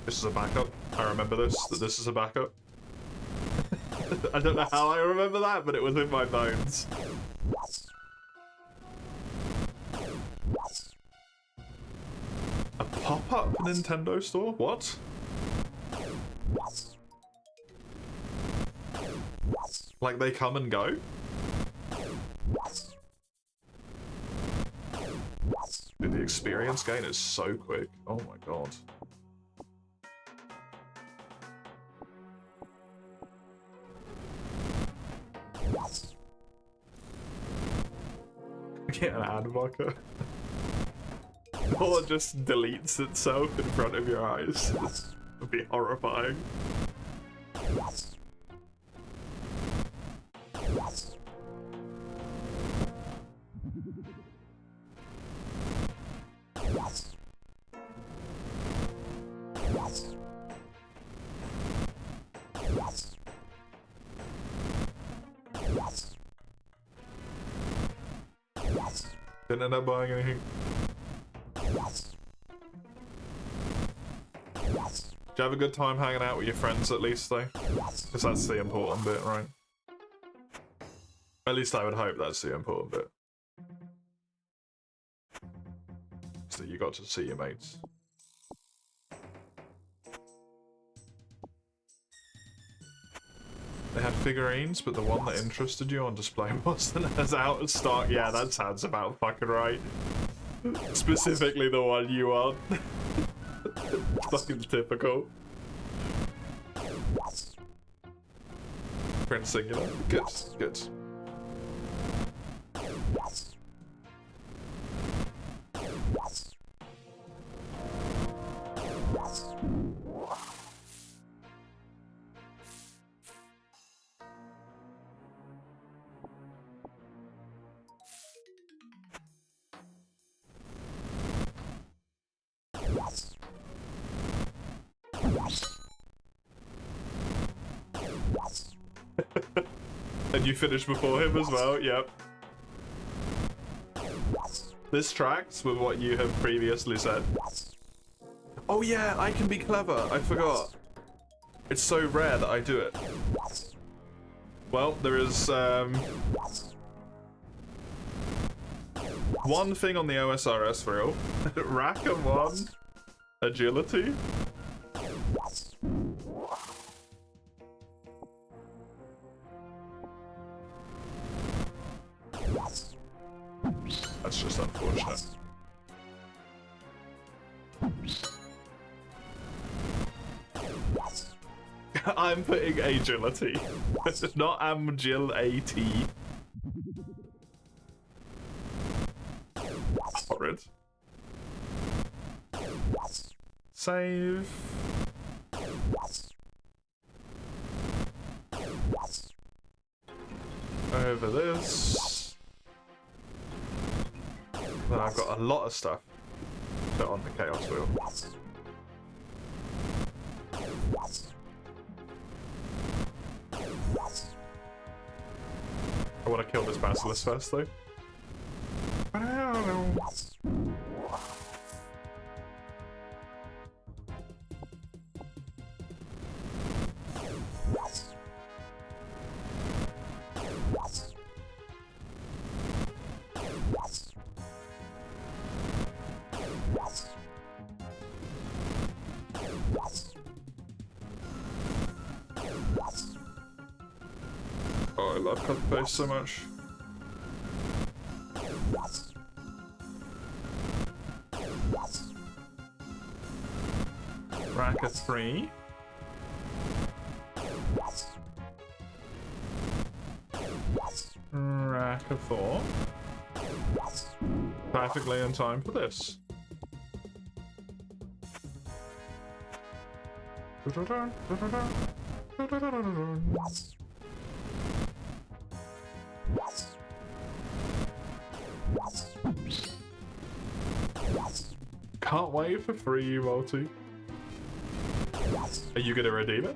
Speaker 1: This is a backup. I remember that this is a backup. I don't know how I remember that, but it was in my bones. A pop-up Nintendo store? What? Like, they come and go? Dude, the experience gain is so quick. Oh my god. Get an ad blocker. Or just deletes itself in front of your eyes. It'd be horrifying. Didn't end up buying anything. Do you have a good time hanging out with your friends at least, though? Because that's the important bit, right? At least I would hope that's the important bit. So you got to see your mates. They had figurines, but the one that interested you on display wasn't as out of stock. Yeah, that sounds about fucking right. Specifically the one you want. Fucking typical. Print singular. Good, good. And you finished before him as well, yep. This tracks with what you have previously said. Oh yeah, I can be clever, I forgot. It's so rare that I do it. Well, there is one thing on the OSRS reel. Rack of 1 agility. That's just unfortunate. I'm putting agility. It's not agility. Horrid. Save. Over this. Then I've got a lot of stuff put on the chaos wheel. I want to kill this basilisk first, though. Oh, I love cut the face so much. Rack of 3. Rack of 4. Perfectly in time for this. Can't wait for free multi. Are you gonna redeem it?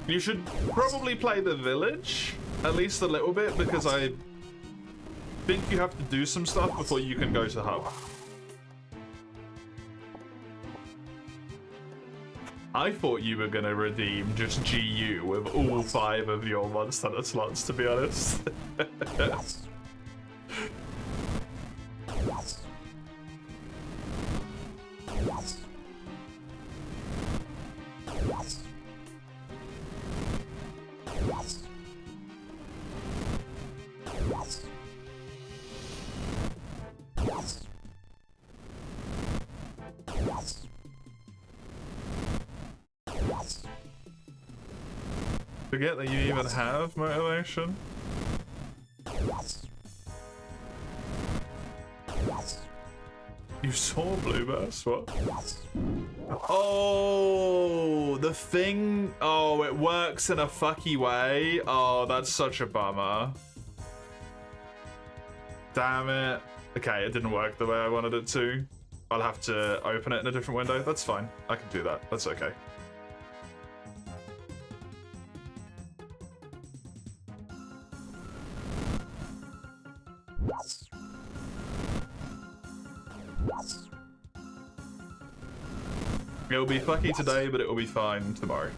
Speaker 1: You should probably play the village, at least a little bit, because I think you have to do some stuff before you can go to hub. I thought you were gonna redeem just GU with all 5 of your Monster Hunter slots, to be honest. Forget that you even have motivation. You saw Blueburst? What? Oh, the thing. Oh, it works in a fucky way. Oh, that's such a bummer. Damn it. Okay, it didn't work the way I wanted it to. I'll have to open it in a different window. That's fine. I can do that. That's okay. It'll be fucky today, but it will be fine tomorrow.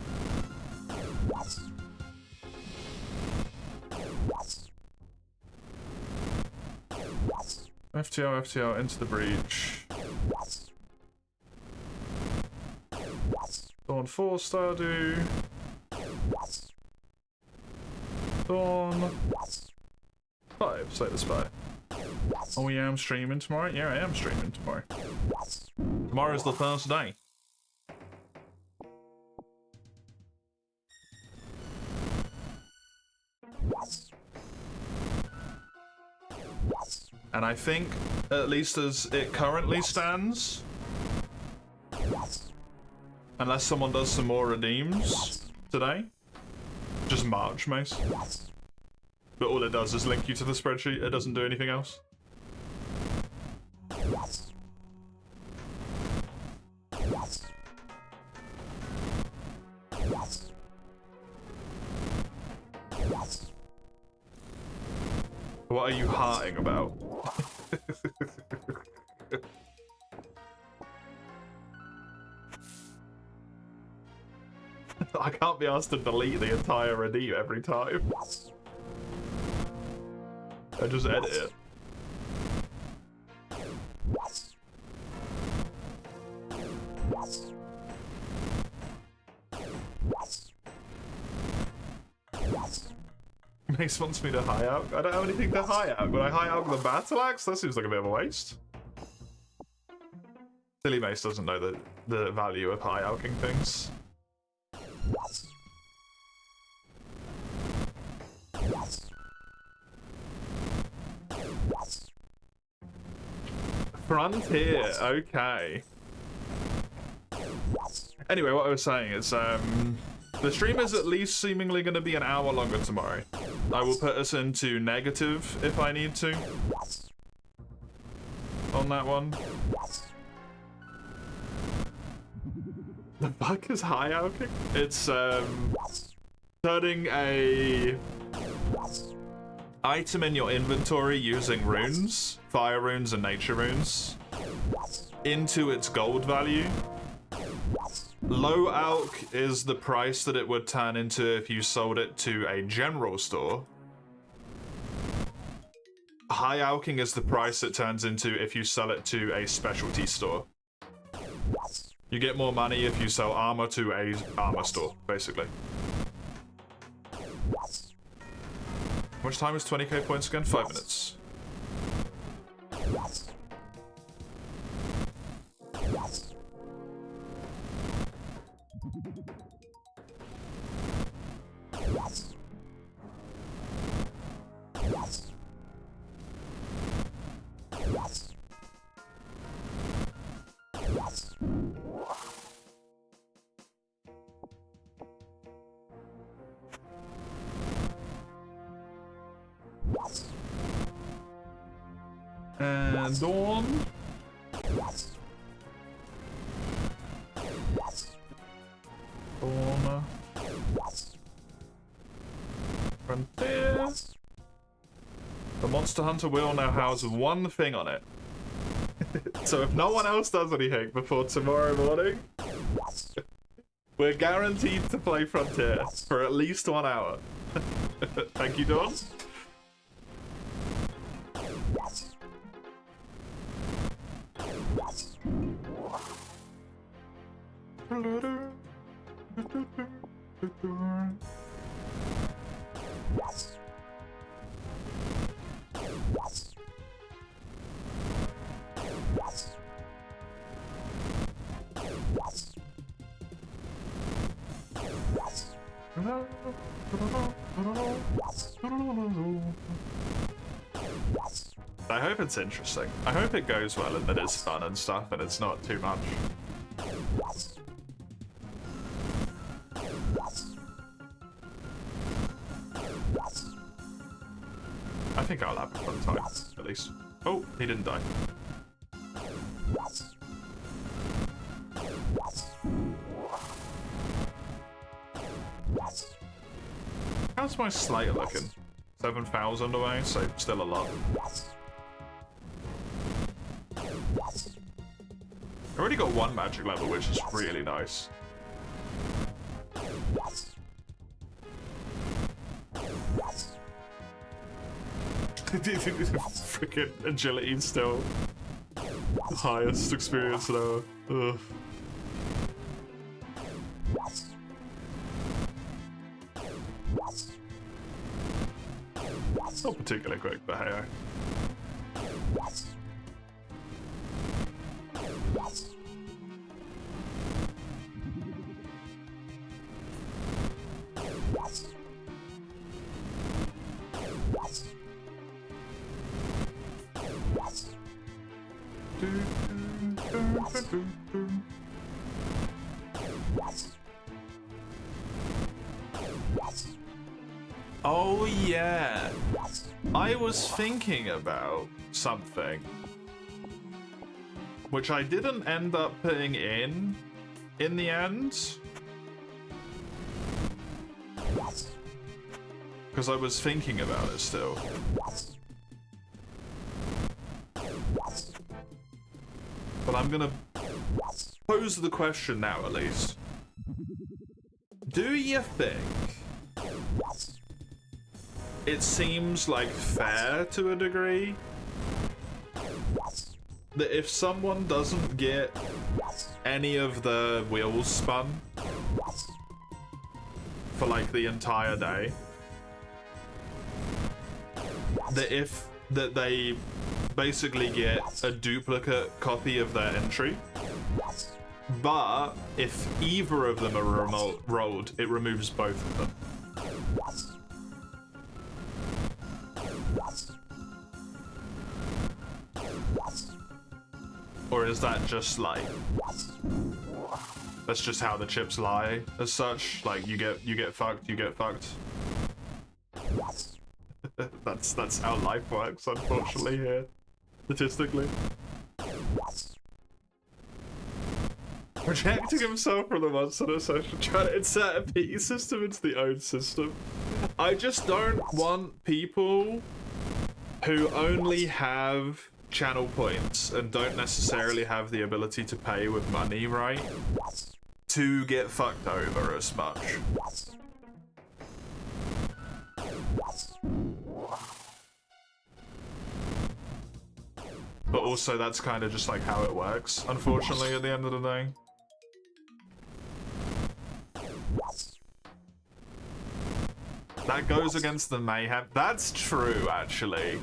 Speaker 1: FTL, FTL, into the breach. Dawn 4 Stardew. Dawn 5, Slay the Spy. Oh yeah, I'm streaming tomorrow? Yeah, I am streaming tomorrow. Tomorrow's the first day. And I think, at least as it currently stands, unless someone does some more redeems today, just March, Mace. But all it does is link you to the spreadsheet, it doesn't do anything else. What are you hearting about? I can't be asked to delete the entire redeem every time. I just edit it. Mace wants me to high out. I don't have anything to high out. Would I high out the battle axe? That seems like a bit of a waste. Silly Mace doesn't know the value of high outing things. Frontier, okay. Anyway, what I was saying is, the stream is at least seemingly going to be an hour longer tomorrow. I will put us into negative if I need to. On that one. The fuck is high outing? It's, turning a item in your inventory using runes, fire runes and nature runes, into its gold value. Low alch is the price that it would turn into if you sold it to a general store. High alching is the price it turns into if you sell it to a specialty store. You get more money if you sell armor to a armor store, basically. How much time is 20k points again? 5 minutes. And Dawn. Dawn. Frontier. The Monster Hunter wheel now has one thing on it. So if no one else does anything before tomorrow morning, We're guaranteed to play Frontier for at least 1 hour. Thank you, Dawn. I hope it's interesting. I hope it goes well and that it's fun and stuff and it's not too much. I think I'll have a fun time, at least. Oh, he didn't die. How's my Slayer looking? 7,000 away, so still a lot. I already got 1 magic level, which is really nice. Freaking agility still the highest experience now. Ugh. Not particularly quick, but hey. Oh yeah, I was thinking about something which I didn't end up putting in the end because I was thinking about it still. But I'm gonna pose the question now at least. Do you think it seems like fair to a degree that if someone doesn't get any of the wheels spun for like the entire day, that they basically get a duplicate copy of their entry, but if either of them are rolled, it removes both of them? Or is that just like, that's just how the chips lie as such? Like you get fucked, you get fucked. that's how life works, unfortunately, here, statistically. Rejecting himself from the monster session, trying to insert a PE system into the own system. I just don't want people who only have channel points and don't necessarily have the ability to pay with money, right, to get fucked over as much. But also that's kind of just like how it works, unfortunately, at the end of the day. That goes against the mayhem. That's true, actually.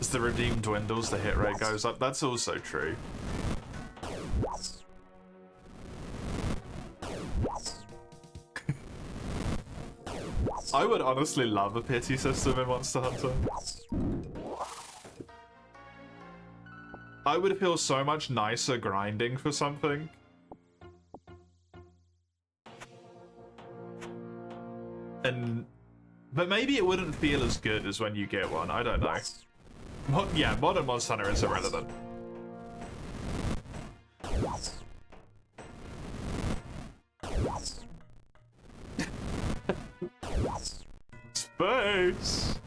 Speaker 1: As the redeem dwindles, the hit rate goes up. That's also true. I would honestly love a pity system in Monster Hunter. I would feel so much nicer grinding for something. But maybe it wouldn't feel as good as when you get one, I don't know. Yeah, modern Monster Hunter is irrelevant. Space!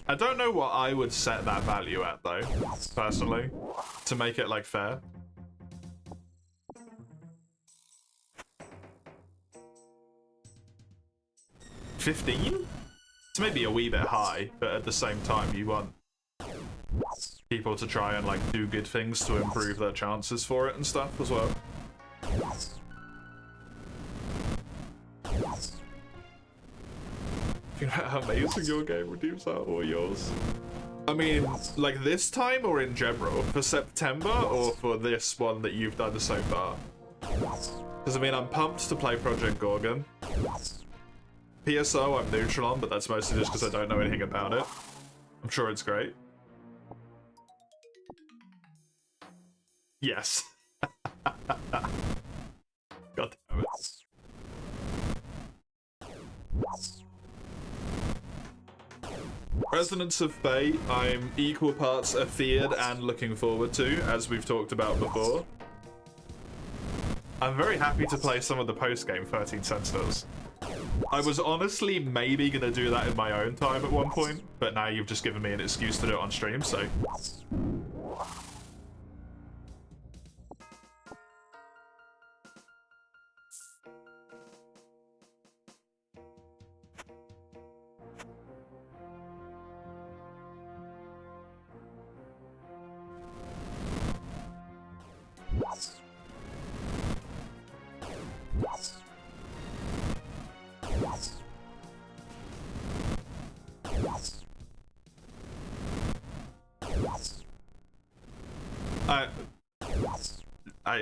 Speaker 1: I don't know what I would set that value at, though, personally, to make it, like, fair. $15? It's maybe a wee bit high, but at the same time, you want people to try and, like, do good things to improve their chances for it and stuff as well. Think about how amazing your game redeems out or yours. I mean, like this time or in general? For September or for this one that you've done so far? Because I mean, I'm pumped to play Project Gorgon. PSO I'm neutral on, but that's mostly just because I don't know anything about it. I'm sure it's great. Yes. God damn it. Resonance of Fate, I'm equal parts afeared and looking forward to, as we've talked about before. I'm very happy to play some of the post-game 13 Sentinels. I was honestly maybe going to do that in my own time at one point, but now you've just given me an excuse to do it on stream, so...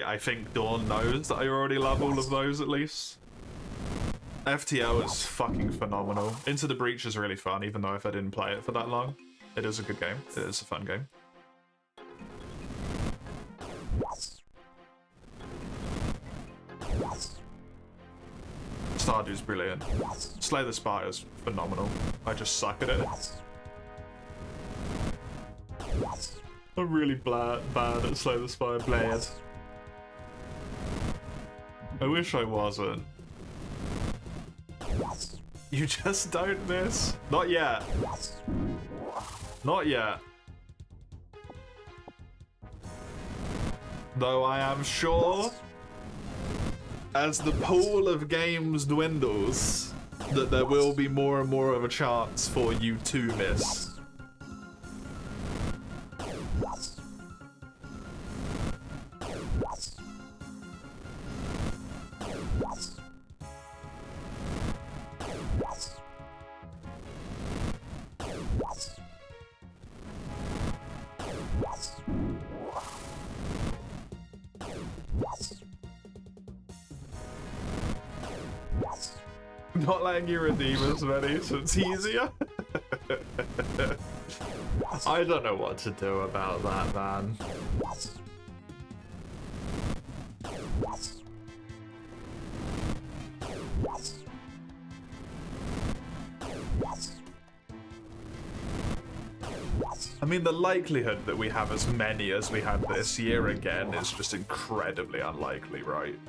Speaker 1: I think Dawn knows that I already love all of those, at least. FTL is fucking phenomenal. Into the Breach is really fun, even though if I didn't play it for that long. It is a good game. It is a fun game. Stardew's brilliant. Slay the Spire is phenomenal. I just suck at it. I'm really bad at Slay the Spire Blade. I wish I wasn't. You just don't miss? Not yet. Not yet. Though I am sure, as the pool of games dwindles, that there will be more and more of a chance for you to miss. Not letting you redeem as many, so it's easier. I don't know what to do about that, man. I mean, the likelihood that we have as many as we had this year again is just incredibly unlikely, right?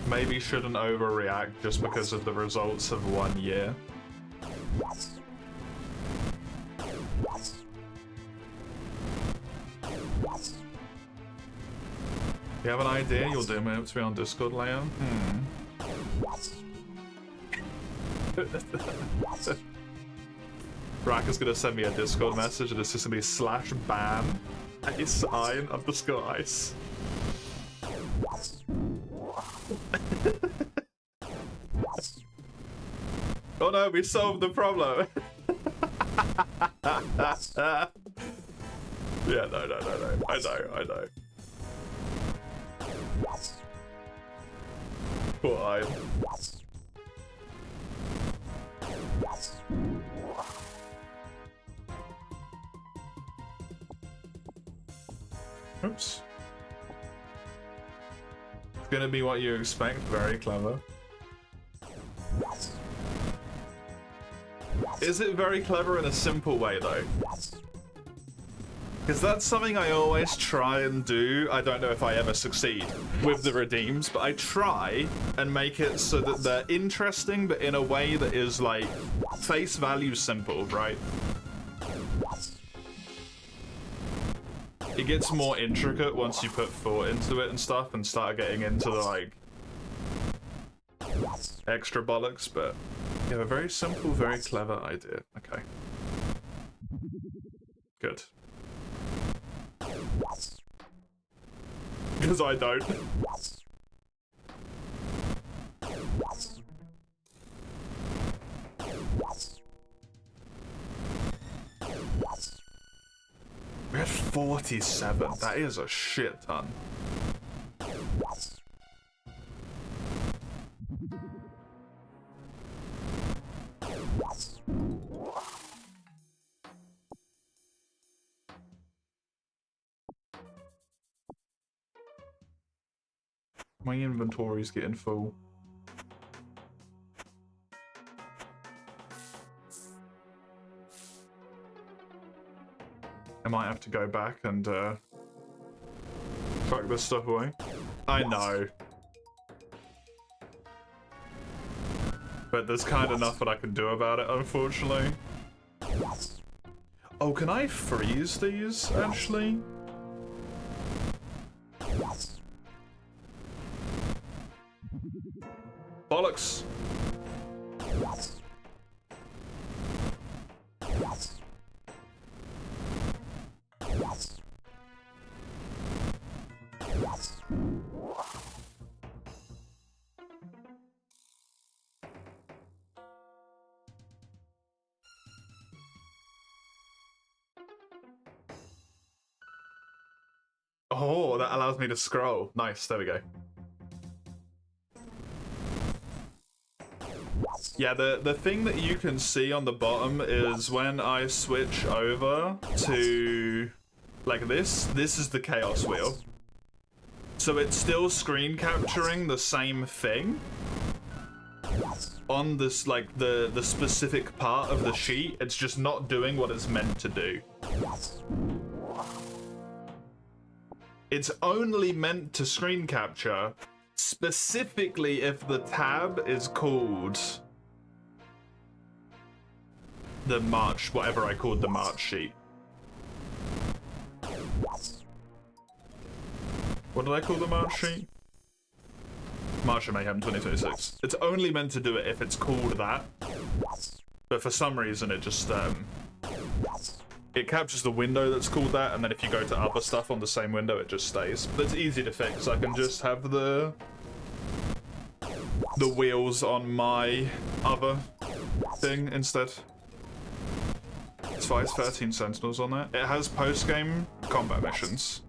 Speaker 1: Maybe shouldn't overreact just because of the results of 1 year. You have an idea? You'll DM it to me on Discord, Liam? Rack is gonna send me a Discord message and it's just gonna be /ban _ice. Oh no, we solved the problem. Yeah, no. I know. Poor Ian. Oops. It's gonna be what you expect. Very clever. Is it very clever in a simple way, though? Because that's something I always try and do. I don't know if I ever succeed with the redeems, but I try and make it so that they're interesting, but in a way that is like face value simple, right? It gets more intricate once you put thought into it and stuff and start getting into the like extra bollocks, but you have a very simple, very clever idea. Okay. Good. Because I don't. We had 47. That is a shit ton. My inventory's getting full. I might have to go back and chuck this stuff away. I know. But there's kind of nothing I can do about it, unfortunately. Oh, can I freeze these, actually? Bollocks! Oh, that allows me to scroll. Nice, there we go. Yeah, the thing that you can see on the bottom is when I switch over to like this is the chaos wheel. So it's still screen capturing the same thing on this, like the specific part of the sheet. It's just not doing what it's meant to do. It's only meant to screen capture specifically if the tab is called the March, whatever I called the March sheet. What did I call the March sheet? March of Mayhem 2026. It's only meant to do it if it's called that. But for some reason it just, it captures the window that's called that, and then if you go to other stuff on the same window, it just stays. But it's easy to fix. I can just have the wheels on my other thing instead. It's 13 Sentinels on there. It has post-game combat missions.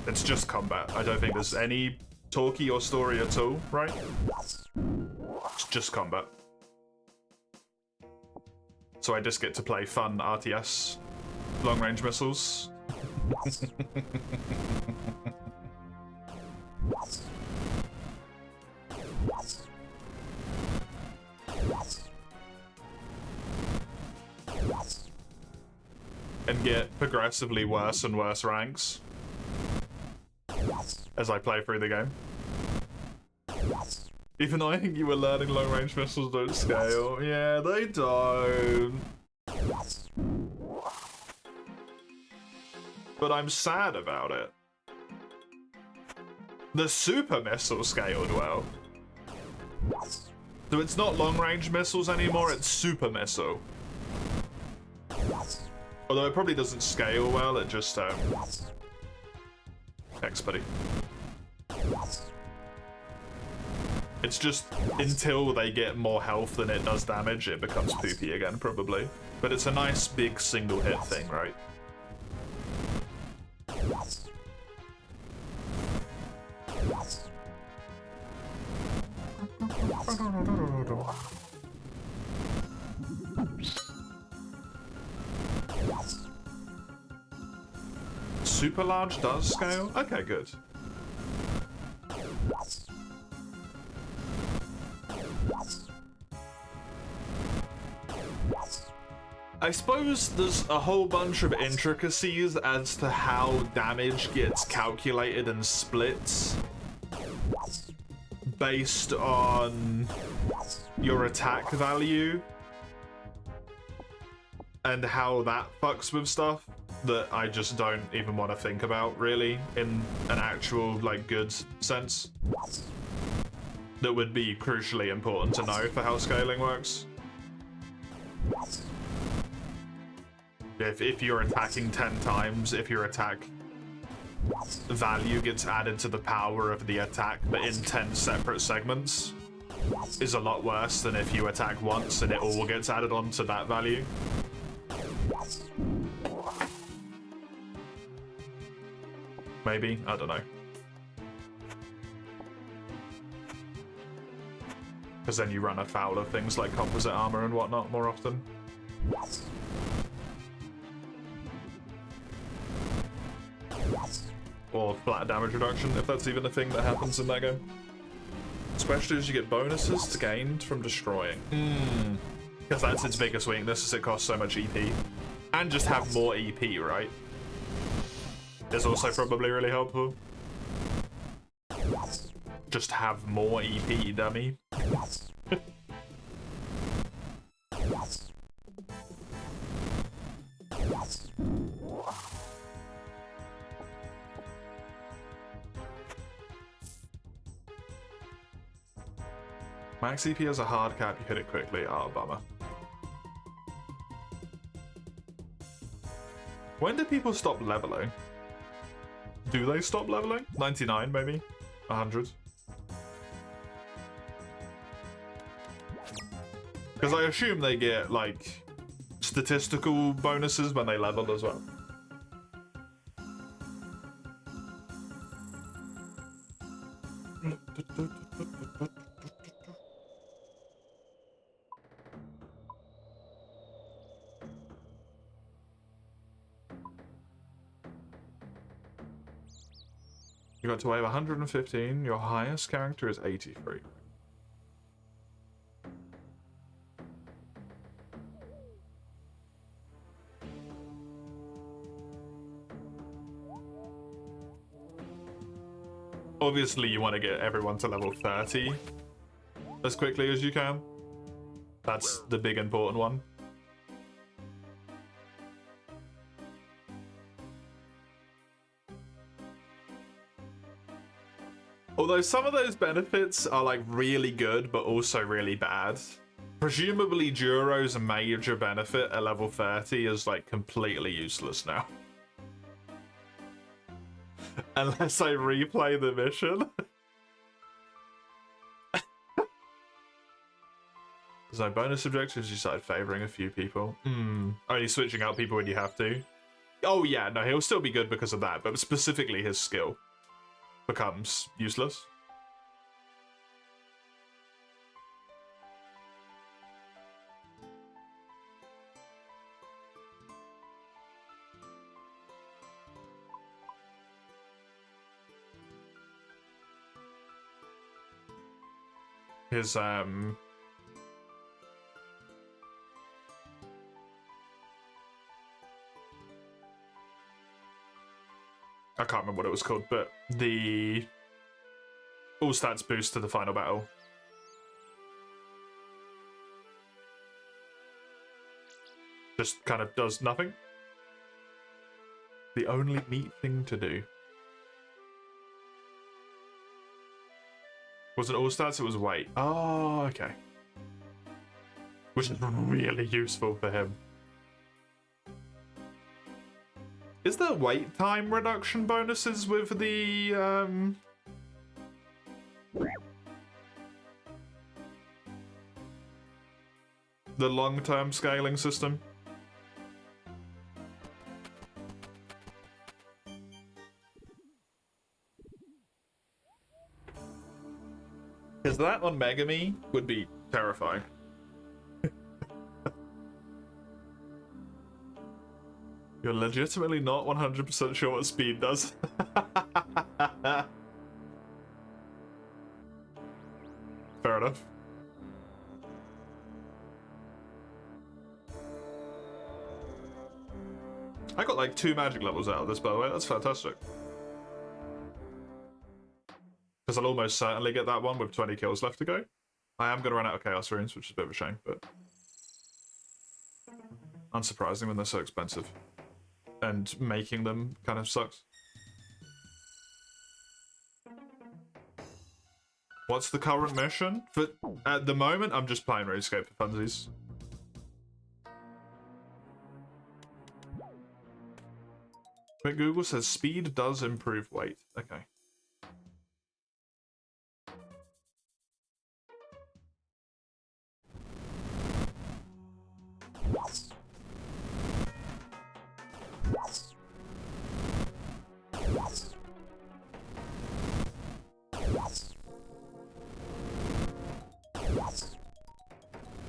Speaker 1: It's just combat. I don't think there's any talkie or story at all, right? It's just combat. So I just get to play fun RTS long-range missiles. And get progressively worse and worse ranks as I play through the game. Even though I think you were learning long-range missiles don't scale. Yeah, they don't. But I'm sad about it. The super missile scaled well. So it's not long-range missiles anymore, it's super missile. Although it probably doesn't scale well, it just, thanks, buddy. It's just, until they get more health than it does damage, it becomes poopy again, probably. But it's a nice, big, single-hit thing, right? Super large does scale? Okay, good. I suppose there's a whole bunch of intricacies as to how damage gets calculated and split based on your attack value and how that fucks with stuff that I just don't even want to think about really in an actual like good sense that would be crucially important to know for how scaling works. If you're attacking 10 times, if your attack value gets added to the power of the attack but in 10 separate segments is a lot worse than if you attack once and it all gets added onto that value. Maybe? I don't know. Because then you run afoul of things like composite armor and whatnot more often. Or flat damage reduction, if that's even a thing that happens in that game. Especially as you get bonuses gained from destroying. Because that's its biggest weakness, is it costs so much EP. And just have more EP, right? Is also probably really helpful. Just have more EP, dummy. Max EP has a hard cap, you hit it quickly. Oh, bummer. When do people stop leveling? Do they stop leveling? 99 maybe? 100? Because I assume they get, like, statistical bonuses when they level as well. You got to wave 115, your highest character is 83. Obviously, you want to get everyone to level 30 as quickly as you can. That's the big important one. Although some of those benefits are like really good, but also really bad. Presumably Duro's major benefit at level 30 is like completely useless now. Unless I replay the mission. There's no bonus objectives, you started favoring a few people. Only switching out people when you have to. Oh yeah, no, he'll still be good because of that, but specifically his skill becomes useless. His I can't remember what it was called, but the all stats boost to the final battle. Just kind of does nothing. The only neat thing to do. Wasn't all stats, it was weight. Oh, okay. Which is really useful for him. Is there wait time reduction bonuses with the long-term scaling system? Because that on Megami would be terrifying. You're legitimately not 100% sure what speed does. Fair enough. I got like 2 magic levels out of this, by the way. That's fantastic. Because I'll almost certainly get that one with 20 kills left to go. I am going to run out of Chaos Runes, which is a bit of a shame, but... unsurprising when they're so expensive. And making them kind of sucks. What's the current mission? At the moment, I'm just playing RuneScape for funsies. But Google says speed does improve weight. Okay.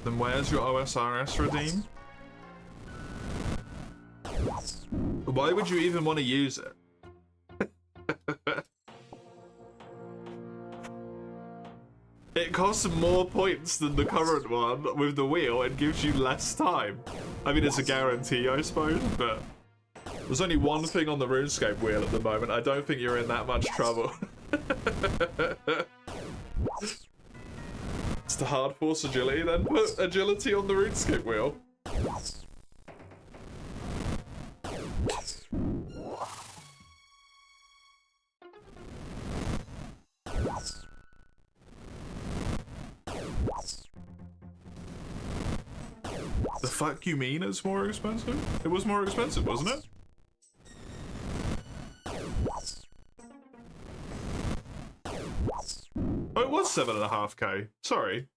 Speaker 1: Then where's your OSRS redeem? Why would you even want to use it? It costs more points than the current one with the wheel and gives you less time. I mean, it's a guarantee, I suppose, but there's only one thing on the RuneScape wheel at the moment. I don't think you're in that much trouble. It's the hard force agility, then put agility on the RuneScape wheel. The fuck you mean it's more expensive? It was more expensive, wasn't it? Oh, it was 7.5k. Sorry.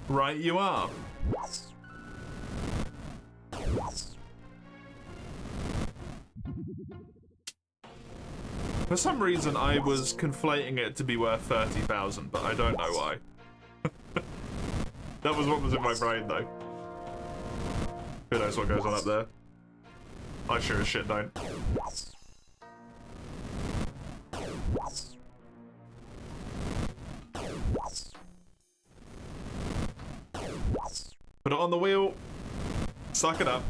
Speaker 1: Right, you are. For some reason, I was conflating it to be worth 30,000, but I don't know why. That was what was in my brain, though. Who knows what goes on up there? I sure as shit don't. Put it on the wheel. Suck it up.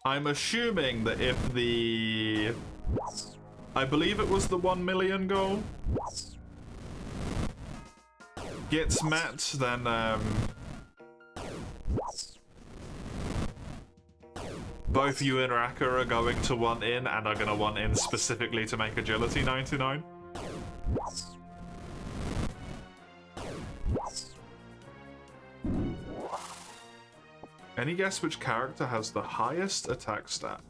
Speaker 1: I'm assuming that if the... I believe it was the 1 million goal gets met, then both you and Raka are going to want in and are going to want in specifically to make agility 99. Any guess which character has the highest attack stat?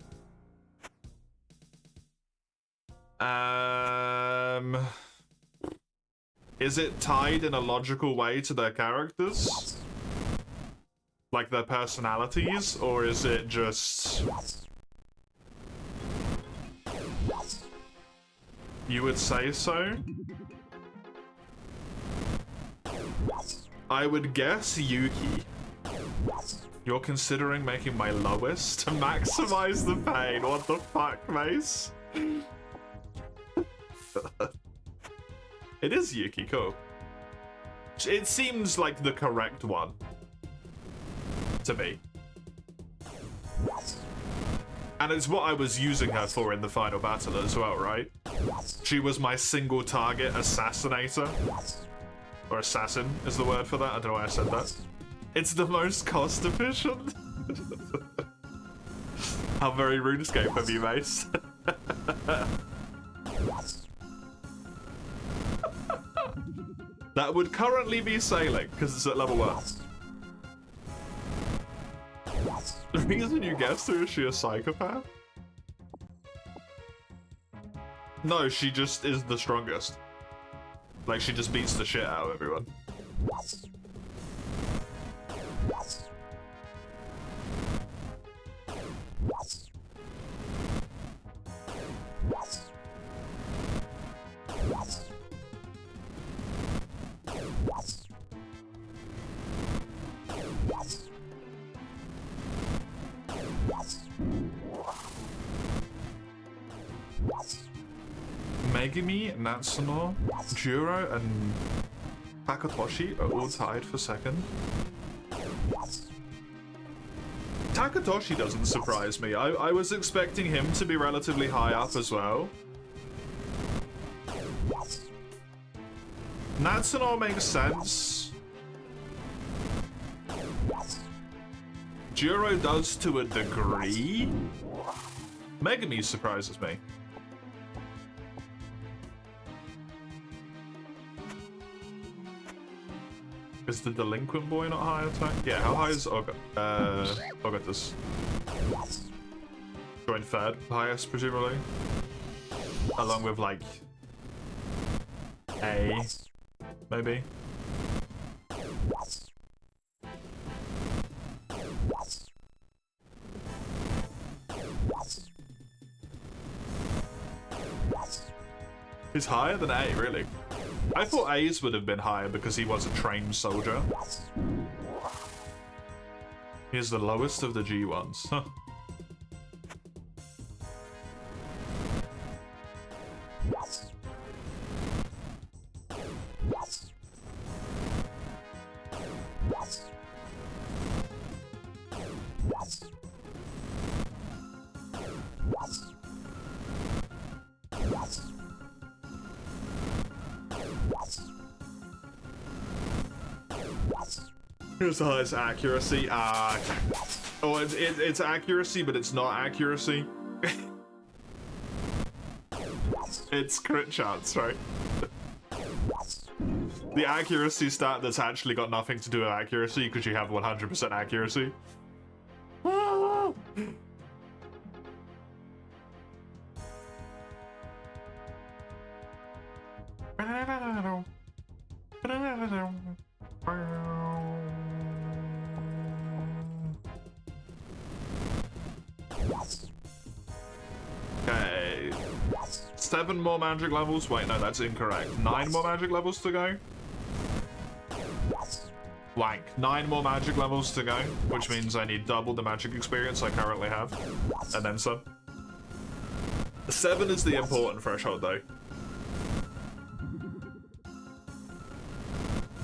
Speaker 1: Is it tied in a logical way to their characters? Like their personalities? Or is it just... You would say so? I would guess Yuki. You're considering making my lowest to maximize the pain. What the fuck, Mace? It is Yuki, cool. It seems like the correct one. To me. And it's what I was using her for in the final battle as well, right? She was my single target assassinator. Or assassin is the word for that. I don't know why I said that. It's the most cost efficient. How very RuneScape of you, Mace. That would currently be sailing, because it's at level 1. The reason you guessed her, is she a psychopath? No, she just is the strongest. Like, she just beats the shit out of everyone. Megumi, Natsuno, Juro, and Takatoshi are all tied for second. Takatoshi doesn't surprise me. I was expecting him to be relatively high up as well. Natsuno makes sense. Juro does to a degree. Megami surprises me. Is the delinquent boy not high attack? Yeah, how high is Ogatus? Joined third, highest presumably. Along with like A, maybe. He's higher than A, really. I thought A's would have been higher because he was a trained soldier. He's the lowest of the G1s. Huh. Here's the highest accuracy. Okay. Oh, it's accuracy, but it's not accuracy. It's crit chance, right? The accuracy stat that's actually got nothing to do with accuracy because you have 100% accuracy. Okay. 7 more magic levels. Wait, no, that's incorrect. 9 more magic levels to go. Wank. 9 more magic levels to go, which means I need double the magic experience I currently have. And then some. 7 is the important threshold, though.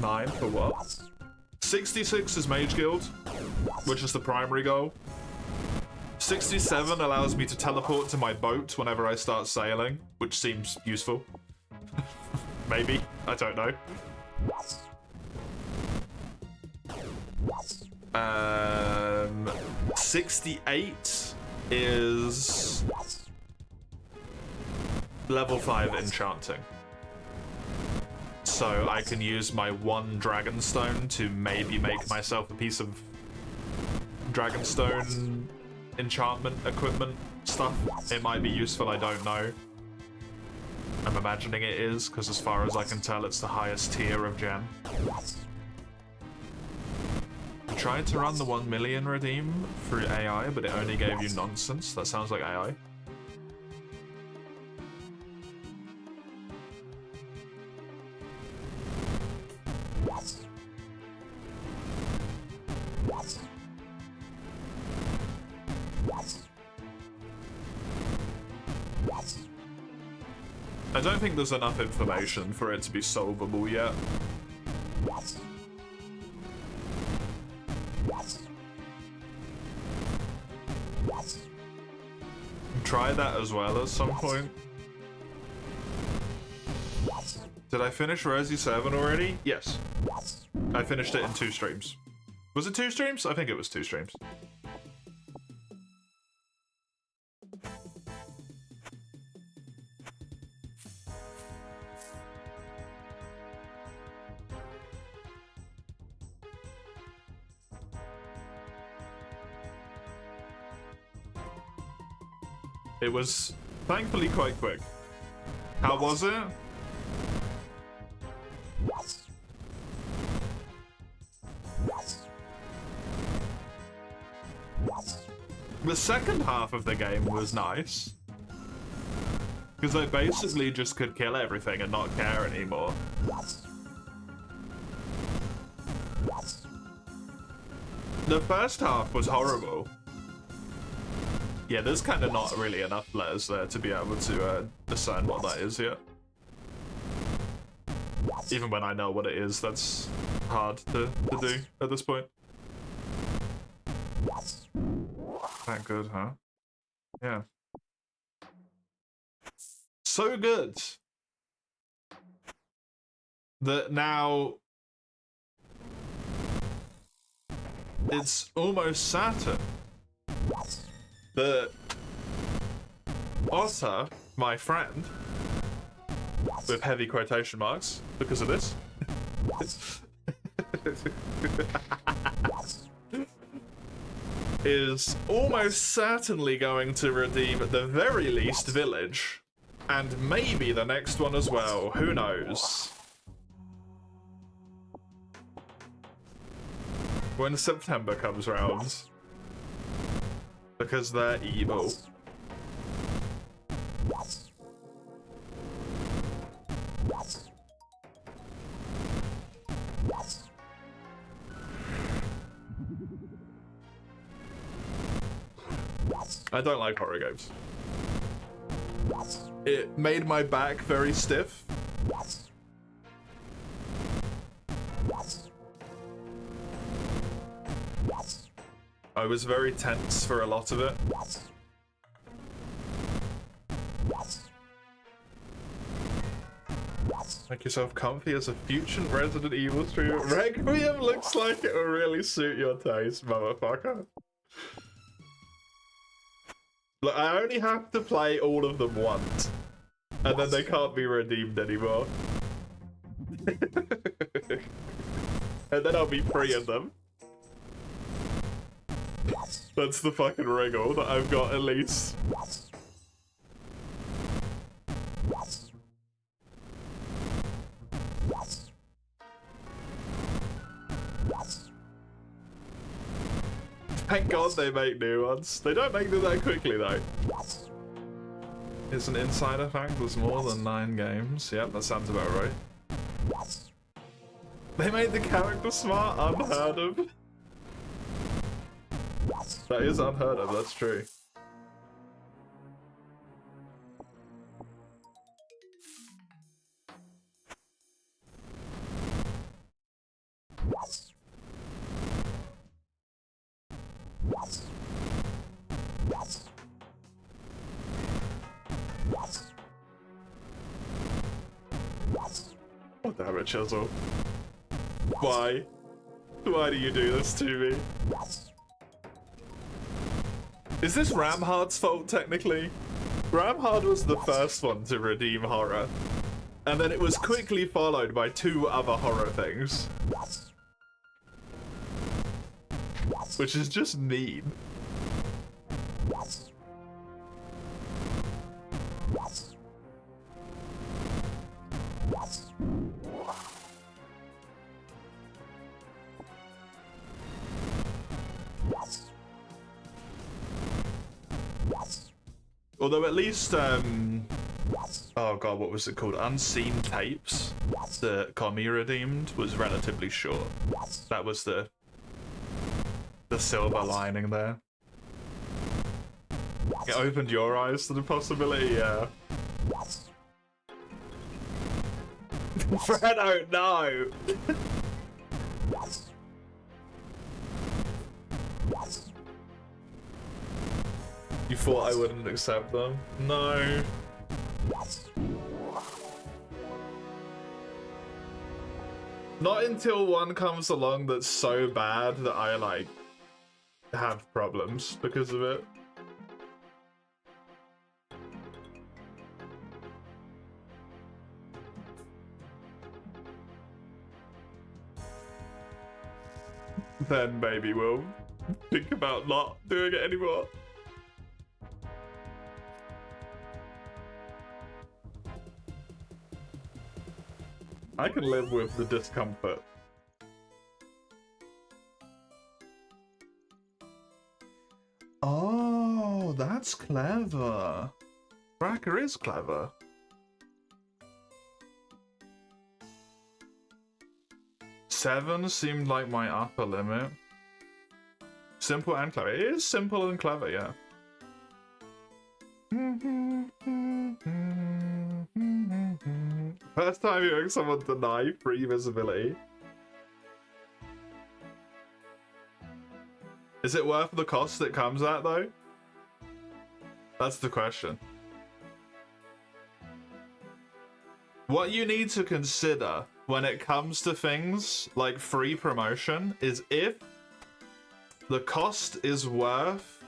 Speaker 1: 9 for what? 66 is Mage Guild, which is the primary goal. 67 allows me to teleport to my boat whenever I start sailing, which seems useful. Maybe. I don't know. 68 is level 5 enchanting. So I can use my 1 Dragonstone to maybe make myself a piece of Dragonstone enchantment equipment stuff. It might be useful, I don't know. I'm imagining it is, because as far as I can tell, it's the highest tier of gem. I tried to run the 1 million redeem through AI, but it only gave you nonsense. That sounds like AI. I don't think there's enough information for it to be solvable yet. Try that as well at some point. Did I finish Resi 7 already? Yes. I finished it in 2 streams. Was it 2 streams? I think it was 2 streams. It was thankfully quite quick. How was it? The second half of the game was nice. Because I basically just could kill everything and not care anymore. The first half was horrible. Yeah, there's kind of not really enough letters there to be able to discern what that is yet. Even when I know what it is, that's hard to do at this point. That good, huh? Yeah. So good that now it's almost certain that Otter, my friend, with heavy quotation marks because of this, is almost certainly going to redeem at the very least Village, and maybe the next one as well, who knows. When September comes round, because they're evil. I don't like horror games. It made my back very stiff. I was very tense for a lot of it. Make yourself comfy as a future Resident Evil streamer. Requiem looks like it will really suit your taste, motherfucker. Look, I only have to play all of them once, and then they can't be redeemed anymore. And then I'll be free of them. That's the fucking wriggle that I've got at least. Thank God they make new ones. They don't make them that quickly though. It's an insider fact, there's more than 9 games. Yep, that sounds about right. They made the character smart unheard of. That is unheard of, that's true. Oh damn it, Chisel. Why? Why do you do this to me? Is this Ramhard's fault, technically? Ramhard was the first one to redeem horror, and then it was quickly followed by 2 other horror things. Which is just mean. Although at least, oh god, what was it called? Unseen Tapes that Kami redeemed was relatively short. That was the silver lining there. It opened your eyes to the possibility, yeah. Fredo, no! You thought I wouldn't accept them? No. Not until one comes along that's so bad that I, like, have problems because of it. Then maybe we'll think about not doing it anymore. I can live with the discomfort. Oh, that's clever. Tracker is clever. Seven seemed like my upper limit. Simple and clever. It is simple and clever, yeah. first time hearing someone deny free visibility. Is it worth the cost it comes at, though? That's the question. What you need to consider when it comes to things like free promotion is if the cost is worth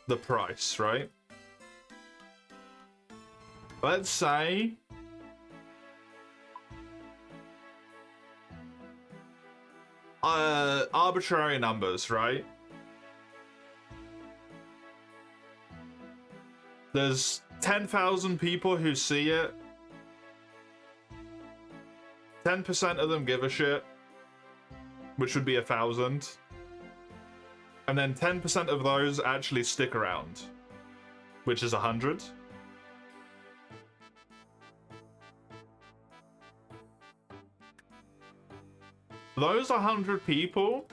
Speaker 1: the price, right? Let's say arbitrary numbers, right? There's 10,000 people who see it. 10% of them give a shit, which would be 1,000. And then 10% of those actually stick around, which is 100. Those 100 people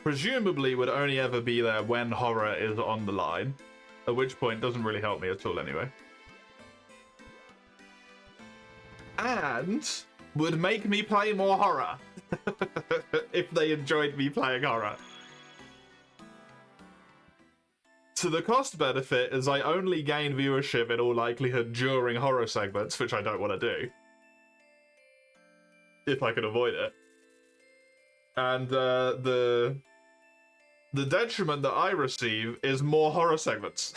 Speaker 1: presumably would only ever be there when horror is on the line, at which point doesn't really help me at all anyway. And would make me play more horror if they enjoyed me playing horror. So the cost benefit is I only gain viewership in all likelihood during horror segments, which I don't want to do. If I can avoid it. And the detriment that I receive is more horror segments.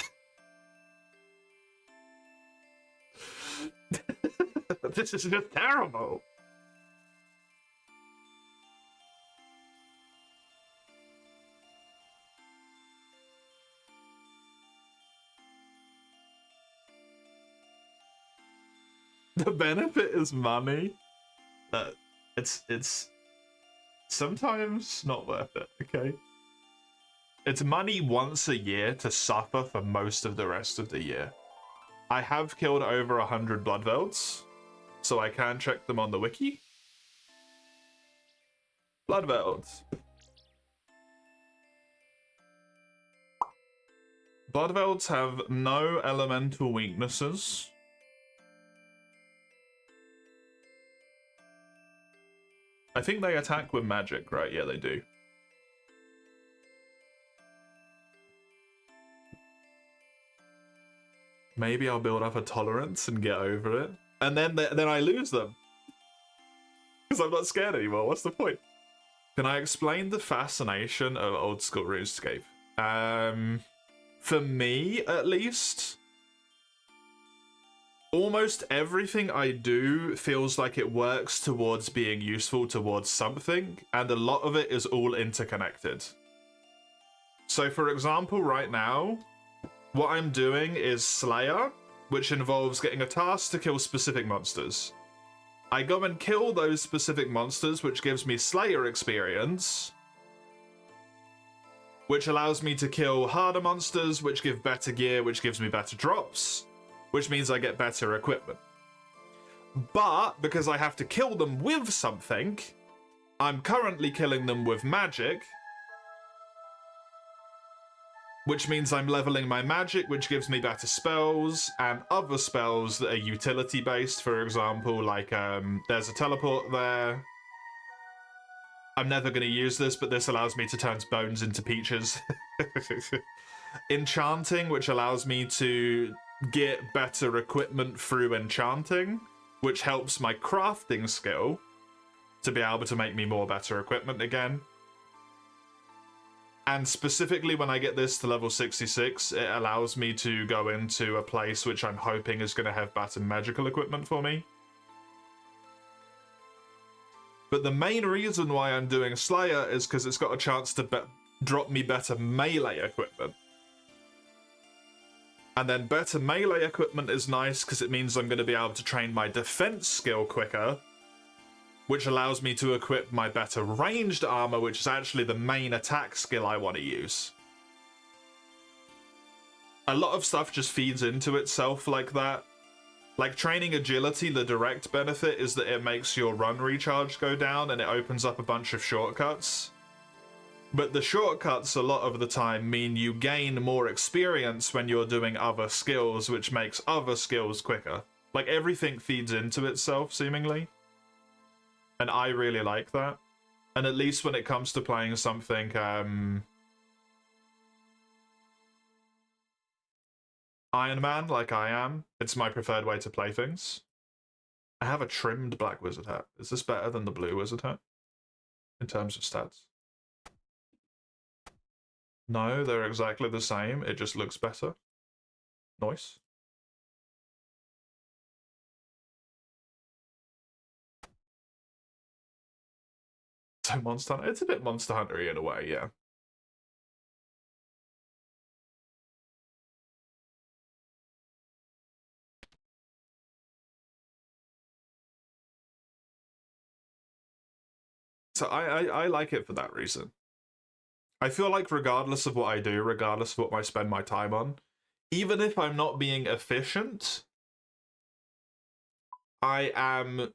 Speaker 1: This is just terrible. The benefit is money. It's sometimes not worth it, okay? It's money once a year to suffer for most of the rest of the year. I have killed over 100 Bloodvelds, so I can check them on the wiki. Bloodvelds. Bloodvelds have no elemental weaknesses. I think they attack with magic, right? Yeah, they do. Maybe I'll build up a tolerance and get over it. And then I lose them. Because I'm not scared anymore. What's the point? Can I explain the fascination of old school RuneScape? For me, at least, almost everything I do feels like it works towards being useful towards something, and a lot of it is all interconnected. So for example, right now, what I'm doing is Slayer, which involves getting a task to kill specific monsters. I go and kill those specific monsters, which gives me Slayer experience, which allows me to kill harder monsters, which give better gear, which gives me better drops, which means I get better equipment. But because I have to kill them with something, I'm currently killing them with magic, which means I'm leveling my magic, which gives me better spells, and other spells that are utility-based, for example, like there's a teleport there. I'm never going to use this, but this allows me to turn bones into peaches. Enchanting, which allows me to get better equipment through enchanting, which helps my crafting skill to be able to make me more better equipment again. And specifically when I get this to level 66, it allows me to go into a place which I'm hoping is going to have better magical equipment for me. But the main reason why I'm doing Slayer is because it's got a chance to drop me better melee equipment. And then better melee equipment is nice because it means I'm going to be able to train my defense skill quicker, which allows me to equip my better ranged armor, which is actually the main attack skill I want to use. A lot of stuff just feeds into itself like that. Like training agility, the direct benefit is that it makes your run recharge go down and it opens up a bunch of shortcuts. But the shortcuts a lot of the time mean you gain more experience when you're doing other skills, which makes other skills quicker. Like, everything feeds into itself, seemingly. And I really like that. And at least when it comes to playing something, Iron Man, like I am, it's my preferred way to play things. I have a trimmed black wizard hat. Is this better than the blue wizard hat? In terms of stats? No, they're exactly the same. It just looks better. Nice. So Monster Hunter, it's a bit Monster Hunter-y in a way, yeah. So I like it for that reason. I feel like regardless of what I do, regardless of what I spend my time on, even if I'm not being efficient, I am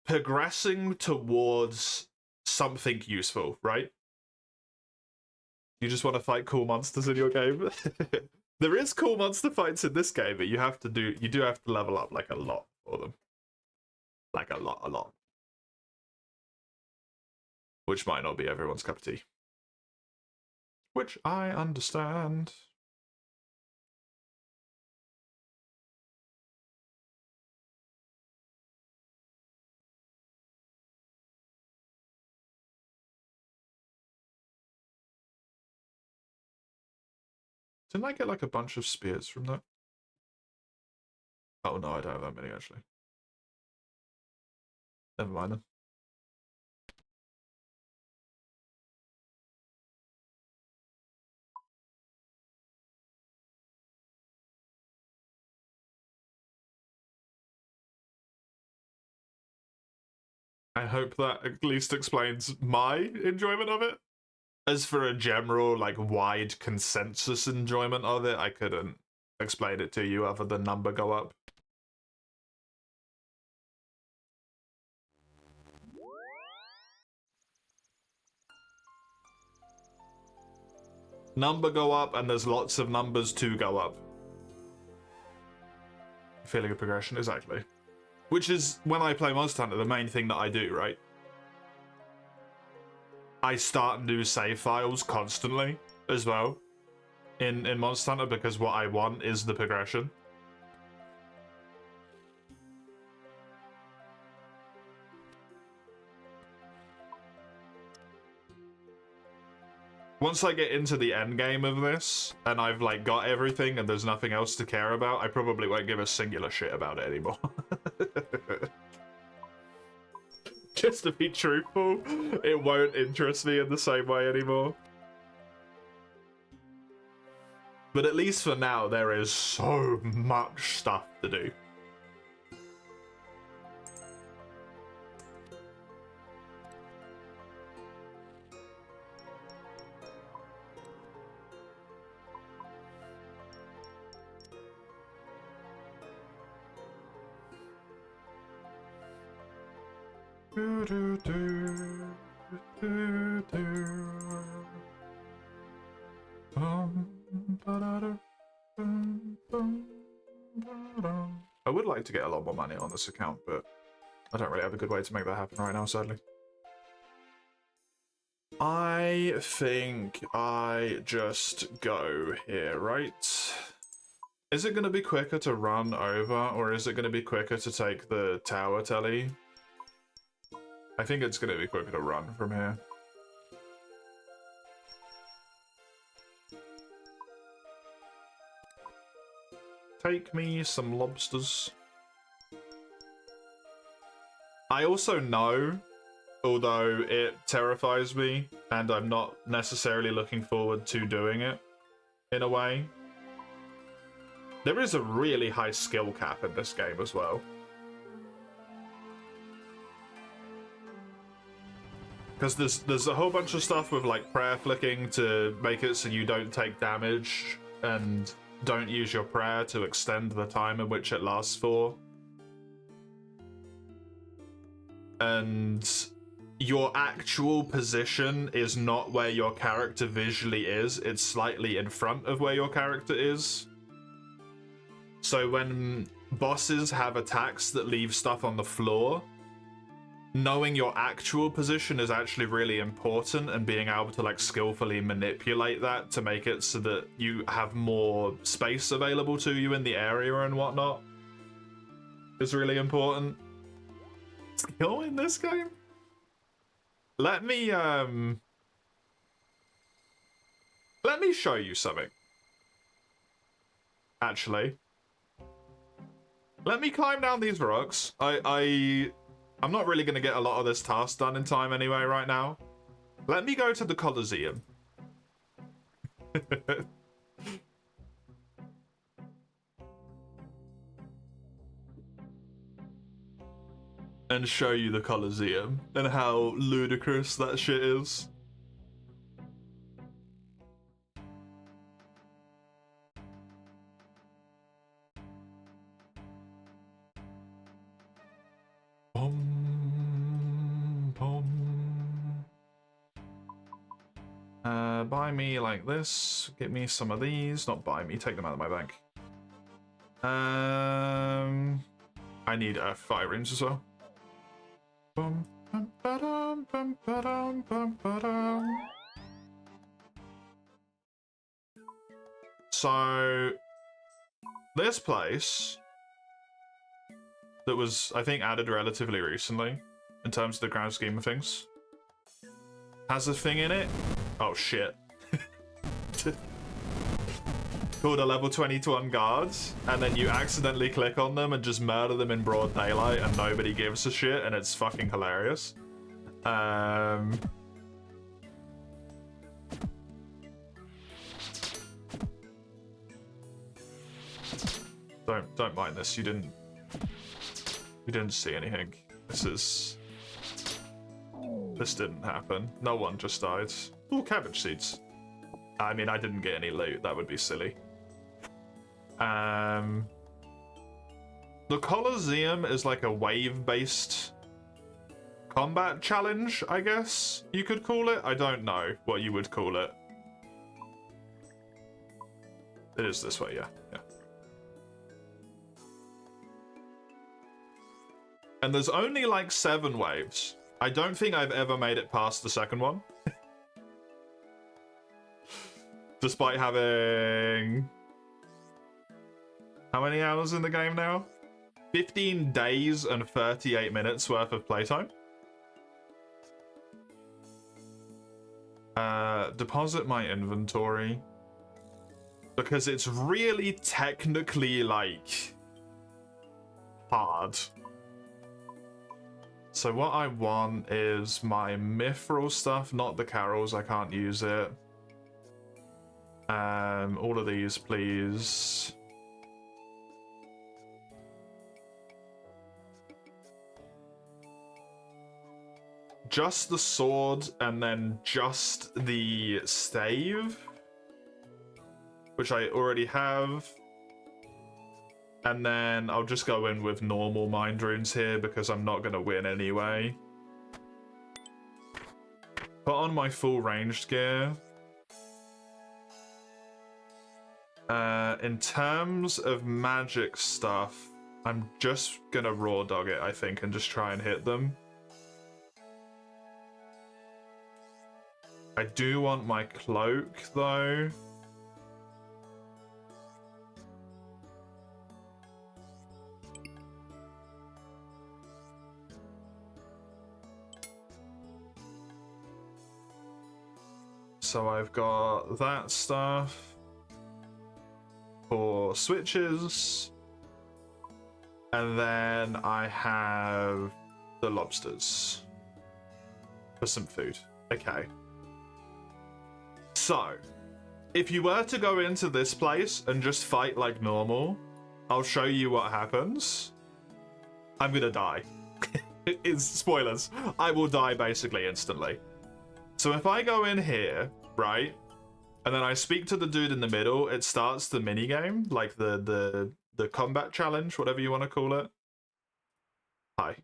Speaker 1: progressing towards something useful, right? You just want to fight cool monsters in your game? There is cool monster fights in this game, but you do have to level up like a lot for them. Like a lot. Which might not be everyone's cup of tea. Which I understand. Didn't I get like a bunch of spears from that? Oh no, I don't have that many actually. Never mind then. I hope that at least explains my enjoyment of it. As for a general, like, wide consensus enjoyment of it, I couldn't explain it to you other than number go up. Number go up, and there's lots of numbers to go up. Feeling of progression, exactly. Which is, when I play Monster Hunter, the main thing that I do, right? I start new save files constantly, as well, in Monster Hunter, because what I want is the progression. Once I get into the end game of this, and I've like got everything and there's nothing else to care about, I probably won't give a singular shit about it anymore. Just to be truthful, it won't interest me in the same way anymore. But at least for now, there is so much stuff to do. I would like to get a lot more money on this account, but I don't really have a good way to make that happen right now, sadly. I think I just go here, right? Is it going to be quicker to run over, or is it going to be quicker to take the tower telly? I think it's going to be quicker to run from here. Take me some lobsters. I also know, although it terrifies me, and I'm not necessarily looking forward to doing it, in a way, there is a really high skill cap in this game as well. Because there's a whole bunch of stuff with like prayer flicking to make it so you don't take damage, and don't use your prayer to extend the time in which it lasts for. And your actual position is not where your character visually is, it's slightly in front of where your character is. So when bosses have attacks that leave stuff on the floor, knowing your actual position is actually really important, and being able to like skillfully manipulate that to make it so that you have more space available to you in the area and whatnot is really important. Skill in this game? Let me show you something. Actually. Let me climb down these rocks. I'm not really gonna get a lot of this task done in time anyway right now. Let me go to the Colosseum. And show you the Colosseum and how ludicrous that shit is. Buy me like this. Get me some of these. Not buy me, take them out of my bank. I need fire rings as well. So this place that was, I think, added relatively recently in terms of the grand scheme of things, has a thing in it. Oh shit. Called a level 21 guards, and then you accidentally click on them and just murder them in broad daylight and nobody gives a shit, and it's fucking hilarious. Don't mind this. You didn't see anything. This didn't happen. No one just died. Ooh, cabbage seeds. I mean, I didn't get any loot. That would be silly. The Colosseum is like a wave-based combat challenge, I guess you could call it. I don't know what you would call it. It is this way, yeah. And there's only like 7 waves. I don't think I've ever made it past the second one. Despite having... how many hours in the game now? 15 days and 38 minutes worth of playtime. Deposit my inventory. Because it's really technically, like, hard. So what I want is my mithril stuff, not the carols. I can't use it. All of these, please. Just the sword, and then just the stave, which I already have. And then I'll just go in with normal mind runes here because I'm not going to win anyway. Put on my full ranged gear. In terms of magic stuff, I'm just going to raw dog it, I think, and just try and hit them. I do want my cloak, though. So I've got that stuff for switches, and then I have the lobsters for some food. Okay. So, if you were to go into this place and just fight like normal, I'll show you what happens. I'm gonna die. It's spoilers. I will die basically instantly. So if I go in here, right, and then I speak to the dude in the middle, it starts the minigame, like the combat challenge, whatever you want to call it. Hi.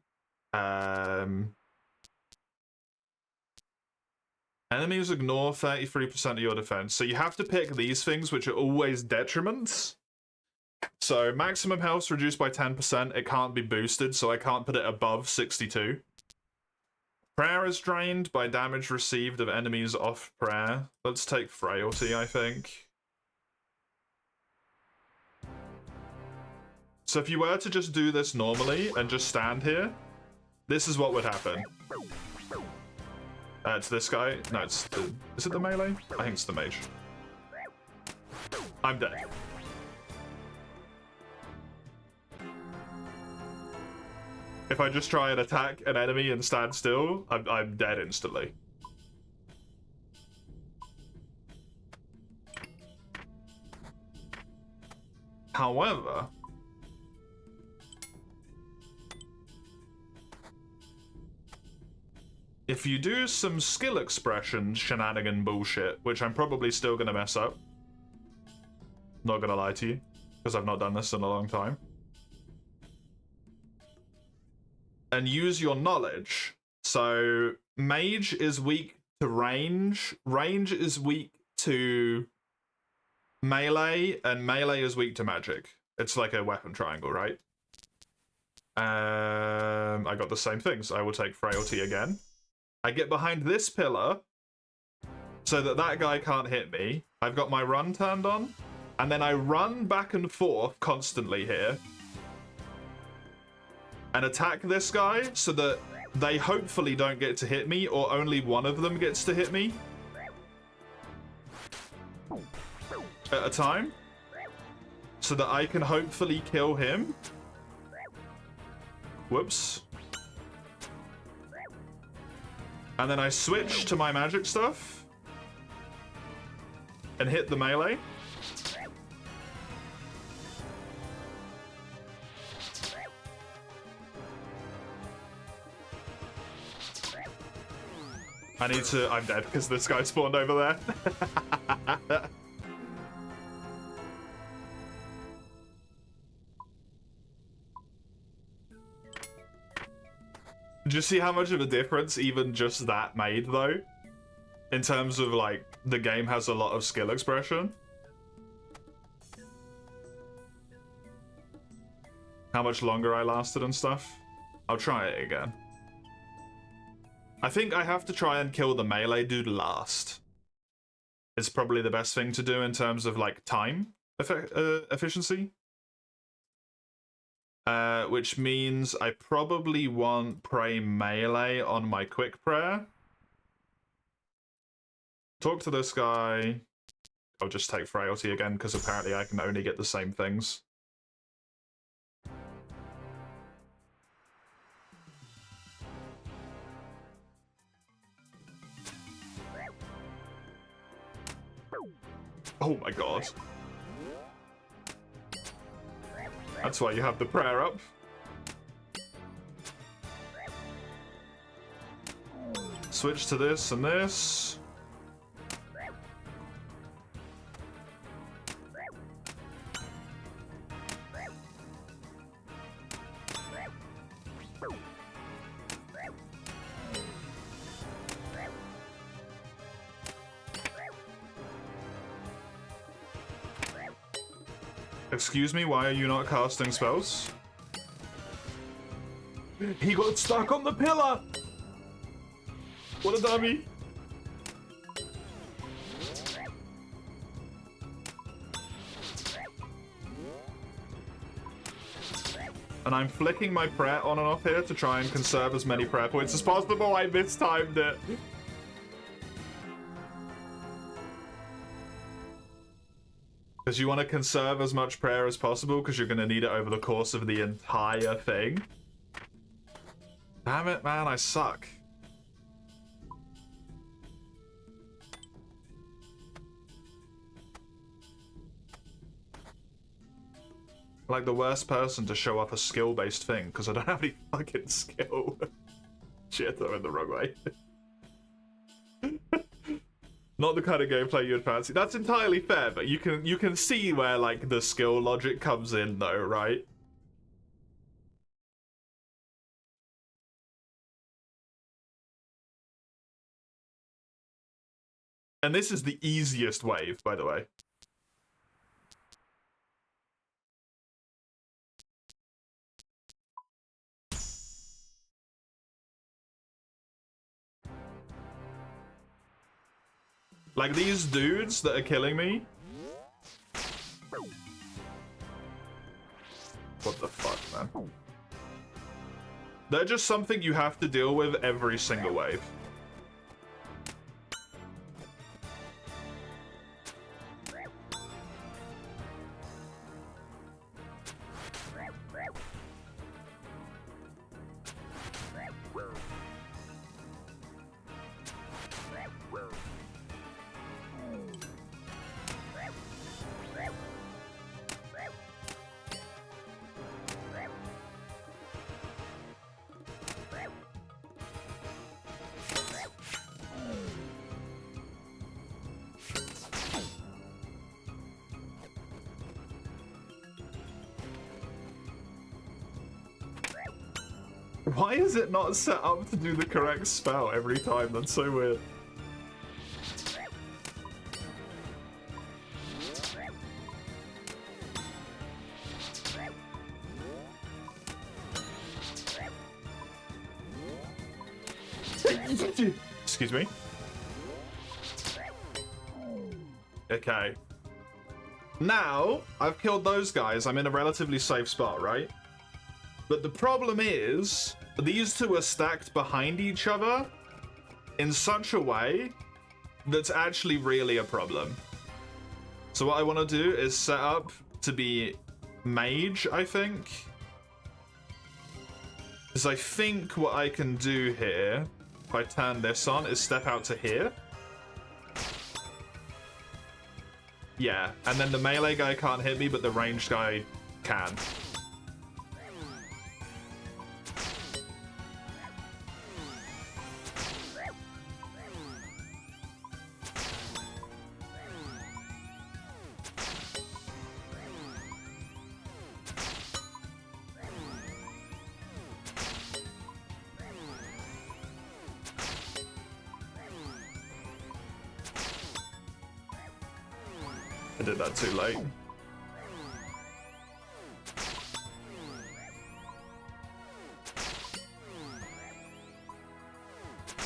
Speaker 1: Enemies ignore 33% of your defense. So you have to pick these things, which are always detriments. So maximum health reduced by 10%. It can't be boosted, so I can't put it above 62. Prayer is drained by damage received of enemies off prayer. Let's take frailty, I think. So if you were to just do this normally and just stand here, this is what would happen. It's this guy. No, it's the... Is it the melee? I think it's the mage. I'm dead. If I just try and attack an enemy and stand still, I'm dead instantly. However... if you do some skill expression shenanigan bullshit, which I'm probably still gonna mess up. Not gonna lie to you, because I've not done this in a long time. And use your knowledge. So, mage is weak to range, range is weak to melee, and melee is weak to magic. It's like a weapon triangle, right? I got the same things. I will take frailty again. I get behind this pillar so that that guy can't hit me. I've got my run turned on, and then I run back and forth constantly here and attack this guy so that they hopefully don't get to hit me, or only one of them gets to hit me at a time, so that I can hopefully kill him. Whoops. And then I switch to my magic stuff and hit the melee. I'm dead because this guy spawned over there. Did you see how much of a difference even just that made, though? In terms of, like, the game has a lot of skill expression. How much longer I lasted and stuff. I'll try it again. I think I have to try and kill the melee dude last. It's probably the best thing to do in terms of, like, time efficiency. Which means I probably want pray melee on my quick prayer. Talk to this guy. I'll just take frailty again because apparently I can only get the same things. Oh my god. That's why you have the prayer up. Switch to this and this. Excuse me, why are you not casting spells? He got stuck on the pillar! What a dummy! And I'm flicking my prayer on and off here to try and conserve as many prayer points as possible. I mistimed it. Because you want to conserve as much prayer as possible because you're going to need it over the course of the entire thing. Damn it, man, I suck. Like the worst person to show off a skill-based thing because I don't have any fucking skill. Shit, I went the wrong way. Not the kind of gameplay you'd fancy. That's entirely fair, but you can see where like the skill logic comes in though, right? And this is the easiest wave, by the way. Like, these dudes that are killing me. What the fuck, man? They're just something you have to deal with every single wave. Why is it not set up to do the correct spell every time? That's so weird. Excuse me. Okay. Now, I've killed those guys. I'm in a relatively safe spot, right? But the problem is, these two are stacked behind each other in such a way that's actually really a problem. So what I want to do is set up to be mage, I think. Because I think what I can do here, if I turn this on, is step out to here. Yeah, and then the melee guy can't hit me, but the ranged guy can. I did that too late.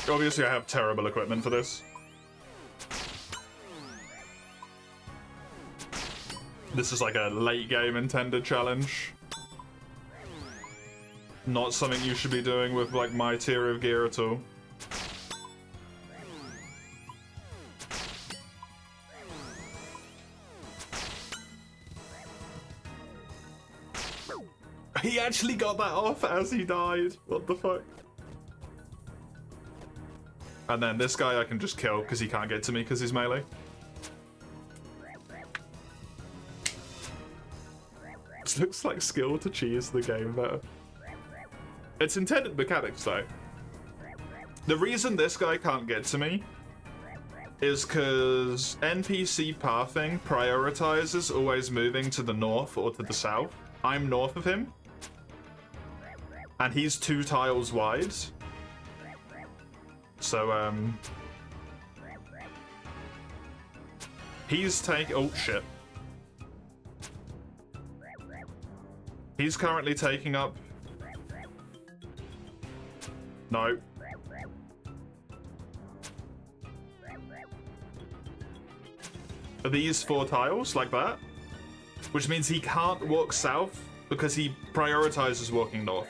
Speaker 1: Obviously, I have terrible equipment for this. This is like a late game intended challenge. Not something you should be doing with like my tier of gear at all. He actually got that off as he died. What the fuck? And then this guy I can just kill because he can't get to me because he's melee. This looks like skill to cheese the game better. It's intended mechanics though. The reason this guy can't get to me is because NPC pathing prioritizes always moving to the north or to the south. I'm north of him. And he's 2 tiles wide. So, he's oh shit. He's currently taking up... No. Are these 4 tiles, like that? Which means he can't walk south because he prioritizes walking north.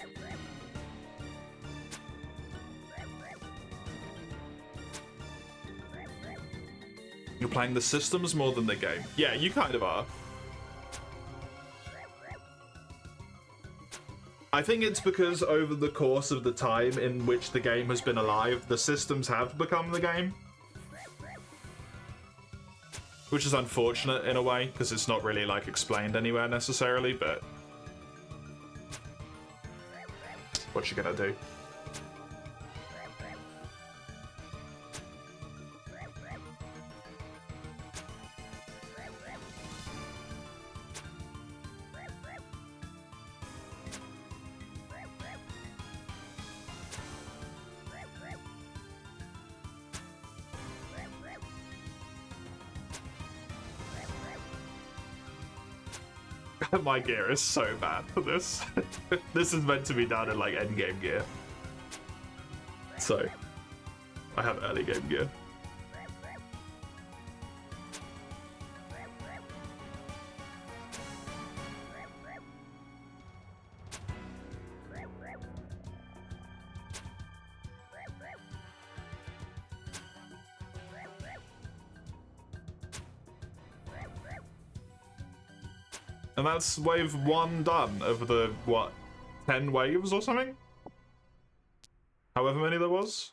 Speaker 1: You're playing the systems more than the game. Yeah, you kind of are. I think it's because over the course of the time in which the game has been alive, the systems have become the game. Which is unfortunate in a way, because it's not really like explained anywhere necessarily, but... what you gonna do? My gear is so bad for this. This is meant to be done in like endgame gear. So, I have early game gear. And that's wave 1 done of the, what, 10 waves or something? However many there was.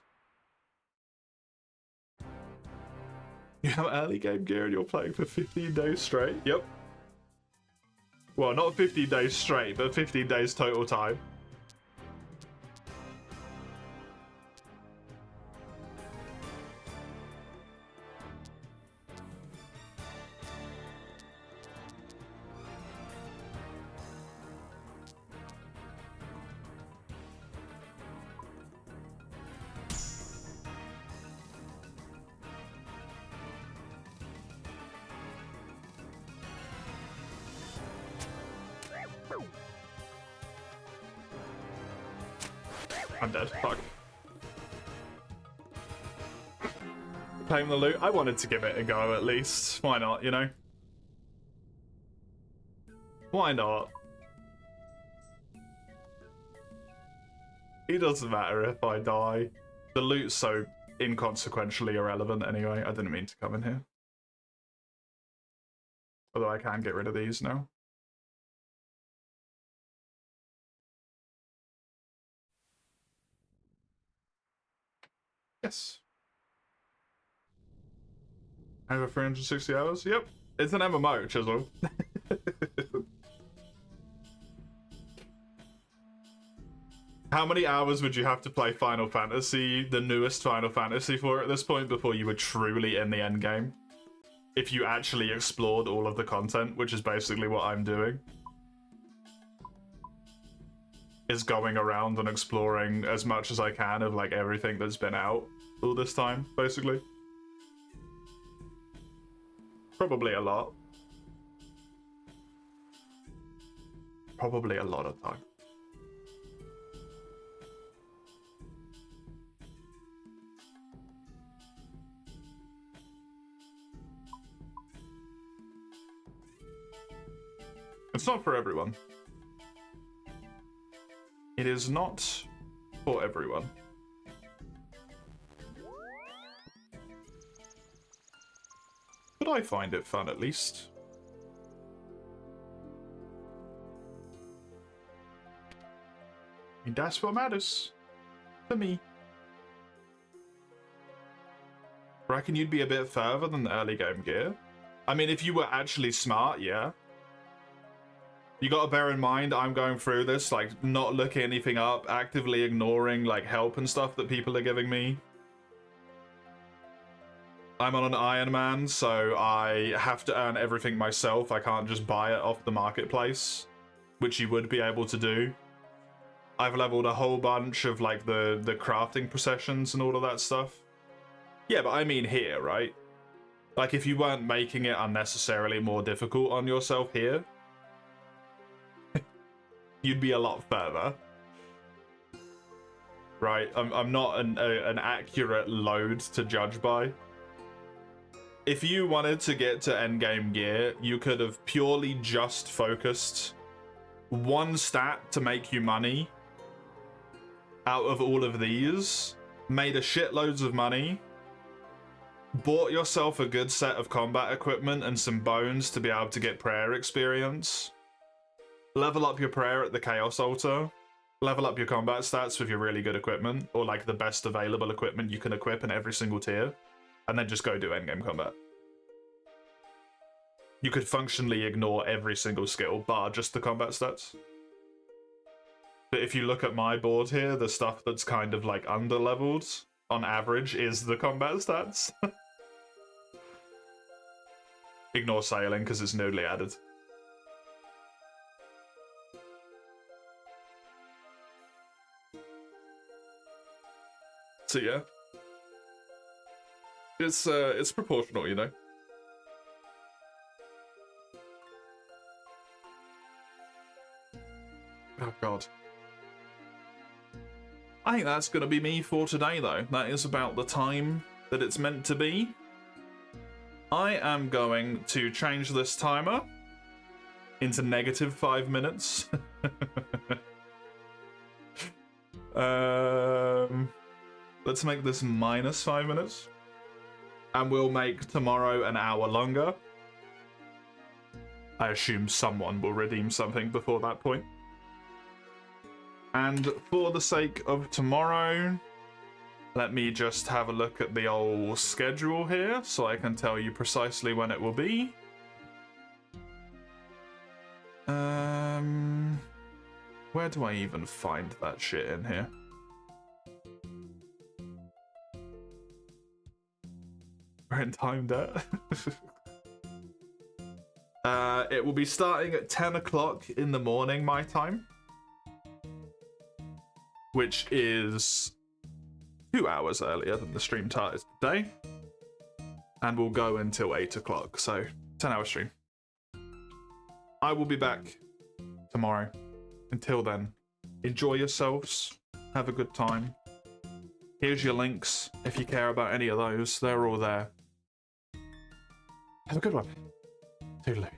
Speaker 1: You have early game gear and you're playing for 15 days straight? Yep. Well, not 15 days straight, but 15 days total time. I'm dead. Fuck. Claim the loot. I wanted to give it a go at least. Why not, you know? Why not? It doesn't matter if I die. The loot's so inconsequentially irrelevant anyway. I didn't mean to come in here. Although I can get rid of these now. Yes. Over 360 hours? Yep. It's an MMO, Chisel. How many hours would you have to play Final Fantasy, the newest Final Fantasy, for at this point before you were truly in the end game? If you actually explored all of the content, which is basically what I'm doing. Is going around and exploring as much as I can of like everything that's been out all this time, basically. Probably a lot. Probably a lot of time. It's not for everyone. It is not for everyone. But I find it fun, at least. And that's what matters. For me. Reckon you'd be a bit further than the early game gear? I mean, if you were actually smart, yeah. You gotta bear in mind, I'm going through this, like, not looking anything up, actively ignoring, like, help and stuff that people are giving me. I'm on an Iron Man, so I have to earn everything myself. I can't just buy it off the marketplace, which you would be able to do. I've leveled a whole bunch of, like, the crafting processions and all of that stuff. Yeah, but I mean here, right? Like, if you weren't making it unnecessarily more difficult on yourself here, you'd be a lot further. Right? I'm not an accurate load to judge by. If you wanted to get to endgame gear, you could have purely just focused one stat to make you money out of all of these, made a shitloads of money, bought yourself a good set of combat equipment and some bones to be able to get prayer experience, level up your prayer at the Chaos Altar, level up your combat stats with your really good equipment, or like the best available equipment you can equip in every single tier, and then just go do endgame combat. You could functionally ignore every single skill, bar just the combat stats. But if you look at my board here, the stuff that's kind of like under-leveled, on average, is the combat stats. Ignore sailing, because it's newly added. So yeah. It's proportional, you know? Oh, God. I think that's going to be me for today, though. That is about the time that it's meant to be. I am going to change this timer into -5 minutes. Let's make this -5 minutes. And we'll make tomorrow an hour longer. I assume someone will redeem something before that point. And for the sake of tomorrow, let me just have a look at the old schedule here so I can tell you precisely when it will be. Where do I even find that shit in here? We're in time debt. It will be starting at 10 o'clock in the morning, my time. Which is 2 hours earlier than the stream start is today. And will go until 8 o'clock, so 10-hour stream. I will be back tomorrow. Until then, enjoy yourselves. Have a good time. Here's your links if you care about any of those. They're all there. Have a good one. Toodaloo.